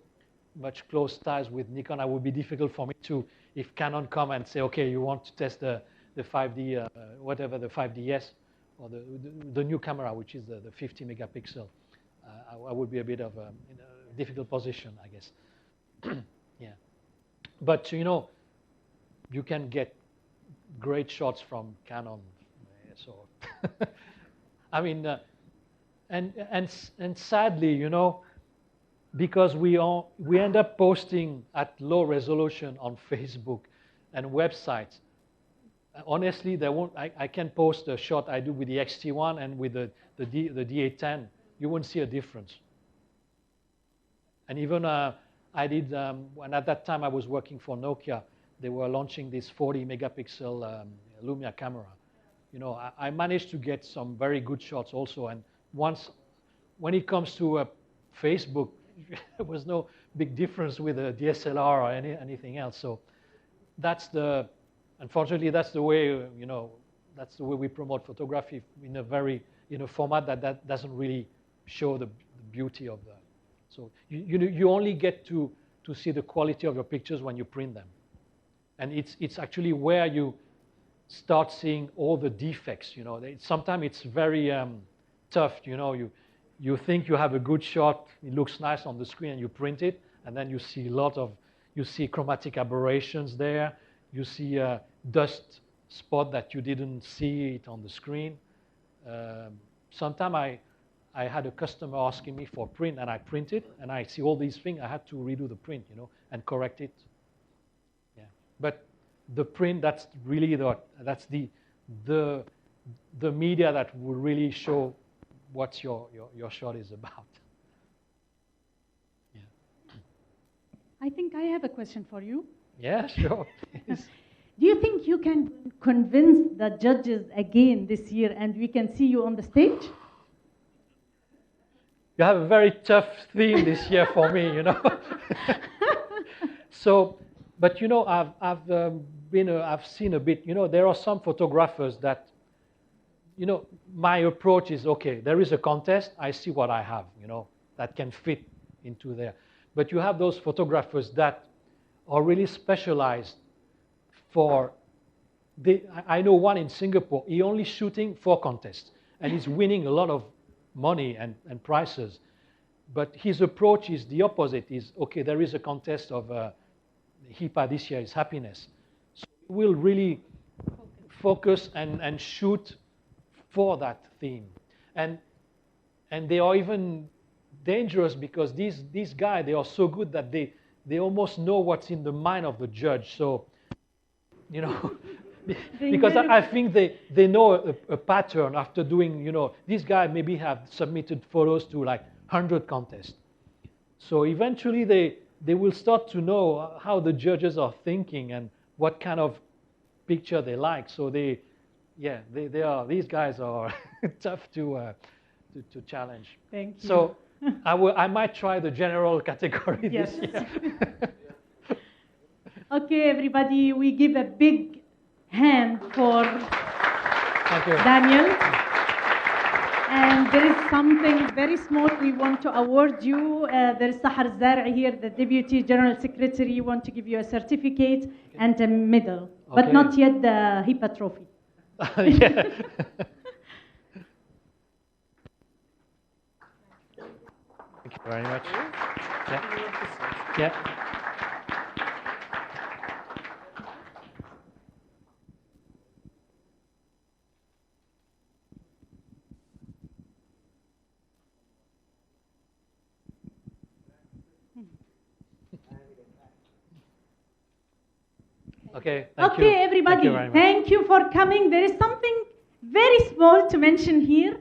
much close ties with Nikon, it would be difficult for me to, if Canon come and say, okay, you want to test the 5D, whatever the 5DS or the new camera, which is the 50 megapixel, I would be a bit of in a difficult position, I guess. Yeah. But, you know, you can get great shots from Canon. So, I mean, and sadly, you know, because we end up posting at low resolution on Facebook and websites. Honestly, I can post a shot I do with the X-T1 and with the D810. You won't see a difference. And even I did, when at that time I was working for Nokia, they were launching this 40 megapixel Lumia camera. You know, I managed to get some very good shots also. And when it comes to Facebook, there was no big difference with a DSLR or anything else. So unfortunately, that's the way, you know, that's the way we promote photography in a format that doesn't really show the beauty of the. So you only get to see the quality of your pictures when you print them. And it's actually where you start seeing all the defects, you know. Sometimes it's very tough, you know. You think you have a good shot, it looks nice on the screen, and you print it, and then you see chromatic aberrations there, you see a dust spot that you didn't see it on the screen. Sometimes I had a customer asking me for print, and I print it, and I see all these things. I had to redo the print, you know, and correct it. Yeah, but the print, that's really the media that will really show what your shot is about. Yeah. I think I have a question for you. Yeah, sure. Please. Do you think you can convince the judges again this year and we can see you on the stage? You have a very tough theme this year for me, you know. So, but you know, I've seen a bit. You know, there are some photographers that, you know, my approach is okay. There is a contest. I see what I have, you know, that can fit into there. But you have those photographers that are really specialized for. I know one in Singapore. He only shooting for contests, and he's winning a lot of money and prizes. But his approach is the opposite. Is okay. There is a contest of HIPAA this year is happiness. So we'll really focus and shoot for that theme. And they are even dangerous because these guys, they are so good that they almost know what's in the mind of the judge. So, you know, because I think they know a pattern after doing, you know, these guys maybe have submitted photos to like 100 contests. So eventually they will start to know how the judges are thinking and what kind of picture they like. So these guys are tough to challenge. Thank you. So I might try the general category this year. Okay, everybody, we give a big hand for Thank you. Daniel. And there is something very small we want to award you. There is Sahar Zar'i here, the Deputy General Secretary. Want to give you a certificate and a medal, but not yet the HIPAA trophy. Yeah. Thank you very much. Yeah. Okay, thank you. Okay, everybody, Thank you very much. thank you for coming. There is something very small to mention here.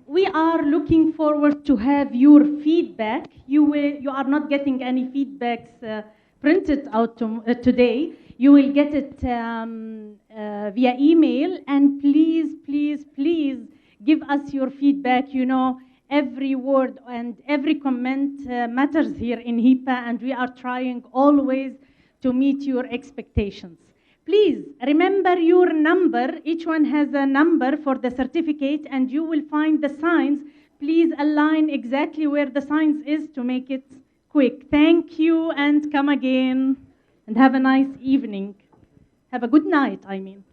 We are looking forward to have your feedback. You are not getting any feedbacks printed out today. You will get it via email. And please, please, please give us your feedback. You know, every word and every comment matters here in HIPAA, and we are trying always to meet your expectations. Please remember your number. Each one has a number for the certificate, and you will find the signs. Please align exactly where the signs is to make it quick. Thank you, and come again, and have a nice evening. Have a good night, I mean.